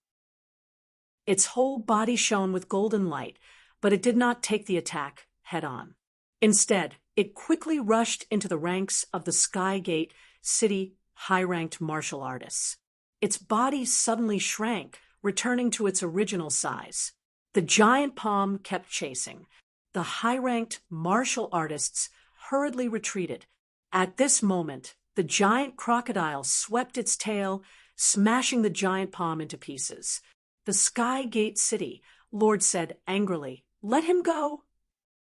Its whole body shone with golden light, but it did not take the attack head-on. Instead, it quickly rushed into the ranks of the Sky Gate City high-ranked martial artists. Its body suddenly shrank, returning to its original size. The giant palm kept chasing. The high-ranked martial artists hurriedly retreated. At this moment, the giant crocodile swept its tail, smashing the giant palm into pieces. The Sky Gate City Lord said angrily, "Let him go."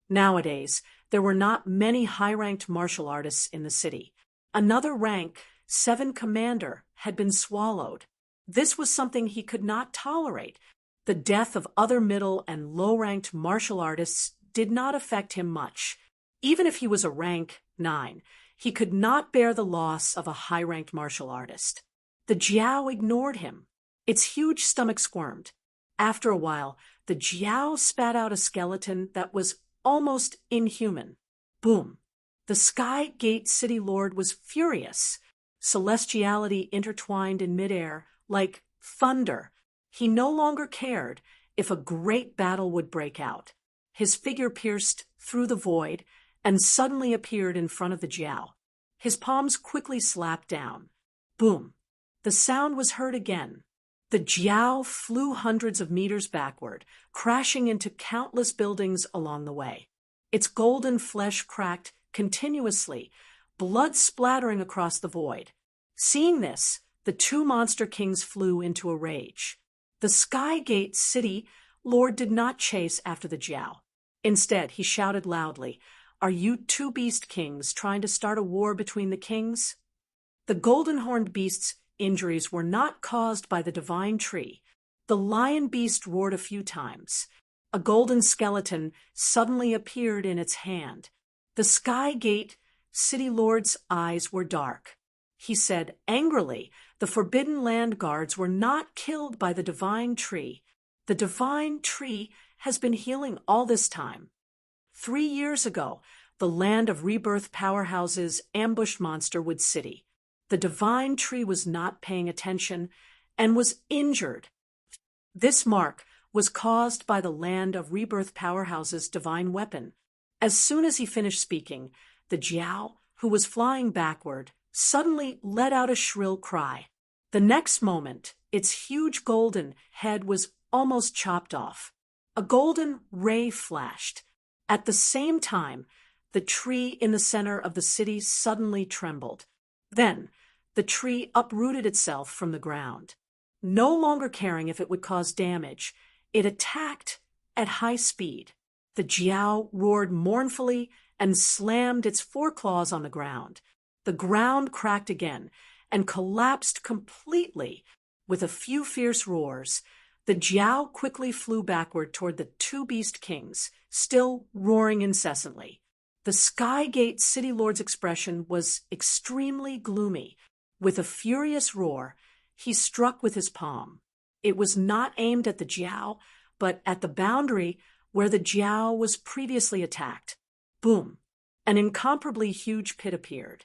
Nowadays, there were not many high-ranked martial artists in the city. Another rank, 7 commander, had been swallowed. This was something he could not tolerate. The death of other middle and low-ranked martial artists did not affect him much. Even if he was a rank 9, he could not bear the loss of a high-ranked martial artist. The Jiao ignored him. Its huge stomach squirmed. After a while, the Jiao spat out a skeleton that was almost inhuman. Boom! The Sky Gate City Lord was furious. Celestiality intertwined in midair like thunder. He no longer cared if a great battle would break out. His figure pierced through the void and suddenly appeared in front of the Jiao. His palms quickly slapped down. Boom! The sound was heard again. The Jiao flew hundreds of meters backward, crashing into countless buildings along the way. Its golden flesh cracked continuously, blood splattering across the void. Seeing this, the two monster kings flew into a rage. The Sky Gate City Lord did not chase after the Jiao. Instead, he shouted loudly, "Are you two beast kings trying to start a war between the kings?" The golden-horned beast's injuries were not caused by the divine tree. The lion beast roared a few times. A golden skeleton suddenly appeared in its hand. The Sky Gate City Lord's eyes were dark. He said angrily, "The Forbidden Land guards were not killed by the divine tree. The divine tree has been healing all this time. 3 years ago, the land of rebirth powerhouses ambushed Monsterwood City. The divine tree was not paying attention and was injured. This mark was caused by the land of rebirth powerhouses' divine weapon. As soon as he finished speaking, the Jiao, who was flying backward, suddenly let out a shrill cry. The next moment, its huge golden head was almost chopped off. A golden ray flashed. At the same time, the tree in the center of the city suddenly trembled. Then, the tree uprooted itself from the ground. No longer caring if it would cause damage, it attacked at high speed. The Jiao roared mournfully and slammed its foreclaws on the ground. The ground cracked again and collapsed completely. With a few fierce roars, the Jiao quickly flew backward toward the two beast kings, still roaring incessantly. The Skygate City Lord's expression was extremely gloomy. With a furious roar, he struck with his palm. It was not aimed at the Jiao, but at the boundary where the Jiao was previously attacked. Boom! An incomparably huge pit appeared.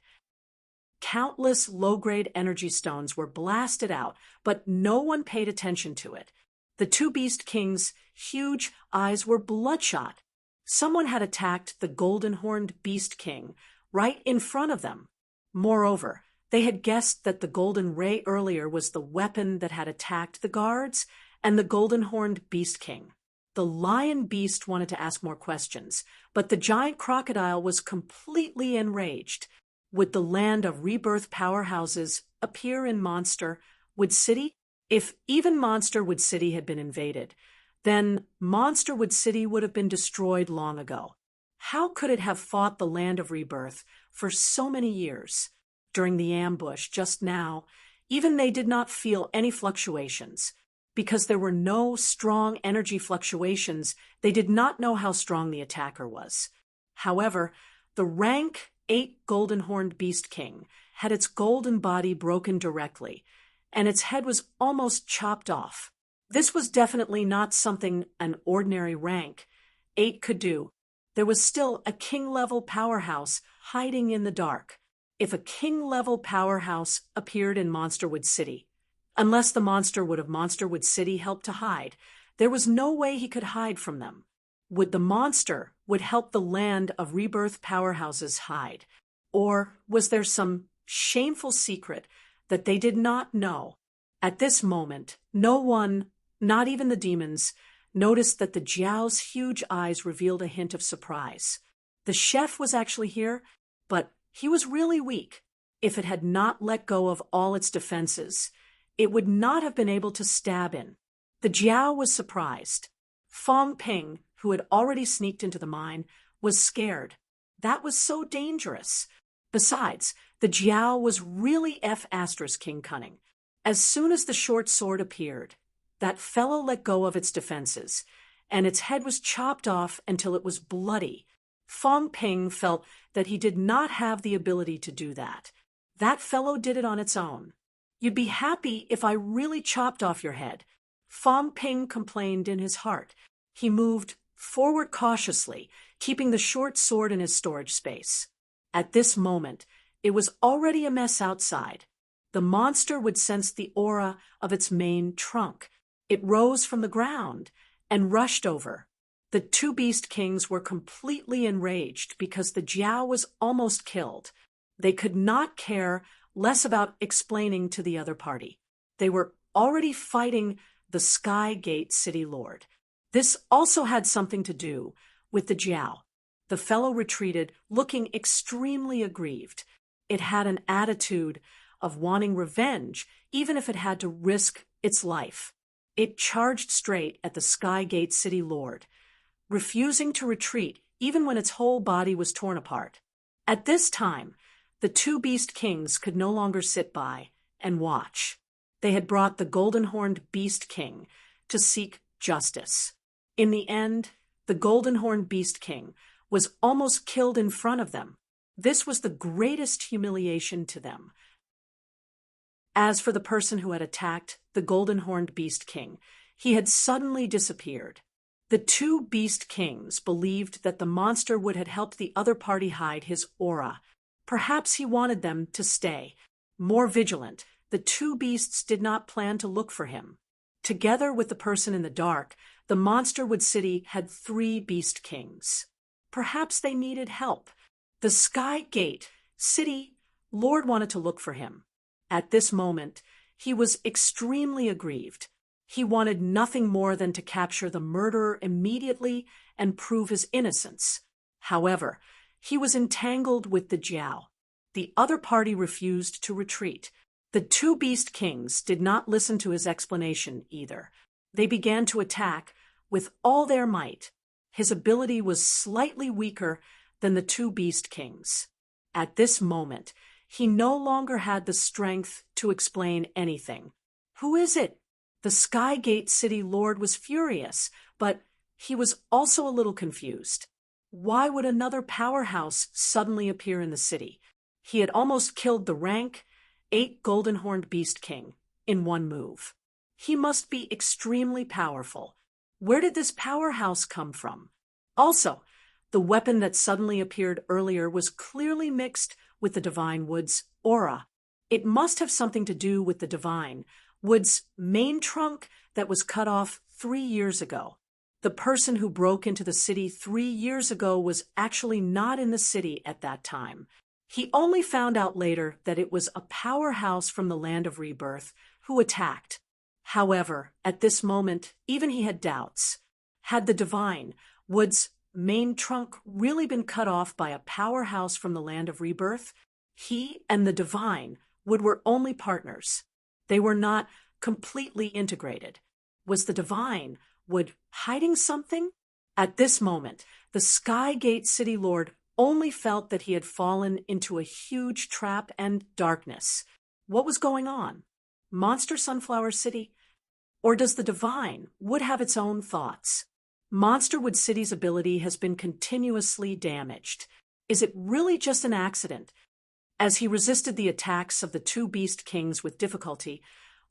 Countless low-grade energy stones were blasted out, but no one paid attention to it. The two beast kings' huge eyes were bloodshot. Someone had attacked the golden-horned beast king right in front of them. Moreover, they had guessed that the golden ray earlier was the weapon that had attacked the guards and the golden-horned beast king. The lion beast wanted to ask more questions, but the giant crocodile was completely enraged. Would the land of rebirth powerhouses appear in Monsterwood City? If even Monsterwood City had been invaded, then Monsterwood City would have been destroyed long ago. How could it have fought the land of rebirth for so many years? During the ambush just now, even they did not feel any fluctuations. Because there were no strong energy fluctuations, they did not know how strong the attacker was. However, the rank 8 golden-horned beast king had its golden body broken directly, and its head was almost chopped off. This was definitely not something an ordinary rank 8 could do. There was still a king-level powerhouse hiding in the dark. If a king-level powerhouse appeared in Monsterwood City, unless the Monsterwood of Monsterwood City helped to hide, there was no way he could hide from them. Would the monster help the land of rebirth powerhouses hide? Or was there some shameful secret that they did not know? At this moment, no one, not even the demons, noticed that the Jiao's huge eyes revealed a hint of surprise. The chef was actually here, but he was really weak. If it had not let go of all its defenses, it would not have been able to stab in. The Jiao was surprised. Fong Ping, who had already sneaked into the mine, was scared. That was so dangerous. Besides, the Jiao was really King cunning. As soon as the short sword appeared, that fellow let go of its defenses, and its head was chopped off until it was bloody. Fong Ping felt that he did not have the ability to do that. That fellow did it on its own. You'd be happy if I really chopped off your head, Fong Ping complained in his heart. He moved forward cautiously, keeping the short sword in his storage space. At this moment, it was already a mess outside. The monster would sense the aura of its main trunk. It rose from the ground and rushed over. The two beast kings were completely enraged because the Jiao was almost killed. They could not care less about explaining to the other party. They were already fighting the Skygate City Lord. This also had something to do with the Jiao. The fellow retreated, looking extremely aggrieved. It had an attitude of wanting revenge, even if it had to risk its life. It charged straight at the Skygate City Lord, refusing to retreat even when its whole body was torn apart. At this time, the two beast kings could no longer sit by and watch. They had brought the golden-horned beast king to seek justice. In the end, the golden-horned beast king was almost killed in front of them. This was the greatest humiliation to them. As for the person who had attacked the golden-horned beast king, he had suddenly disappeared. The two beast kings believed that the monster would have helped the other party hide his aura. Perhaps he wanted them to stay more vigilant. The two beasts did not plan to look for him. Together with the person in the dark, the Monsterwood City had 3 beast kings. perhaps they needed help. The Sky Gate City Lord wanted to look for him. At this moment, he was extremely aggrieved. He wanted nothing more than to capture the murderer immediately and prove his innocence. However, he was entangled with the Jiao. The other party refused to retreat. The two Beast Kings did not listen to his explanation either. They began to attack with all their might. His ability was slightly weaker than the two Beast Kings. At this moment, he no longer had the strength to explain anything. Who is it? The Sky Gate City Lord was furious, but he was also a little confused. Why would another powerhouse suddenly appear in the city? He had almost killed the rank 8 golden-horned Beast King in one move. He must be extremely powerful. Where did this powerhouse come from? Also, the weapon that suddenly appeared earlier was clearly mixed with the Divine Wood's aura. It must have something to do with the Divine Wood's main trunk that was cut off 3 years ago. The person who broke into the city 3 years ago was actually not in the city at that time. He only found out later that it was a powerhouse from the Land of Rebirth who attacked. However, at this moment, even he had doubts. Had the Divine Wood's main trunk really been cut off by a powerhouse from the Land of Rebirth? He and the Divine Wood were only partners. They were not completely integrated. Was the Divine Wood hiding something? At this moment, the Sky Gate City Lord only felt that he had fallen into a huge trap and darkness. What was going on? Monster Sunflower City? Or does the Divine Wood have its own thoughts? Monsterwood City's ability has been continuously damaged. Is it really just an accident? As he resisted the attacks of the two Beast Kings with difficulty,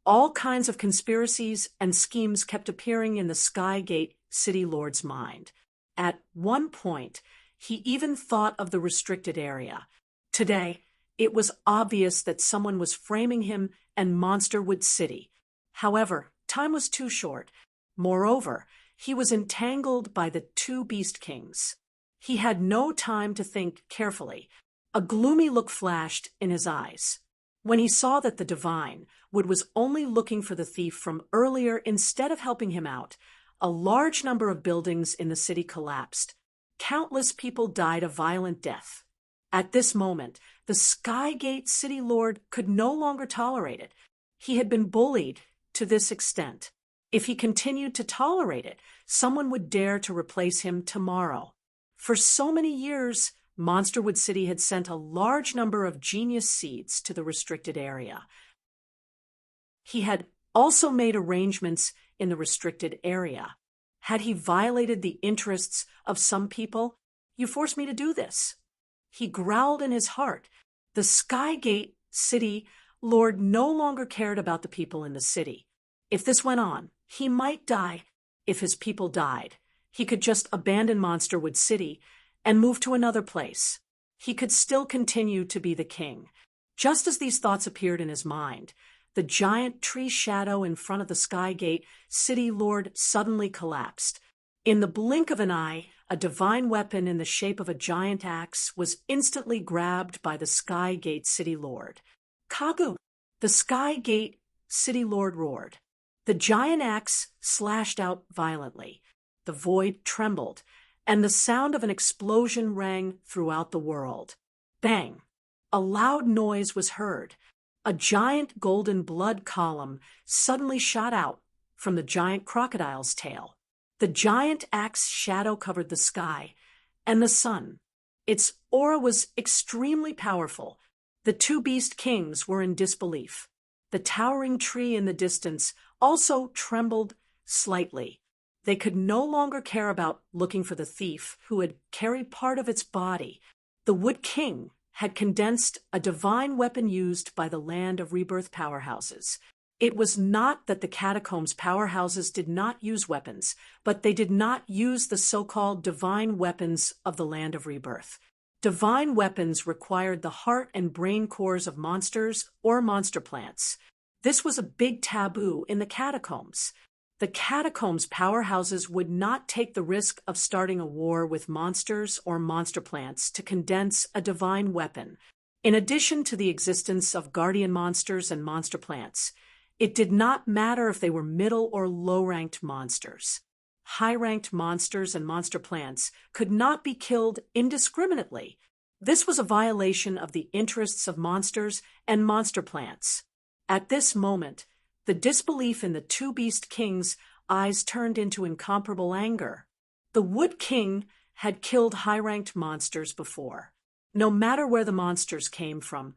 all kinds of conspiracies and schemes kept appearing in the Sky Gate City Lord's mind. At one point, he even thought of the restricted area. Today, it was obvious that someone was framing him and Monsterwood City. However, time was too short. Moreover, he was entangled by the two Beast Kings. He had no time to think carefully. A gloomy look flashed in his eyes. When he saw that the Divine Wood was only looking for the thief from earlier instead of helping him out, a large number of buildings in the city collapsed. Countless people died a violent death. At this moment, the Sky Gate City Lord could no longer tolerate it. He had been bullied to this extent. If he continued to tolerate it, someone would dare to replace him tomorrow. For so many years, Monsterwood City had sent a large number of genius seeds to the restricted area. He had also made arrangements in the restricted area. Had he violated the interests of some people? You forced me to do this. He growled in his heart. The Sky Gate City Lord no longer cared about the people in the city. If this went on, he might die. If his people died, he could just abandon Monsterwood City and move to another place. He could still continue to be the king. Just as these thoughts appeared in his mind, the giant tree shadow in front of the Sky Gate City Lord suddenly collapsed. In the blink of an eye, a divine weapon in the shape of a giant axe was instantly grabbed by the Sky Gate City Lord. Kagu! The Sky Gate City Lord roared. The giant axe slashed out violently. The void trembled, and the sound of an explosion rang throughout the world. Bang! A loud noise was heard. A giant golden blood column suddenly shot out from the giant crocodile's tail. The giant axe shadow covered the sky and the sun. Its aura was extremely powerful. The two Beast Kings were in disbelief. The towering tree in the distance also trembled slightly. They could no longer care about looking for the thief who had carried part of its body. The Wood King had condensed a divine weapon used by the Land of Rebirth powerhouses. It was not that the Catacombs powerhouses did not use weapons, but they did not use the so-called divine weapons of the Land of Rebirth. Divine weapons required the heart and brain cores of monsters or monster plants. This was a big taboo in the Catacombs. The catacombs powerhouses would not take the risk of starting a war with monsters or monster plants to condense a divine weapon. In addition to the existence of guardian monsters and monster plants, it did not matter if they were middle or low-ranked monsters. High-ranked monsters and monster plants could not be killed indiscriminately. This was a violation of the interests of monsters and monster plants. At this moment, the disbelief in the two beast kings' eyes turned into incomparable anger. The Wood King had killed high-ranked monsters before. No matter where the monsters came from,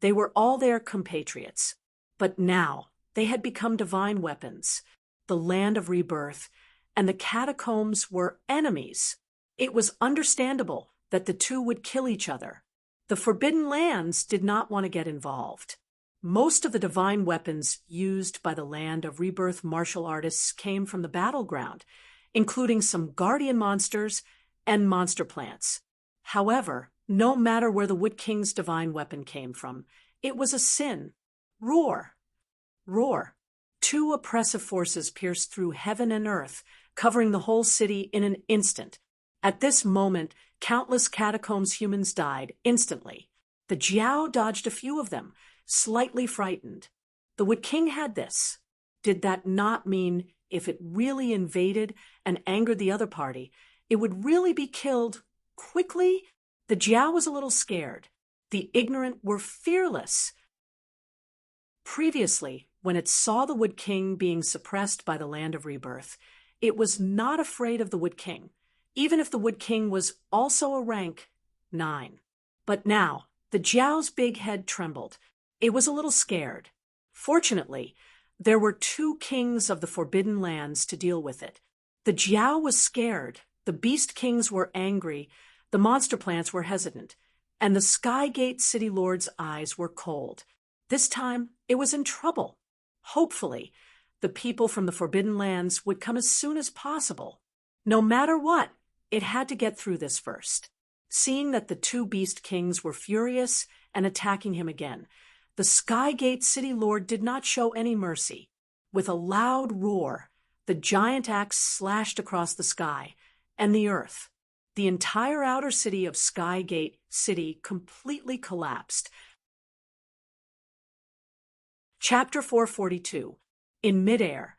they were all their compatriots. But now, they had become divine weapons. The land of rebirth and the catacombs were enemies. It was understandable that the two would kill each other. The Forbidden Lands did not want to get involved. Most of the divine weapons used by the Land of Rebirth martial artists came from the battleground, including some guardian monsters and monster plants. However, no matter where the Wood King's divine weapon came from, it was a sin. Roar! Roar! Two oppressive forces pierced through heaven and earth, covering the whole city in an instant. At this moment, countless catacombs humans died instantly. The Jiao dodged a few of them, slightly frightened. The Wood King had this. Did that not mean if it really invaded and angered the other party, it would really be killed quickly? The Jiao was a little scared. The ignorant were fearless. Previously, when it saw the Wood King being suppressed by the Land of Rebirth, it was not afraid of the Wood King, even if the Wood King was also a rank 9. But now, the Jiao's big head trembled. It was a little scared. Fortunately, there were two kings of the Forbidden Lands to deal with it. The Jiao was scared, the Beast Kings were angry, the monster plants were hesitant, and the Skygate City Lord's eyes were cold. This time, it was in trouble. Hopefully, the people from the Forbidden Lands would come as soon as possible. No matter what, it had to get through this first. Seeing that the two Beast Kings were furious and attacking him again, the Skygate City Lord did not show any mercy. With a loud roar, the giant axe slashed across the sky and the earth. The entire outer city of Skygate City completely collapsed. Chapter 442. In midair,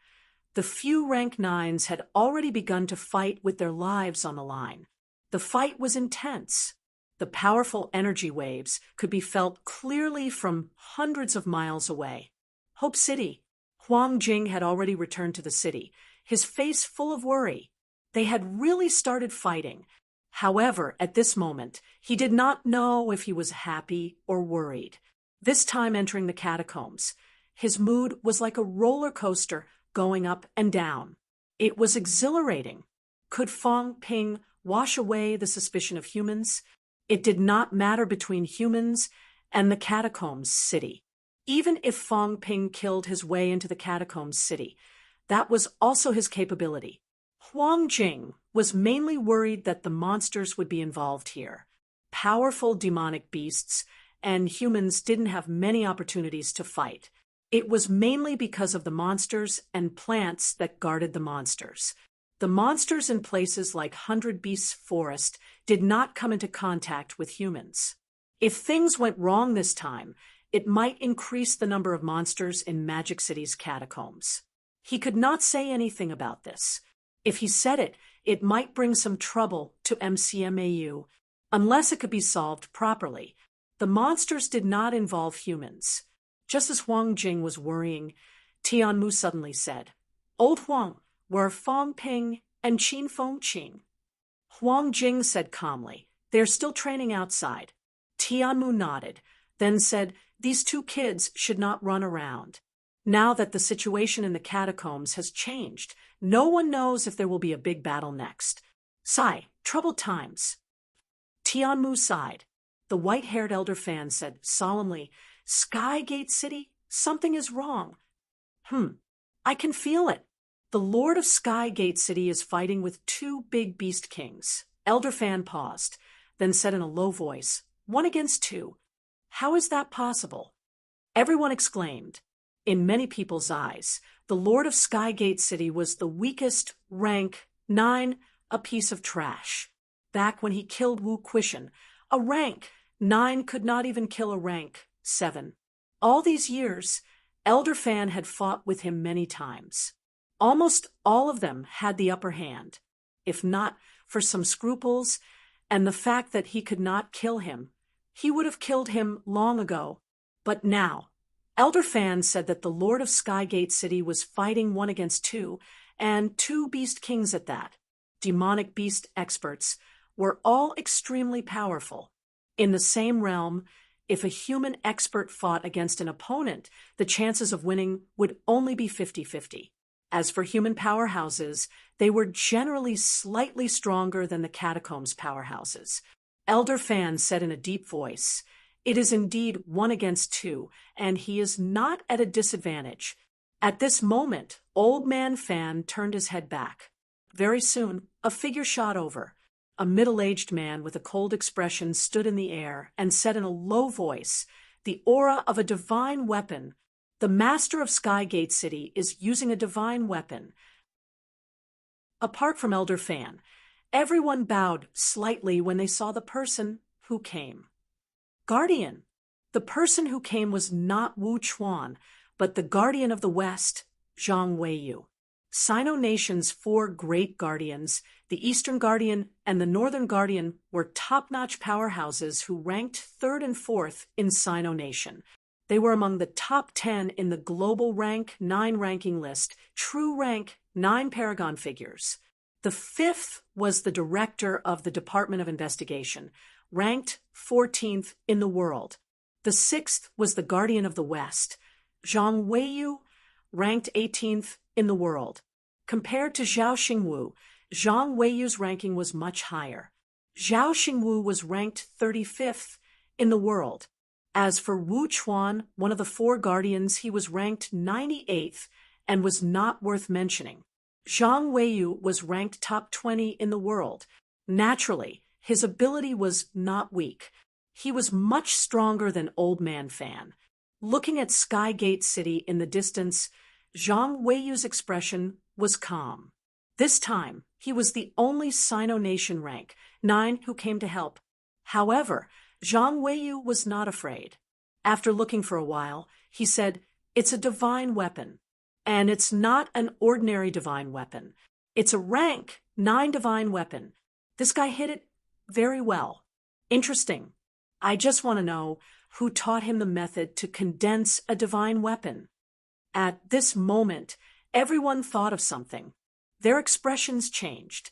the few rank 9s had already begun to fight with their lives on the line. The fight was intense. The powerful energy waves could be felt clearly from hundreds of miles away. Hope City. Huang Jing had already returned to the city, his face full of worry. They had really started fighting. However, at this moment, he did not know if he was happy or worried. This time entering the catacombs, his mood was like a roller coaster going up and down. It was exhilarating. Could Fang Ping wash away the suspicion of humans? It did not matter between humans and the catacombs city. Even if Fang Ping killed his way into the catacombs city, that was also his capability. Huang Jing was mainly worried that the monsters would be involved here. Powerful demonic beasts, and humans didn't have many opportunities to fight. It was mainly because of the monsters and plants that guarded the monsters. The monsters in places like Hundred Beasts Forest did not come into contact with humans. If things went wrong this time, it might increase the number of monsters in Magic City's catacombs. He could not say anything about this. If he said it, it might bring some trouble to MCMAU, unless it could be solved properly. The monsters did not involve humans. Just as Huang Jing was worrying, Tianmu suddenly said, "Old Huang, where are Fang Ping and Qin Fengqing?" Huang Jing said calmly, "They are still training outside." Tianmu nodded, then said, "These two kids should not run around. Now that the situation in the catacombs has changed, no one knows if there will be a big battle next. Sigh, troubled times." Tianmu sighed. The white-haired elder fan said solemnly, "Skygate City, something is wrong." I can feel it. The Lord of Skygate City is fighting with two big beast kings." Elder Fan paused, then said in a low voice, "1 against 2. How is that possible?" Everyone exclaimed. In many people's eyes, the Lord of Skygate City was the weakest rank 9, a piece of trash. Back when he killed Wu Quishan, a rank 9 could not even kill a rank 7. All these years, Elder Fan had fought with him many times. Almost all of them had the upper hand. If not for some scruples and the fact that he could not kill him, he would have killed him long ago. But now, Elder Fan said that the Lord of Skygate City was fighting 1 against 2, and 2 beast kings at that. Demonic beast experts were all extremely powerful. In the same realm, if a human expert fought against an opponent, the chances of winning would only be 50-50. As for human powerhouses, they were generally slightly stronger than the catacombs powerhouses. Elder Fan said in a deep voice, "It is indeed 1 against 2, and he is not at a disadvantage." At this moment, Old Man Fan turned his head back. Very soon, a figure shot over. A middle-aged man with a cold expression stood in the air and said in a low voice, "The aura of a divine weapon. The master of Skygate City is using a divine weapon." Apart from Elder Fan, everyone bowed slightly when they saw the person who came. Guardian. The person who came was not Wu Chuan, but the Guardian of the West, Zhang Weiyu. Sino Nation's 4 great guardians, the Eastern Guardian and the Northern Guardian, were top-notch powerhouses who ranked 3rd and 4th in Sino Nation. They were among the top 10 in the global rank 9 ranking list, true rank 9 Paragon figures. The 5th was the director of the Department of Investigation, ranked 14th in the world. The 6th was the Guardian of the West, Zhang Weiyu, ranked 18th in the world. Compared to Zhao Xingwu, Zhang Weiyu's ranking was much higher. Zhao Xingwu was ranked 35th in the world. As for Wu Chuan, one of the 4 guardians, he was ranked 98th and was not worth mentioning. Zhang Weiyu was ranked top 20 in the world. Naturally, his ability was not weak. He was much stronger than Old Man Fan. Looking at Skygate City in the distance, Zhang Weiyu's expression was calm. This time, he was the only Sino Nation rank 9 who came to help. However, Zhang Weiyu was not afraid. After looking for a while, he said, "It's a divine weapon. And it's not an ordinary divine weapon. It's a rank 9 divine weapon. This guy hit it very well. Interesting. I just want to know who taught him the method to condense a divine weapon." At this moment, everyone thought of something. Their expressions changed.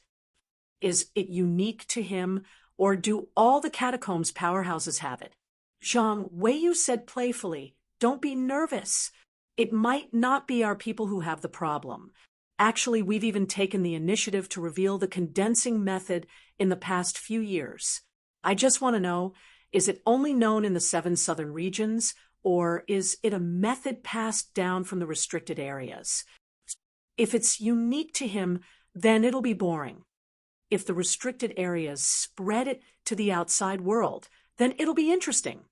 Is it unique to him, or do all the catacombs powerhouses have it? Zhang Weiyu said playfully, "Don't be nervous. It might not be our people who have the problem. Actually, we've even taken the initiative to reveal the condensing method in the past few years. I just want to know, is it only known in the 7 southern regions, or is it a method passed down from the restricted areas? If it's unique to him, then it'll be boring. If the restricted areas spread it to the outside world, then it'll be interesting."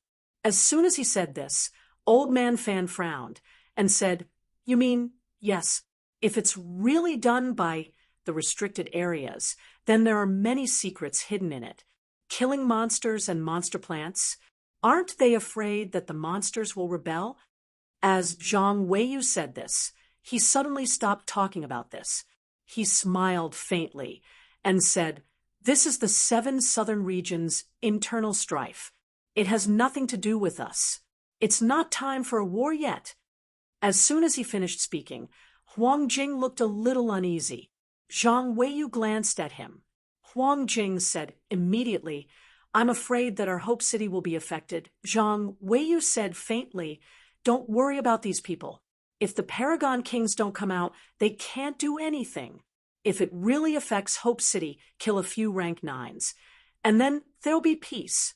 As soon as he said this, Old Man Fan frowned and said, "You mean, yes, if it's really done by the restricted areas, then there are many secrets hidden in it. Killing monsters and monster plants, aren't they afraid that the monsters will rebel?" As Zhang Weiyu said this, he suddenly stopped talking about this. He smiled faintly and said, "This is the 7 southern regions' internal strife. It has nothing to do with us. It's not time for a war yet." As soon as he finished speaking, Huang Jing looked a little uneasy. Zhang Weiyu glanced at him. Huang Jing said immediately, "I'm afraid that our Hope City will be affected." Zhang Weiyu said faintly, "Don't worry about these people. If the Paragon Kings don't come out, they can't do anything. If it really affects Hope City, kill a few rank 9s. And then there'll be peace."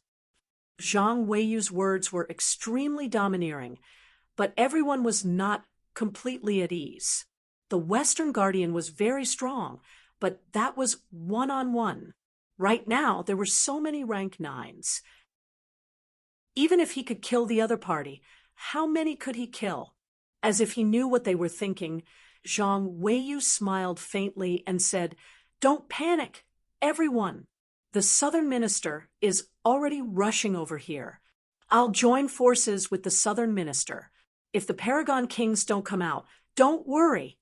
Zhang Weiyu's words were extremely domineering, but everyone was not completely at ease. The Western Guardian was very strong, but that was one-on-one. Right now, there were so many rank 9s. Even if he could kill the other party, how many could he kill? As if he knew what they were thinking, Zhang Weiyu smiled faintly and said, "Don't panic, everyone. The southern minister is already rushing over here. I'll join forces with the southern minister. If the Paragon Kings don't come out, don't worry."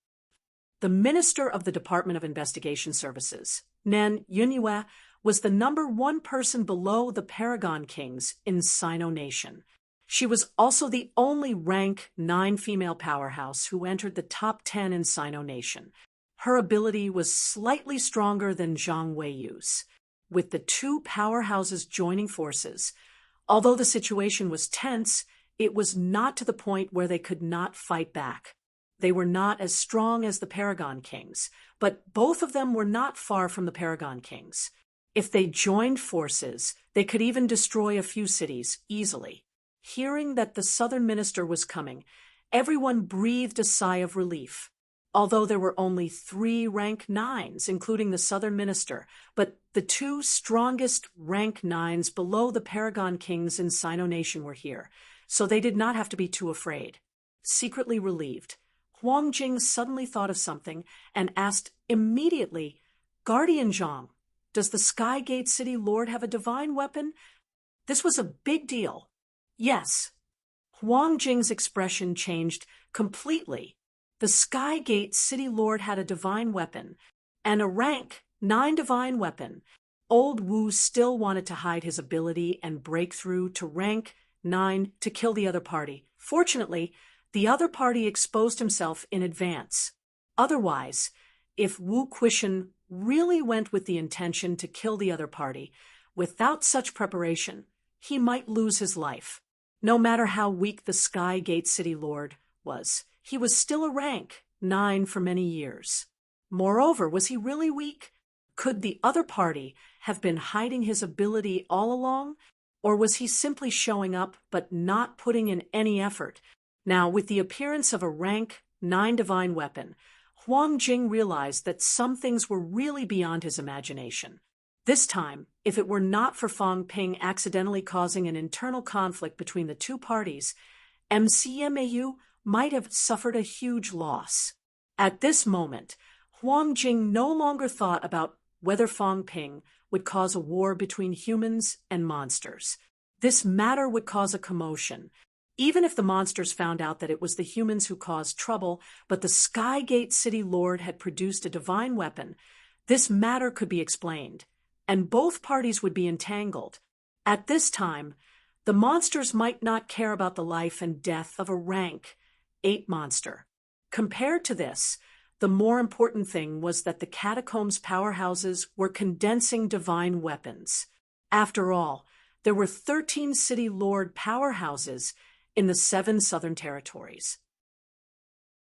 The minister of the Department of Investigation Services, Nen Yunyue, was the #1 person below the Paragon Kings in Sino Nation. She was also the only rank 9 female powerhouse who entered the top 10 in Sino Nation. Her ability was slightly stronger than Zhang Weiyu's. With the 2 powerhouses joining forces, although the situation was tense, it was not to the point where they could not fight back. They were not as strong as the Paragon Kings, but both of them were not far from the Paragon Kings. If they joined forces, they could even destroy a few cities easily. Hearing that the southern minister was coming, everyone breathed a sigh of relief. Although there were only 3 rank 9s, including the southern minister, but the 2 strongest rank 9s below the Paragon Kings in Sino Nation were here, so they did not have to be too afraid. Secretly relieved, Huang Jing suddenly thought of something and asked immediately, "Guardian Zhang, does the Sky Gate City Lord have a divine weapon?" This was a big deal. Yes. Huang Jing's expression changed completely. The Sky Gate City Lord had a divine weapon, and a rank 9 divine weapon. Old Wu still wanted to hide his ability and break through to rank 9 to kill the other party. Fortunately, the other party exposed himself in advance. Otherwise, if Wu Quishan really went with the intention to kill the other party, without such preparation, he might lose his life. No matter how weak the Sky Gate City Lord was, he was still a rank 9 for many years. Moreover, was he really weak? Could the other party have been hiding his ability all along? Or was he simply showing up but not putting in any effort? Now, with the appearance of a rank 9 divine weapon, Huang Jing realized that some things were really beyond his imagination. This time, if it were not for Fang Ping accidentally causing an internal conflict between the 2 parties, MCMAU might have suffered a huge loss. At this moment, Huang Jing no longer thought about whether Fang Ping would cause a war between humans and monsters. This matter would cause a commotion. Even if the monsters found out that it was the humans who caused trouble, but the Sky Gate City Lord had produced a divine weapon, this matter could be explained, and both parties would be entangled. At this time, the monsters might not care about the life and death of a rank 8 monster. Compared to this, the more important thing was that the catacombs' powerhouses were condensing divine weapons. After all, there were 13 City Lord powerhouses in the 7 southern territories.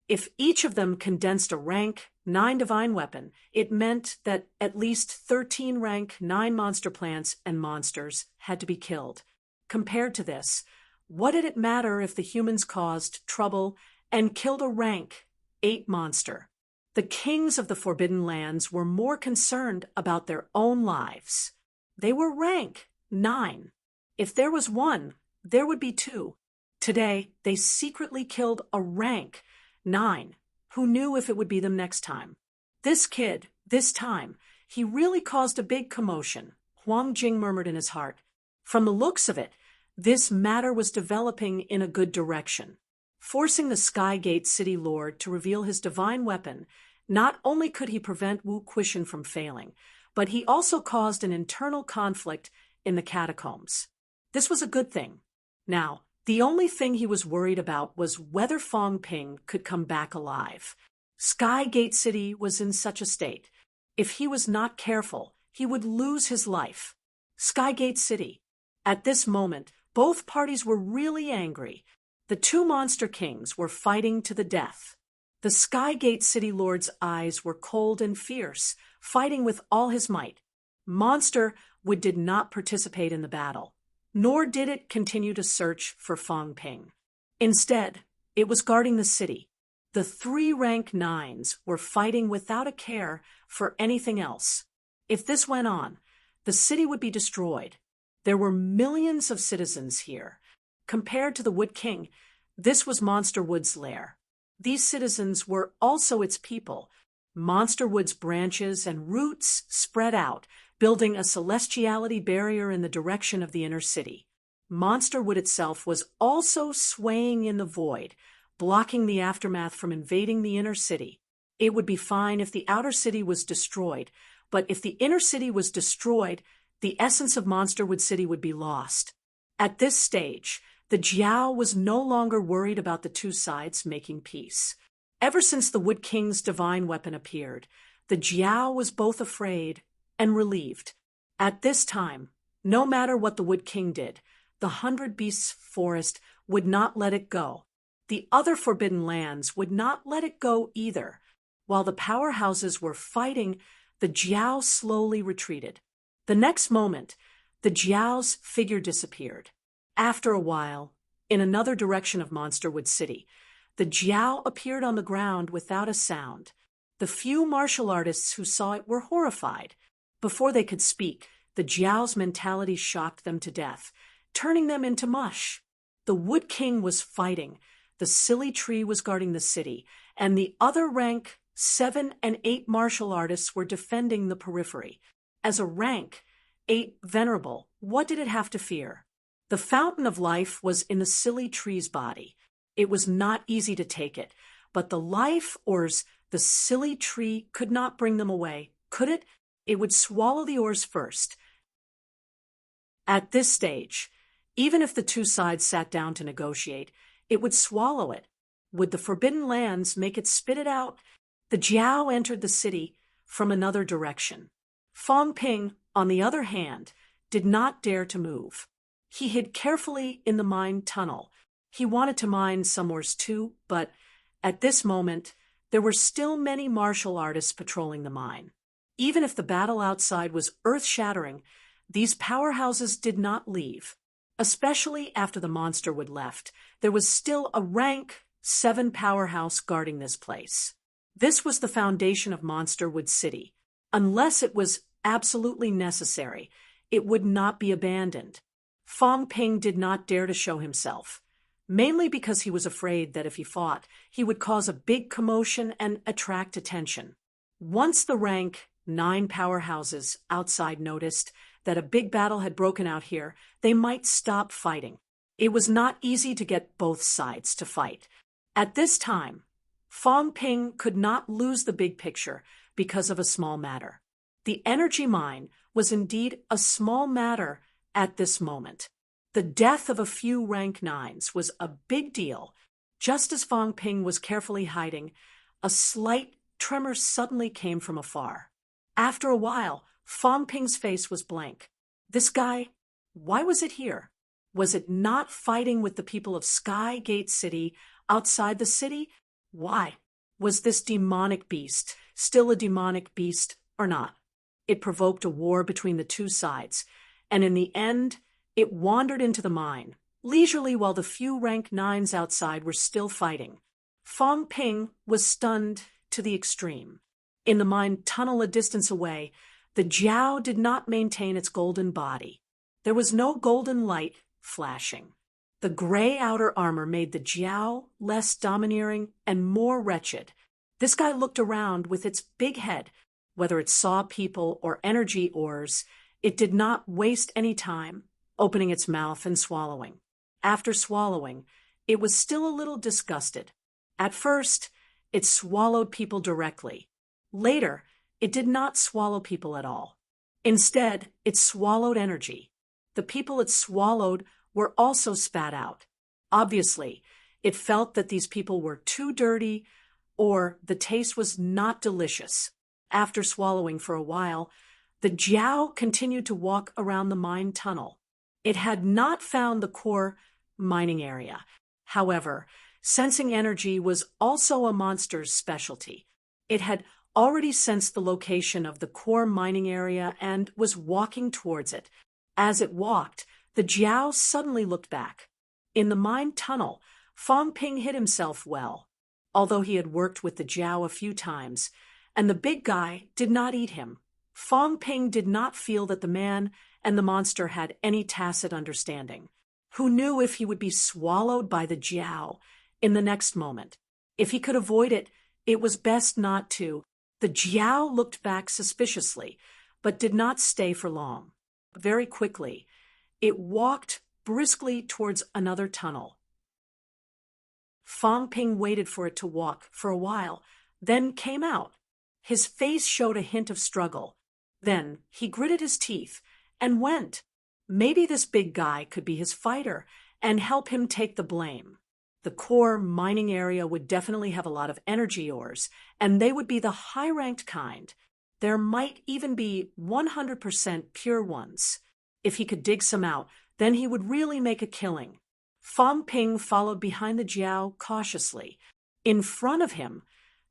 If each of them condensed a rank 9 divine weapon, it meant that at least 13 rank 9 monster plants and monsters had to be killed. Compared to this, what did it matter if the humans caused trouble and killed a rank 8 monster? The kings of the Forbidden Lands were more concerned about their own lives. They were rank 9. If there was 1, there would be 2. Today, they secretly killed a rank 9. Who knew if it would be them next time? This kid, this time, he really caused a big commotion, Huang Jing murmured in his heart. From the looks of it, this matter was developing in a good direction. Forcing the Sky Gate City Lord to reveal his divine weapon, not only could he prevent Wu Quishan from failing, but he also caused an internal conflict in the catacombs. This was a good thing. Now, the only thing he was worried about was whether Fang Ping could come back alive. Sky Gate City was in such a state. If he was not careful, he would lose his life. Sky Gate City. At this moment, both parties were really angry. The 2 monster kings were fighting to the death. The Sky Gate City Lord's eyes were cold and fierce, fighting with all his might. Monster Wood did not participate in the battle, nor did it continue to search for Fang Ping. Instead, it was guarding the city. The 3 rank 9s were fighting without a care for anything else. If this went on, the city would be destroyed. There were millions of citizens here. Compared to the Wood King, this was Monster Wood's lair. These citizens were also its people. Monsterwood's branches and roots spread out, building a celestiality barrier in the direction of the inner city. Monsterwood itself was also swaying in the void, blocking the aftermath from invading the inner city. It would be fine if the outer city was destroyed, but if the inner city was destroyed, the essence of Monsterwood City would be lost. At this stage, the Jiao was no longer worried about the two sides making peace. Ever since the Wood King's divine weapon appeared, the Jiao was both afraid and relieved. At this time, no matter what the Wood King did, the 100 Beasts Forest would not let it go. The other forbidden lands would not let it go either. While the powerhouses were fighting, the Jiao slowly retreated. The next moment, the Jiao's figure disappeared. After a while, in another direction of Monsterwood City, the Jiao appeared on the ground without a sound. The few martial artists who saw it were horrified. Before they could speak, the Jiao's mentality shocked them to death, turning them into mush. The Wood King was fighting, the silly tree was guarding the city, and the other rank 7 and 8 martial artists were defending the periphery. As a rank 8 venerable, what did it have to fear? The fountain of life was in the silly tree's body. It was not easy to take it, but the life ores, the silly tree could not bring them away, could it? It would swallow the ores first. At this stage, even if the two sides sat down to negotiate, it would swallow it. Would the forbidden lands make it spit it out? The Jiao entered the city from another direction. Fong Ping, on the other hand, did not dare to move. He hid carefully in the mine tunnel. He wanted to mine some ores too, but at this moment, there were still many martial artists patrolling the mine. Even if the battle outside was earth-shattering, these powerhouses did not leave. Especially after the Monsterwood left, there was still a rank 7 powerhouse guarding this place. This was the foundation of Monsterwood City. Unless it was absolutely necessary, it would not be abandoned. Fong Ping did not dare to show himself, mainly because he was afraid that if he fought, he would cause a big commotion and attract attention. Once the rank 9 powerhouses outside noticed that a big battle had broken out here, they might stop fighting. It was not easy to get both sides to fight. At this time, Fong Ping could not lose the big picture because of a small matter. The energy mine was indeed a small matter at this moment. The death of a few rank 9s was a big deal. Just as Fong Ping was carefully hiding, a slight tremor suddenly came from afar. After a while, Fong Ping's face was blank. This guy, why was it here? Was it not fighting with the people of Sky Gate City outside the city? Why? Was this demonic beast still a demonic beast or not? It provoked a war between the two sides, and in the end, it wandered into the mine, leisurely while the few rank 9s outside were still fighting. Fong Ping was stunned to the extreme. In the mine tunnel a distance away, the Jiao did not maintain its golden body. There was no golden light flashing. The gray outer armor made the Jiao less domineering and more wretched. This guy looked around with its big head. Whether it saw people or energy ores, it did not waste any time, opening its mouth and swallowing. After swallowing, it was still a little disgusted. At first, it swallowed people directly. Later, it did not swallow people at all. Instead, it swallowed energy. The people it swallowed were also spat out. Obviously, it felt that these people were too dirty or the taste was not delicious. After swallowing for a while, the Jiao continued to walk around the mine tunnel. It had not found the core mining area. However, sensing energy was also a monster's specialty. It had already sensed the location of the core mining area and was walking towards it. As it walked, the Jiao suddenly looked back. In the mine tunnel, Fong Ping hid himself well. Although he had worked with the Jiao a few times, and the big guy did not eat him, Fong Ping did not feel that the man and the monster had any tacit understanding. Who knew if he would be swallowed by the Jiao in the next moment? If he could avoid it, it was best not to. The Jiao looked back suspiciously, but did not stay for long. Very quickly, it walked briskly towards another tunnel. Fang Ping waited for it to walk for a while, then came out. His face showed a hint of struggle. Then he gritted his teeth and went. Maybe this big guy could be his fighter and help him take the blame. The core mining area would definitely have a lot of energy ores, and they would be the high-ranked kind. There might even be 100% pure ones. If he could dig some out, then he would really make a killing. Fang Ping followed behind the Jiao cautiously. In front of him,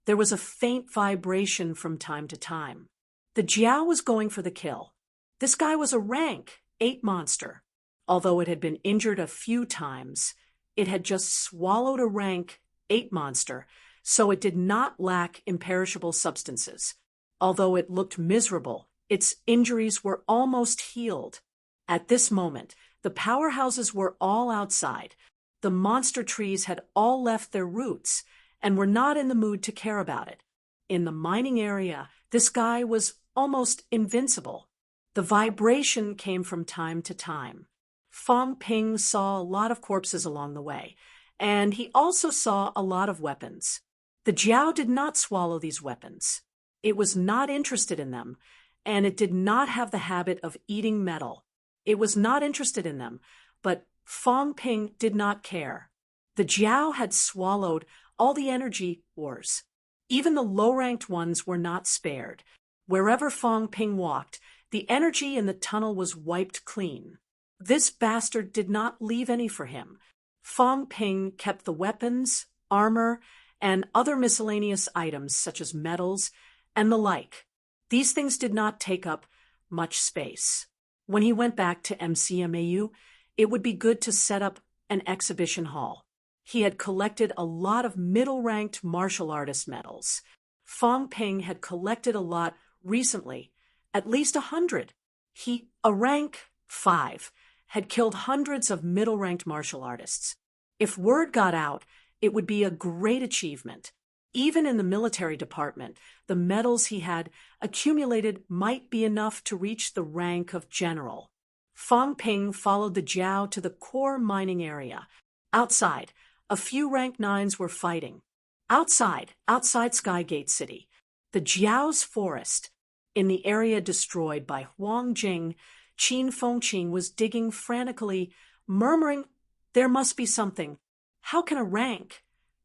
there was a faint vibration from time to time. The Jiao was going for the kill. This guy was a rank 8 monster. Although it had been injured a few times, it had just swallowed a rank 8 monster, so it did not lack imperishable substances. Although it looked miserable, its injuries were almost healed. At this moment, the powerhouses were all outside. The monster trees had all left their roots and were not in the mood to care about it. In the mining area, this guy was almost invincible. The vibration came from time to time. Fang Ping saw a lot of corpses along the way, and he also saw a lot of weapons. The Jiao did not swallow these weapons. It was not interested in them, and it did not have the habit of eating metal. It was not interested in them, but Fang Ping did not care. The Jiao had swallowed all the energy ores. Even the low-ranked ones were not spared. Wherever Fang Ping walked, the energy in the tunnel was wiped clean. This bastard did not leave any for him. Fang Ping kept the weapons, armor, and other miscellaneous items such as metals and the like. These things did not take up much space. When he went back to MCMAU, it would be good to set up an exhibition hall. He had collected a lot of middle-ranked martial artist medals. Fang Ping had collected a lot recently, at least 100. He, a rank 5, had killed hundreds of middle-ranked martial artists. If word got out, it would be a great achievement. Even in the military department, the medals he had accumulated might be enough to reach the rank of general. Fang Ping followed the Jiao to the core mining area. Outside, a few rank 9s were fighting. Outside Skygate City, the Jiao's forest, in the area destroyed by Huang Jing, Qin Fengqing was digging frantically, murmuring, "There must be something. How can a rank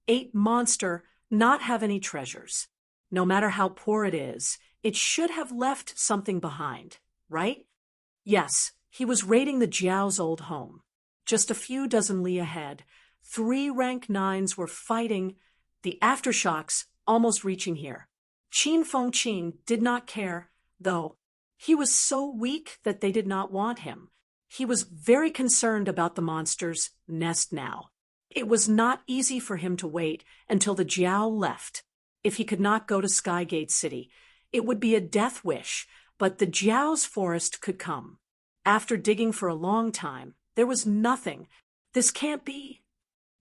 8 monster not have any treasures? No matter how poor it is, it should have left something behind, right?" Yes, he was raiding the Jiao's old home. Just a few dozen li ahead, 3 rank 9s were fighting, the aftershocks almost reaching here. Qin Fengqing did not care, though. He was so weak that they did not want him. He was very concerned about the monster's nest now. It was not easy for him to wait until the Jiao left. If he could not go to Skygate City, it would be a death wish, but the Jiao's forest could come. After digging for a long time, there was nothing. This can't be.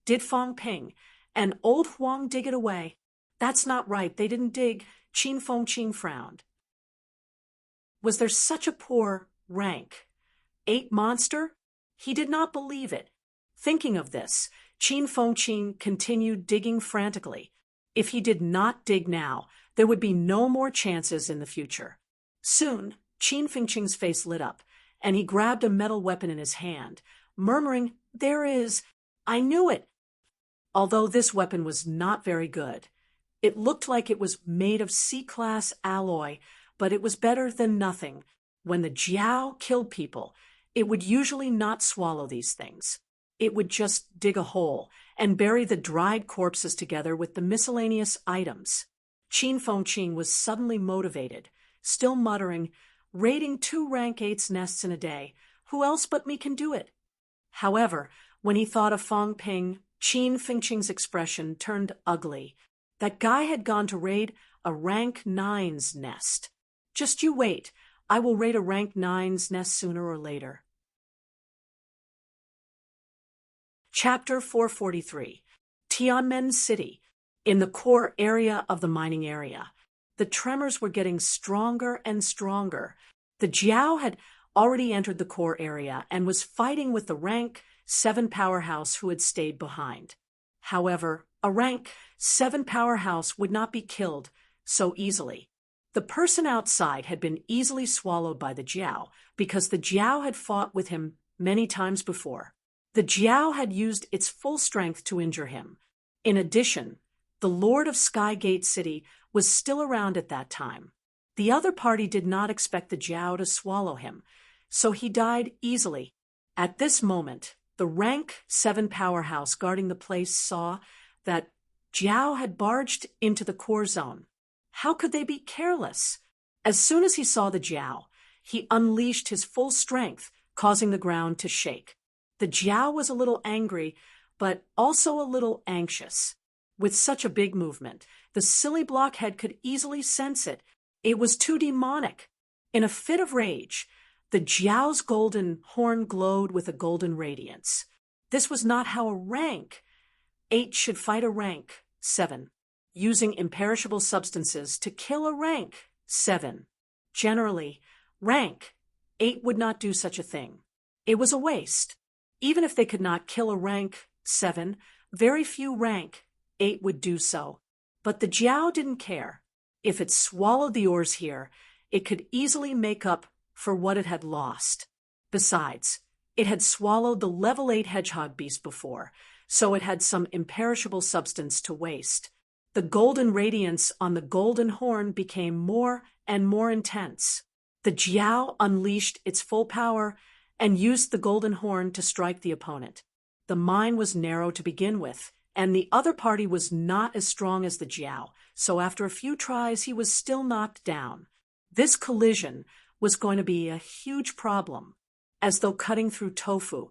Did Fang Ping and old Huang dig it away? That's not right. They didn't dig. Qin Fengqing frowned. Was there such a poor rank 8 monster? He did not believe it. Thinking of this, Qin Fengqing continued digging frantically. If he did not dig now, there would be no more chances in the future. Soon, Qin Fengqing's face lit up, and he grabbed a metal weapon in his hand, murmuring, "There is, I knew it." Although this weapon was not very good, it looked like it was made of C-class alloy, but it was better than nothing. When the Jiao killed people, it would usually not swallow these things. It would just dig a hole and bury the dried corpses together with the miscellaneous items. Qin Fengqing was suddenly motivated, still muttering, "Raiding 2 rank 8's nests in a day. Who else but me can do it?" However, when he thought of Fang Ping, Qin Fengqing's expression turned ugly. That guy had gone to raid a rank 9's nest. Just you wait. I will raid a rank 9's nest sooner or later. Chapter 443. Tianmen City. in the core area of the mining area. The tremors were getting stronger and stronger. The Jiao had already entered the core area and was fighting with the rank 7 powerhouse who had stayed behind. However, a rank 7 powerhouse would not be killed so easily. The person outside had been easily swallowed by the Jiao because the Jiao had fought with him many times before. The Jiao had used its full strength to injure him. In addition, the Lord of Skygate City was still around at that time. The other party did not expect the Jiao to swallow him, so he died easily. At this moment, the rank 7 powerhouse guarding the place saw that Jiao had barged into the core zone. How could they be careless? As soon as he saw the Jiao, he unleashed his full strength, causing the ground to shake. The Jiao was a little angry, but also a little anxious. With such a big movement, the silly blockhead could easily sense it. It was too demonic. In a fit of rage, the Jiao's golden horn glowed with a golden radiance. This was not how a rank 8 should fight a rank 7, using imperishable substances to kill a rank 7. Generally, rank 8 would not do such a thing. It was a waste. Even if they could not kill a rank 7, very few rank 8 would do so. But the Jiao didn't care. If it swallowed the ores here, it could easily make up for what it had lost. Besides, it had swallowed the level 8 hedgehog beast before, so it had some imperishable substance to waste. The golden radiance on the golden horn became more and more intense. The Jiao unleashed its full power and used the golden horn to strike the opponent. The mine was narrow to begin with, and the other party was not as strong as the Jiao, so after a few tries he was still knocked down. This collision was going to be a huge problem. As though cutting through tofu,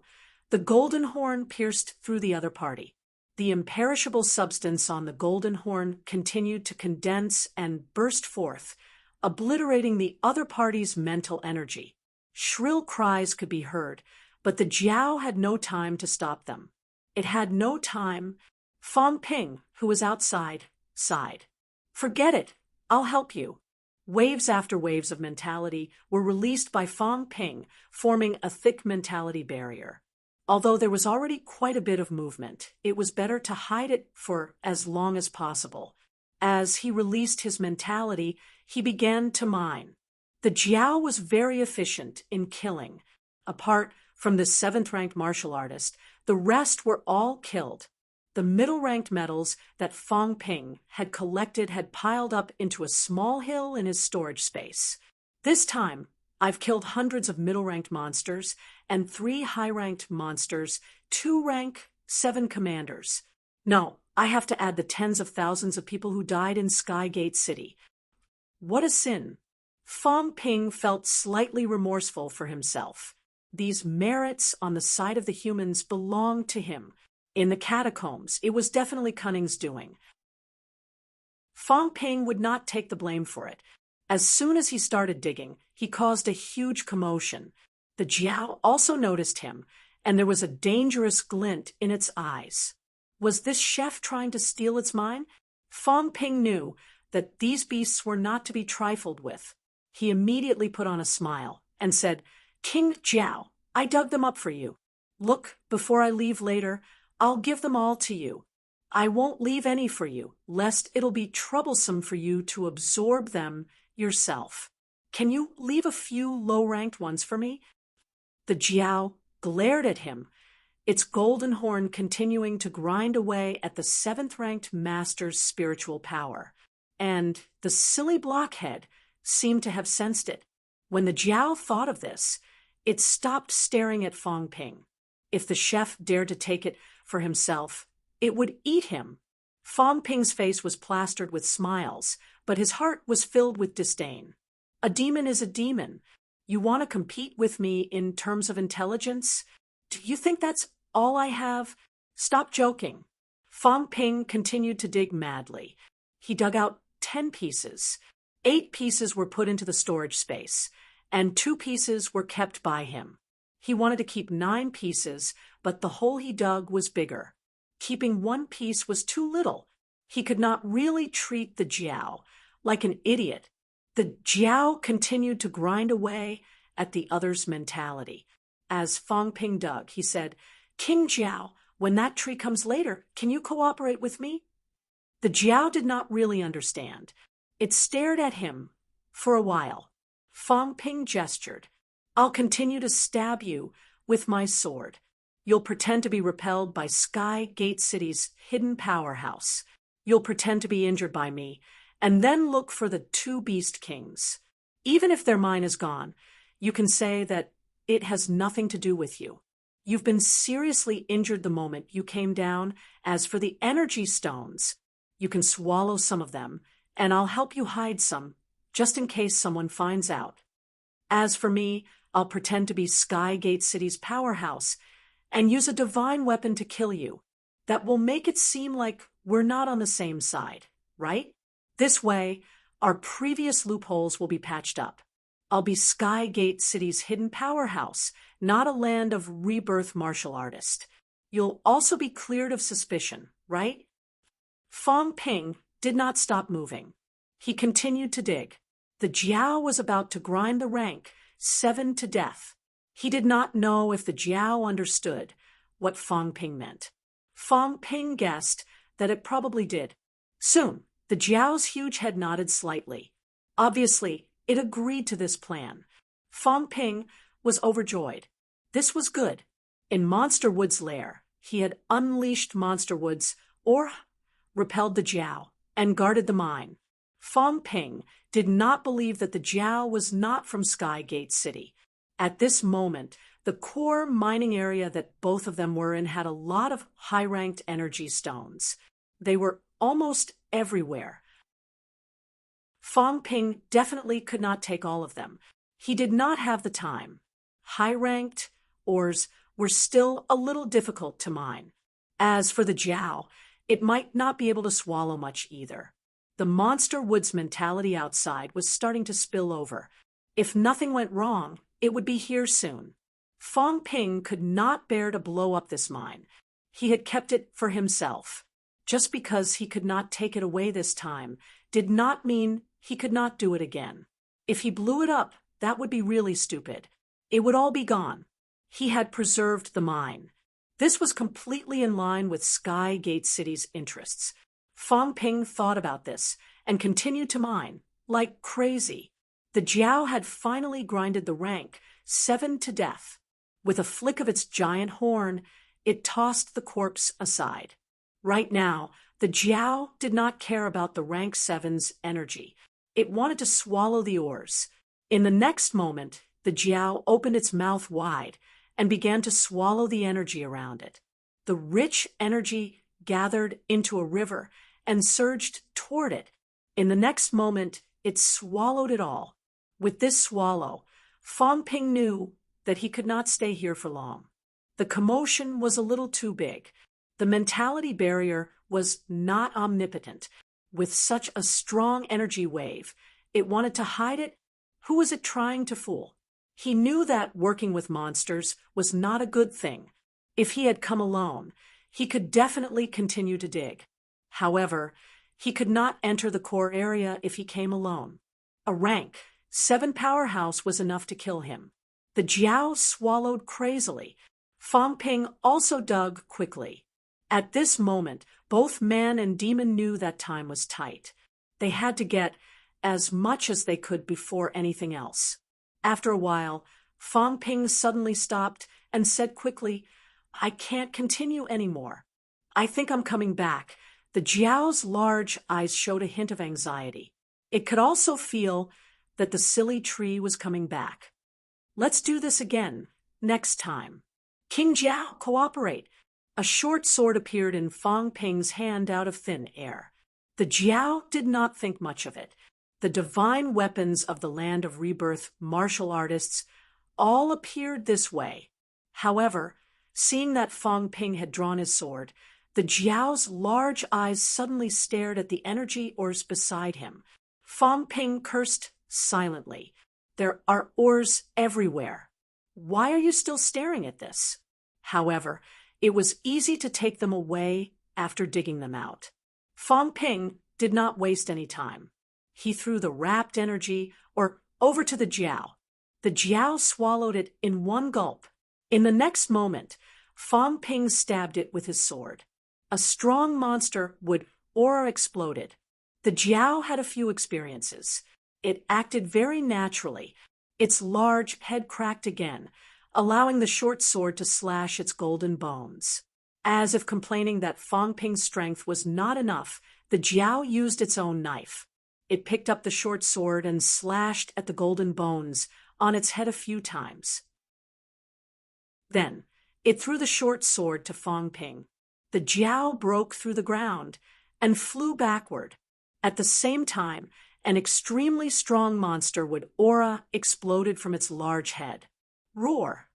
the golden horn pierced through the other party. The imperishable substance on the golden horn continued to condense and burst forth, obliterating the other party's mental energy. Shrill cries could be heard, but the Jiao had no time to stop them. It had no time. Fong Ping, who was outside, sighed. "Forget it. I'll help you." Waves after waves of mentality were released by Fong Ping, forming a thick mentality barrier. Although there was already quite a bit of movement, it was better to hide it for as long as possible. As he released his mentality, he began to mine. The Jiao was very efficient in killing. Apart from the 7th-ranked martial artist, the rest were all killed. The middle-ranked medals that Fong Ping had collected had piled up into a small hill in his storage space. This time, I've killed hundreds of middle-ranked monsters and 3 high-ranked monsters, 2 rank 7 commanders. No, I have to add the tens of thousands of people who died in Skygate City. What a sin. Fong Ping felt slightly remorseful for himself. These merits on the side of the humans belonged to him. In the catacombs, it was definitely Cunning's doing. Fong Ping would not take the blame for it. As soon as he started digging, he caused a huge commotion. The Jiao also noticed him, and there was a dangerous glint in its eyes. Was this chef trying to steal its mine? Fong Ping knew that these beasts were not to be trifled with. He immediately put on a smile and said, "King Jiao, I dug them up for you. Look, before I leave later, I'll give them all to you. I won't leave any for you, lest it'll be troublesome for you to absorb them yourself. Can you leave a few low-ranked ones for me?" The Jiao glared at him, its golden horn continuing to grind away at the 7th-ranked master's spiritual power. And the silly blockhead seemed to have sensed it. When the Jiao thought of this, it stopped staring at Fong Ping. If the chef dared to take it for himself, it would eat him. Fong Ping's face was plastered with smiles, but his heart was filled with disdain. A demon is a demon. You want to compete with me in terms of intelligence? Do you think that's all I have? Stop joking. Fong Ping continued to dig madly. He dug out 10 pieces. 8 pieces were put into the storage space, and 2 pieces were kept by him. He wanted to keep 9 pieces, but the hole he dug was bigger. Keeping 1 piece was too little. He could not really treat the Jiao like an idiot. The Jiao continued to grind away at the other's mentality. As Fang Ping dug, he said, "King Jiao, when that tree comes later, can you cooperate with me?" The Jiao did not really understand. It stared at him for a while. Fang Ping gestured. "I'll continue to stab you with my sword. You'll pretend to be repelled by Sky Gate City's hidden powerhouse. You'll pretend to be injured by me, and then look for the two beast kings. Even if their mind is gone, you can say that it has nothing to do with you. You've been seriously injured the moment you came down. As for the energy stones, you can swallow some of them, and I'll help you hide some, just in case someone finds out. As for me, I'll pretend to be Sky Gate City's powerhouse and use a divine weapon to kill you. That will make it seem like we're not on the same side, right? This way, our previous loopholes will be patched up. I'll be Sky Gate City's hidden powerhouse, not a land of rebirth martial artist. You'll also be cleared of suspicion, right?" Fang Ping did not stop moving. He continued to dig. The Jiao was about to grind the rank 7 to death. He did not know if the Jiao understood what Fang Ping meant. Fang Ping guessed that it probably did. Soon, the Jiao's huge head nodded slightly. Obviously, it agreed to this plan. Fang Ping was overjoyed. This was good. In Monster Wood's lair, he had unleashed Monster Woods, or repelled the Jiao, and guarded the mine. Fang Ping did not believe that the Jiao was not from Sky Gate City. At this moment, the core mining area that both of them were in had a lot of high-ranked energy stones. They were almost everywhere. Fang Ping definitely could not take all of them. He did not have the time. High-ranked ores were still a little difficult to mine. As for the Jiao, it might not be able to swallow much either. The Monster Woods mentality outside was starting to spill over. If nothing went wrong, it would be here soon. Fang Ping could not bear to blow up this mine. He had kept it for himself. Just because he could not take it away this time did not mean he could not do it again. If he blew it up, that would be really stupid. It would all be gone. He had preserved the mine. This was completely in line with Sky Gate City's interests. Fang Ping thought about this and continued to mine, like crazy. The Jiao had finally grinded the rank 7 to death. With a flick of its giant horn, it tossed the corpse aside. Right now, the Jiao did not care about the rank 7's energy. It wanted to swallow the ores. In the next moment, the Jiao opened its mouth wide and began to swallow the energy around it. The rich energy gathered into a river and surged toward it. In the next moment, it swallowed it all. With this swallow, Fang Ping knew that he could not stay here for long. The commotion was a little too big. The mentality barrier was not omnipotent. With such a strong energy wave, it wanted to hide it. Who was it trying to fool? He knew that working with monsters was not a good thing. If he had come alone, he could definitely continue to dig. However, he could not enter the core area if he came alone. A rank 7 powerhouse was enough to kill him. The Jiao swallowed crazily. Fang Ping also dug quickly. At this moment, both man and demon knew that time was tight. They had to get as much as they could before anything else. After a while, Fang Ping suddenly stopped and said quickly, "I can't continue anymore. I think I'm coming back." The Jiao's large eyes showed a hint of anxiety. It could also feel that the silly tree was coming back. "Let's do this again, next time. King Jiao, cooperate." A short sword appeared in Fang Ping's hand out of thin air. The Jiao did not think much of it. The divine weapons of the land of rebirth martial artists all appeared this way. However, seeing that Fang Ping had drawn his sword, the Jiao's large eyes suddenly stared at the energy ores beside him. Fang Ping cursed silently. "There are ores everywhere. Why are you still staring at this?" However, it was easy to take them away after digging them out. Fong Ping did not waste any time. He threw the wrapped energy over to the Jiao. The Jiao swallowed it in one gulp. In the next moment, Fong Ping stabbed it with his sword. A strong monster aura exploded. The Jiao had a few experiences. It acted very naturally. Its large head cracked again, allowing the short sword to slash its golden bones. As if complaining that Fong Ping's strength was not enough, the Jiao used its own knife. It picked up the short sword and slashed at the golden bones on its head a few times. Then, it threw the short sword to Fong Ping. The Jiao broke through the ground and flew backward. At the same time, an extremely strong monster aura exploded from its large head. Roar!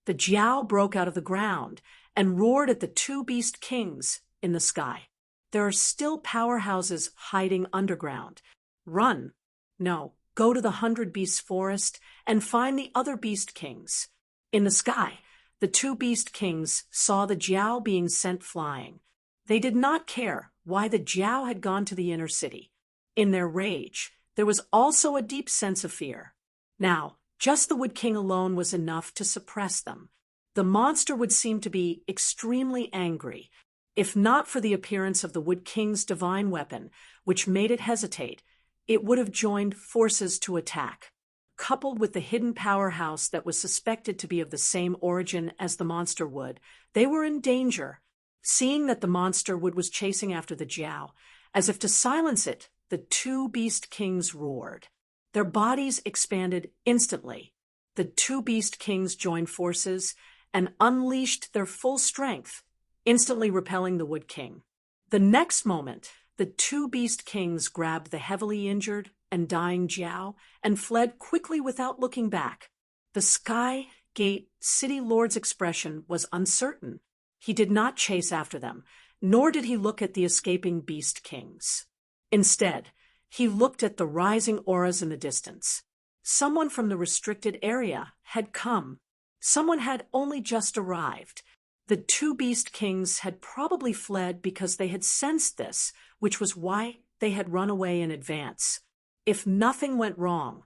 The Jiao broke out of the ground and roared at the two beast kings in the sky. There are still powerhouses hiding underground. Run! No, go to the 100 Beasts forest and find the other beast kings. In the sky, the two beast kings saw the Jiao being sent flying. They did not care why the Jiao had gone to the inner city. In their rage, there was also a deep sense of fear. Now, just the Wood King alone was enough to suppress them. The monster would seem to be extremely angry. If not for the appearance of the Wood King's divine weapon, which made it hesitate, it would have joined forces to attack. Coupled with the hidden powerhouse that was suspected to be of the same origin as the monster wood, they were in danger. Seeing that the monster wood was chasing after the Jiao, as if to silence it, the two beast kings roared. Their bodies expanded instantly. The two beast kings joined forces and unleashed their full strength, instantly repelling the Wood King. The next moment, the two beast kings grabbed the heavily injured and dying Jiao and fled quickly without looking back. The Sky Gate City Lord's expression was uncertain. He did not chase after them, nor did he look at the escaping beast kings. Instead, he looked at the rising auras in the distance. Someone from the restricted area had come. Someone had only just arrived. The two beast kings had probably fled because they had sensed this, which was why they had run away in advance. If nothing went wrong,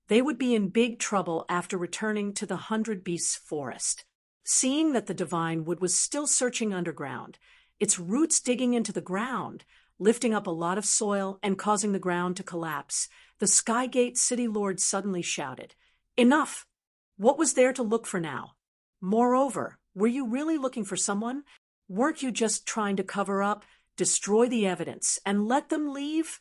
they would be in big trouble after returning to the 100 Beasts forest. Seeing that the divine wood was still searching underground, its roots digging into the ground, lifting up a lot of soil and causing the ground to collapse, the Skygate City Lord suddenly shouted, "Enough! What was there to look for now? Moreover, were you really looking for someone? Weren't you just trying to cover up, destroy the evidence, and let them leave?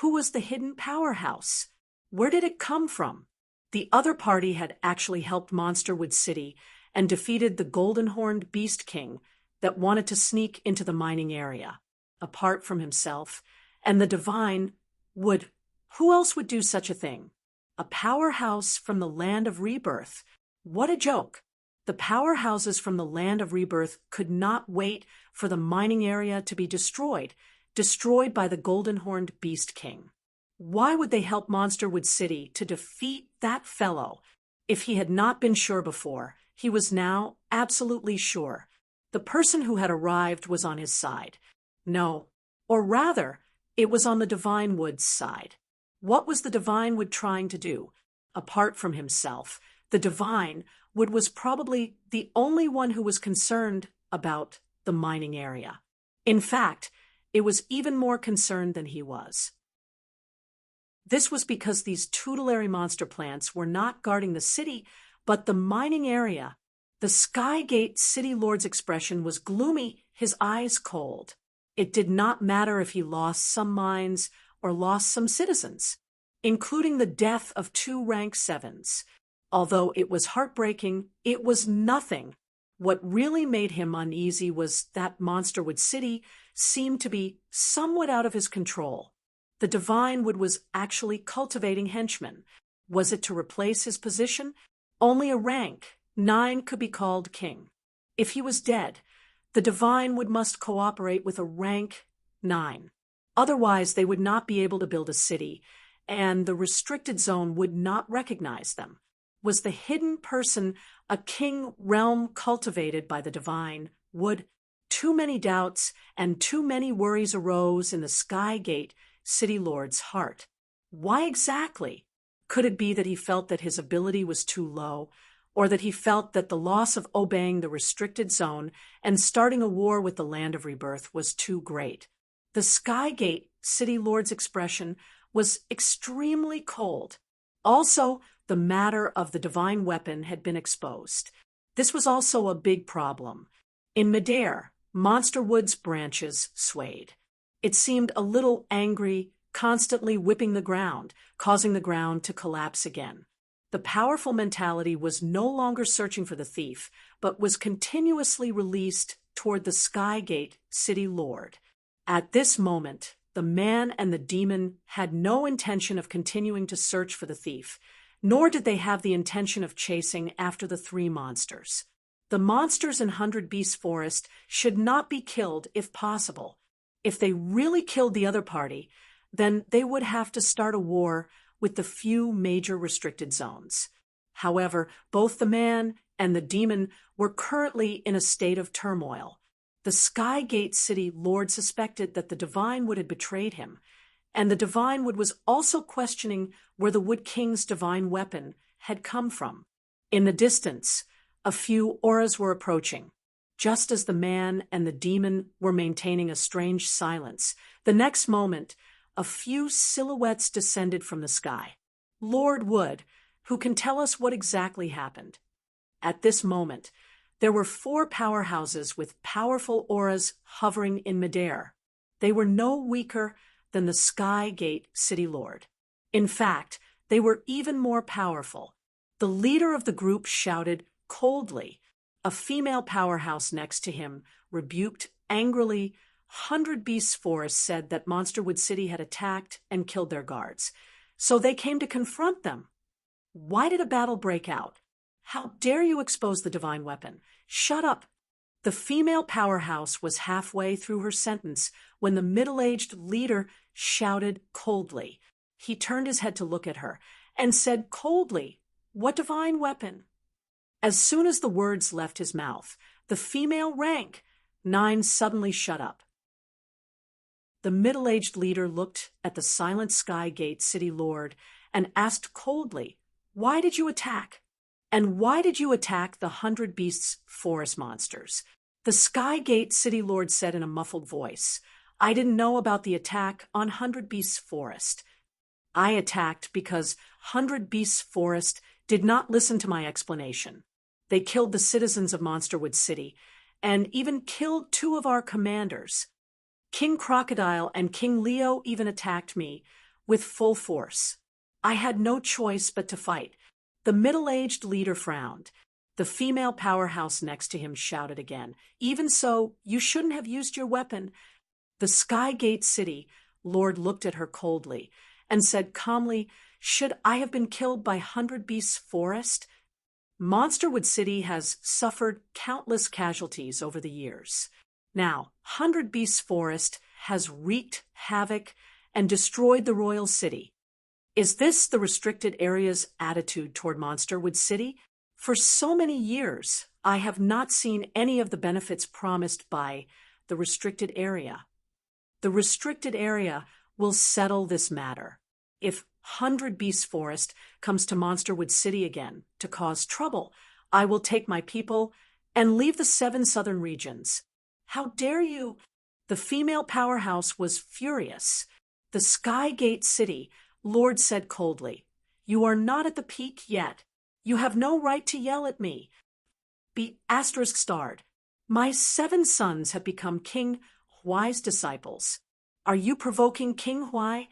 Who was the hidden powerhouse? Where did it come from?" The other party had actually helped Monsterwood City and defeated the golden-horned Beast King that wanted to sneak into the mining area. Apart from himself and the divine would, who else would do such a thing? A powerhouse from the land of rebirth. What a joke! The powerhouses from the land of rebirth could not wait for the mining area to be destroyed by the golden-horned Beast King. Why would they help Monsterwood City to defeat that fellow? If he had not been sure before, he was now absolutely sure. The person who had arrived was on his side. No, or rather, it was on the Divine Wood's side. What was the Divine Wood trying to do? Apart from himself, the Divine Wood was probably the only one who was concerned about the mining area. In fact, it was even more concerned than he was. This was because these tutelary monster plants were not guarding the city, but the mining area. The Skygate City Lord's expression was gloomy, his eyes cold. It did not matter if he lost some mines or lost some citizens, including the death of 2 rank 7s. Although it was heartbreaking, it was nothing. What really made him uneasy was that Monsterwood City seemed to be somewhat out of his control. The Divine Wood was actually cultivating henchmen. Was it to replace his position? Only a rank 9 could be called king. If he was dead, the Divine Wood must cooperate with a rank 9. Otherwise, they would not be able to build a city, and the restricted zone would not recognize them. Was the hidden person a king realm cultivated by the Divine Wood too many doubts and too many worries arose in the Skygate City Lord's heart. Why exactly? Could it be that he felt that his ability was too low, or that he felt that the loss of obeying the restricted zone and starting a war with the Land of Rebirth was too great? The Skygate City Lord's expression was extremely cold. Also, the matter of the divine weapon had been exposed. This was also a big problem. In midair, Monster Wood's branches swayed. It seemed a little angry, constantly whipping the ground, causing the ground to collapse again. The powerful mentality was no longer searching for the thief, but was continuously released toward the Skygate City Lord. At this moment, the man and the demon had no intention of continuing to search for the thief, nor did they have the intention of chasing after the three monsters. The monsters in 100 Beast Forest should not be killed if possible. If they really killed the other party, then they would have to start a war with the few major restricted zones. However, both the man and the demon were currently in a state of turmoil. The Skygate City Lord suspected that the Divine Wood had betrayed him, and the Divine Wood was also questioning where the Wood King's divine weapon had come from. In the distance, a few auras were approaching. Just as the man and the demon were maintaining a strange silence, the next moment, a few silhouettes descended from the sky. Lord Wood, who can tell us what exactly happened? At this moment, there were 4 powerhouses with powerful auras hovering in midair. They were no weaker than the Skygate City Lord. In fact, they were even more powerful. The leader of the group shouted coldly. A female powerhouse next to him rebuked angrily. 100 Beasts Forest said that Monsterwood City had attacked and killed their guards, so they came to confront them. Why did a battle break out? How dare you expose the divine weapon? Shut up! The female powerhouse was halfway through her sentence when the middle-aged leader shouted coldly. He turned his head to look at her and said coldly, "What divine weapon?" As soon as the words left his mouth, the female rank 9 suddenly shut up. The middle-aged leader looked at the silent Skygate City Lord and asked coldly, "Why did you attack? And why did you attack the 100 Beasts Forest monsters?" The Skygate City Lord said in a muffled voice, "I didn't know about the attack on 100 Beasts Forest. I attacked because 100 Beasts Forest did not listen to my explanation. They killed the citizens of Monsterwood City and even killed 2 of our commanders. King Crocodile and King Leo even attacked me with full force. I had no choice but to fight." The middle-aged leader frowned. The female powerhouse next to him shouted again, "Even so, you shouldn't have used your weapon." The Skygate City Lord looked at her coldly and said calmly, "Should I have been killed by 100 Beasts Forest? Monsterwood City has suffered countless casualties over the years. Now, 100 Beasts Forest has wreaked havoc and destroyed the royal city. Is this the restricted area's attitude toward Monsterwood City? For so many years, I have not seen any of the benefits promised by the restricted area. The restricted area will settle this matter. If 100 Beasts Forest comes to Monsterwood City again to cause trouble, I will take my people and leave the 7 southern regions." "How dare you?" The female powerhouse was furious. The Skygate City Lord said coldly, "You are not at the peak yet. You have no right to yell at me. Be *starred. My 7 sons have become King Huai's disciples. Are you provoking King Huai?"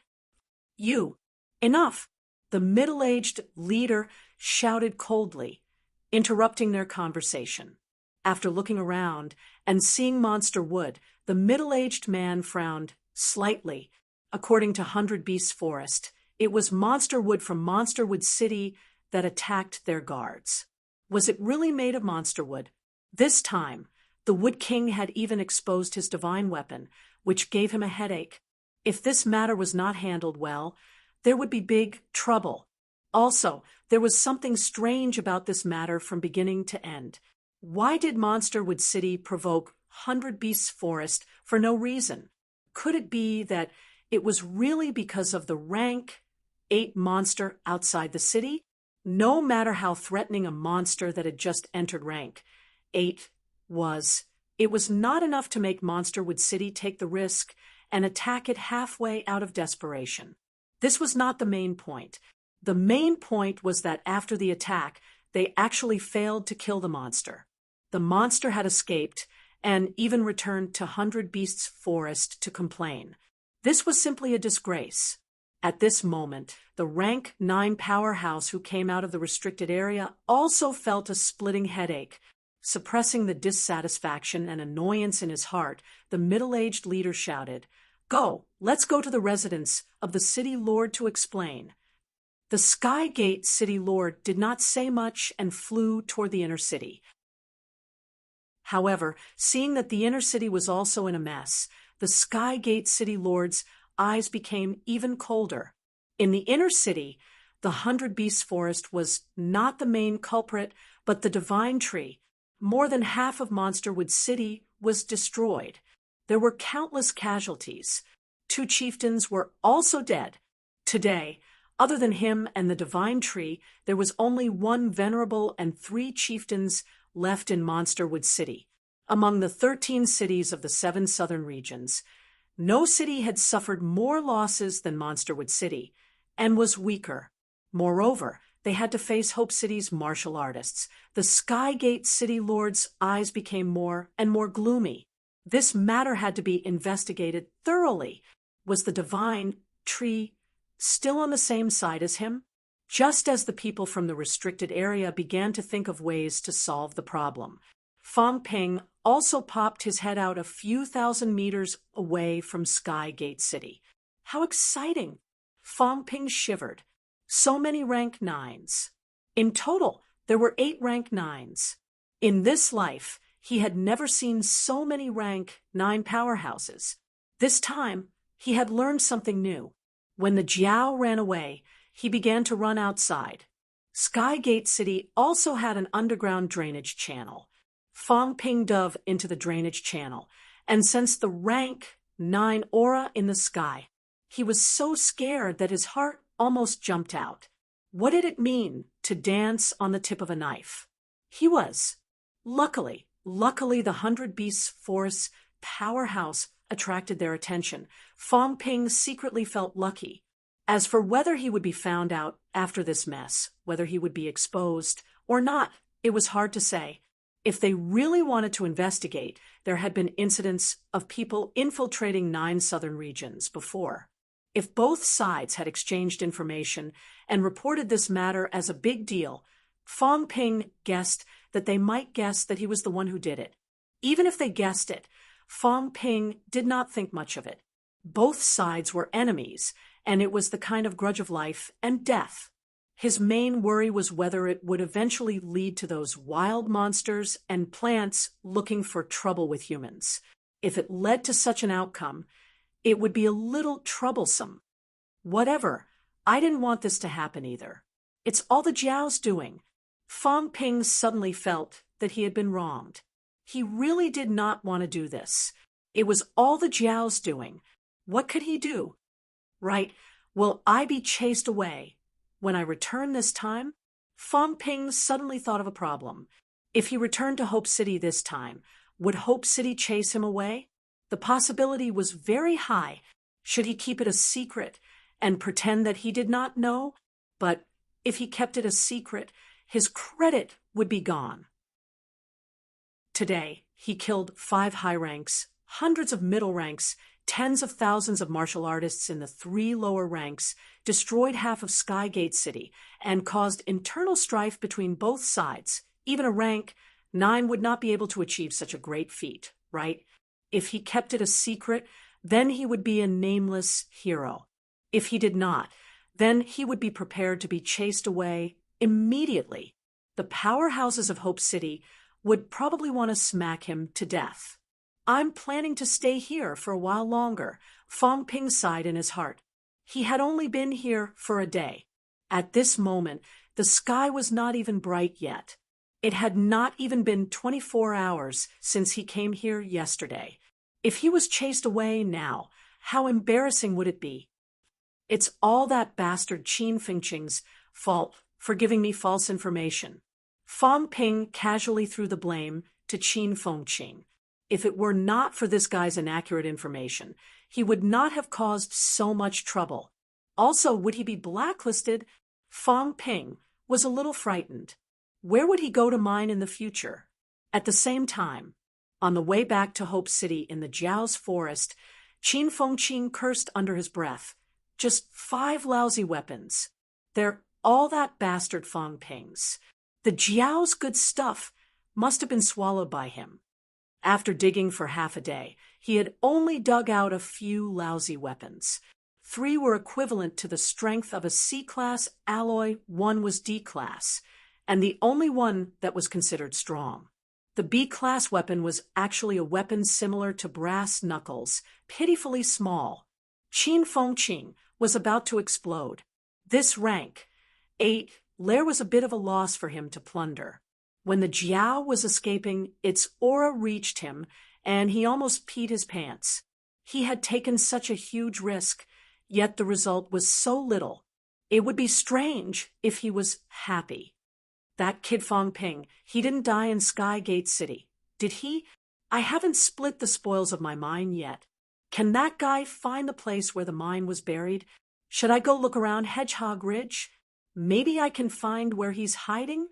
"You. Enough!" The middle-aged leader shouted coldly, interrupting their conversation. After looking around and seeing Monster Wood, the middle-aged man frowned slightly. According to 100 Beasts Forest, it was Monster Wood from Monsterwood City that attacked their guards. Was it really made of monster wood? This time, the Wood King had even exposed his divine weapon, which gave him a headache. If this matter was not handled well, there would be big trouble. Also, there was something strange about this matter from beginning to end. Why did Monsterwood City provoke 100 Beasts Forest for no reason? Could it be that it was really because of the rank 8 monster outside the city? No matter how threatening a monster that had just entered rank 8 was, it was not enough to make Monsterwood City take the risk and attack it halfway out of desperation. This was not the main point. The main point was that after the attack, they actually failed to kill the monster. The monster had escaped and even returned to 100 Beasts Forest to complain. This was simply a disgrace. At this moment, the rank 9 powerhouse who came out of the restricted area also felt a splitting headache. Suppressing the dissatisfaction and annoyance in his heart, the middle-aged leader shouted, "Go, let's go to the residence of the city lord to explain." The Skygate city lord did not say much and flew toward the inner city. However, seeing that the inner city was also in a mess, the Skygate city lord's eyes became even colder. In the inner city, the 100 Beasts Forest was not the main culprit, but the Divine Tree. More than half of Monsterwood City was destroyed. There were countless casualties. 2 chieftains were also dead. Today, other than him and the Divine Tree, there was only 1 venerable and 3 chieftains left in Monsterwood City. Among the 13 cities of the 7 southern regions, no city had suffered more losses than Monsterwood City, and was weaker. Moreover, they had to face Hope City's martial artists. The Skygate city lord's eyes became more and more gloomy. This matter had to be investigated thoroughly. Was the Divine Tree still on the same side as him? Just as the people from the restricted area began to think of ways to solve the problem, Fong Ping also popped his head out a few thousand meters away from Skygate City. How exciting! Fong Ping shivered. So many rank 9s. In total, there were 8 rank 9s. In this life, he had never seen so many rank 9 powerhouses. This time, he had learned something new. When the Jiao ran away, he began to run outside. Skygate City also had an underground drainage channel. Fong Ping dove into the drainage channel and sensed the rank 9 aura in the sky. He was so scared that his heart almost jumped out. What did it mean to dance on the tip of a knife? He was. Luckily, the 100 Beasts Forest powerhouse attracted their attention. Fong Ping secretly felt lucky. As for whether he would be found out after this mess, whether he would be exposed or not, it was hard to say. If they really wanted to investigate, there had been incidents of people infiltrating 9 southern regions before. If both sides had exchanged information and reported this matter as a big deal, Fong Ping guessed that they might guess that he was the one who did it. Even if they guessed it, Fong Ping did not think much of it. Both sides were enemies, and it was the kind of grudge of life and death. His main worry was whether it would eventually lead to those wild monsters and plants looking for trouble with humans. If it led to such an outcome, it would be a little troublesome. Whatever, I didn't want this to happen either. It's all the Jiao's doing. Fong Ping suddenly felt that he had been wronged. He really did not want to do this. It was all the Jiao's doing. What could he do? Right, will I be chased away when I return this time? Fong Ping suddenly thought of a problem. If he returned to Hope City this time, would Hope City chase him away? The possibility was very high. Should he keep it a secret and pretend that he did not know? But if he kept it a secret, his credit would be gone. Today, he killed 5 high ranks, hundreds of middle ranks, tens of thousands of martial artists in the 3 lower ranks, destroyed half of Skygate City, and caused internal strife between both sides. Even a rank 9 would not be able to achieve such a great feat, right? If he kept it a secret, then he would be a nameless hero. If he did not, then he would be prepared to be chased away immediately. The powerhouses of Hope City would probably want to smack him to death. I'm planning to stay here for a while longer, Fong Ping sighed in his heart. He had only been here for a day. At this moment, the sky was not even bright yet. It had not even been 24 hours since he came here yesterday. If he was chased away now, how embarrassing would it be? It's all that bastard Qin Fengqing's fault for giving me false information. Fang Ping casually threw the blame to Qin Fengqing. If it were not for this guy's inaccurate information, he would not have caused so much trouble. Also, would he be blacklisted? Fang Ping was a little frightened. Where would he go to mine in the future? At the same time, on the way back to Hope City in the Jiao's forest, Qin Fengqing cursed under his breath. Just 5 lousy weapons. They're all that bastard Fang Ping's. The Jiao's good stuff must have been swallowed by him. After digging for half a day, he had only dug out a few lousy weapons. 3 were equivalent to the strength of a C-class alloy, 1 was D-class, and the only one that was considered strong. The B-class weapon was actually a weapon similar to brass knuckles, pitifully small. Qin Fengqing was about to explode. This rank, 8, Lair was a bit of a loss for him to plunder. When the Jiao was escaping, its aura reached him, and he almost peed his pants. He had taken such a huge risk, yet the result was so little. It would be strange if he was happy. That kid Fang Ping, he didn't die in Skygate City. Did he? I haven't split the spoils of my mine yet. Can that guy find the place where the mine was buried? Should I go look around Hedgehog Ridge? Maybe I can find where he's hiding?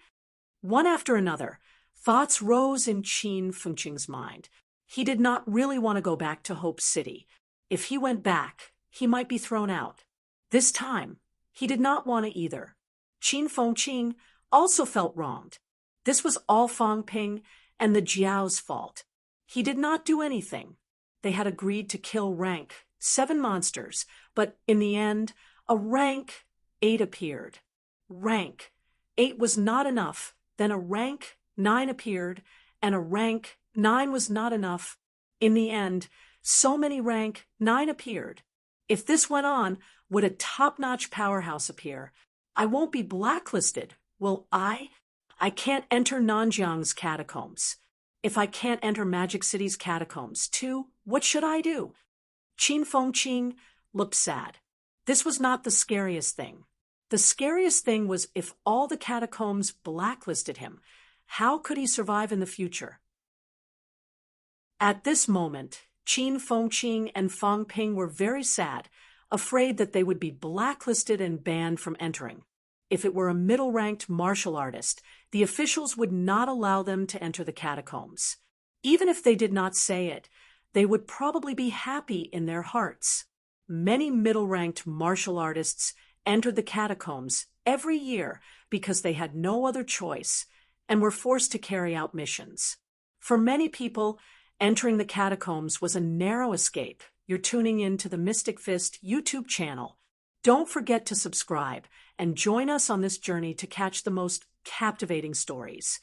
One after another, thoughts rose in Qin Fengqing's mind. He did not really want to go back to Hope City. If he went back, he might be thrown out. This time, he did not want to either. Qin Fengqing also felt wronged. This was all Fang Ping and the Jiao's fault. He did not do anything. They had agreed to kill rank 7 monsters, but in the end, a rank 8 appeared. Rank 8 was not enough. Then a rank 9 appeared, and a rank 9 was not enough. In the end, so many rank 9 appeared. If this went on, would a top-notch powerhouse appear? I won't be blacklisted, will I? I can't enter Nanjiang's catacombs. If I can't enter Magic City's catacombs, too, what should I do? Qin Fengqing looked sad. This was not the scariest thing. The scariest thing was if all the catacombs blacklisted him. How could he survive in the future? At this moment, Qin Fengqing and Fang Ping were very sad, afraid that they would be blacklisted and banned from entering. If it were a middle-ranked martial artist, the officials would not allow them to enter the catacombs. Even if they did not say it, they would probably be happy in their hearts. Many middle-ranked martial artists entered the catacombs every year because they had no other choice and were forced to carry out missions. For many people, entering the catacombs was a narrow escape. You're tuning in to the Mystic Fist YouTube channel. Don't forget to subscribe and join us on this journey to catch the most captivating stories.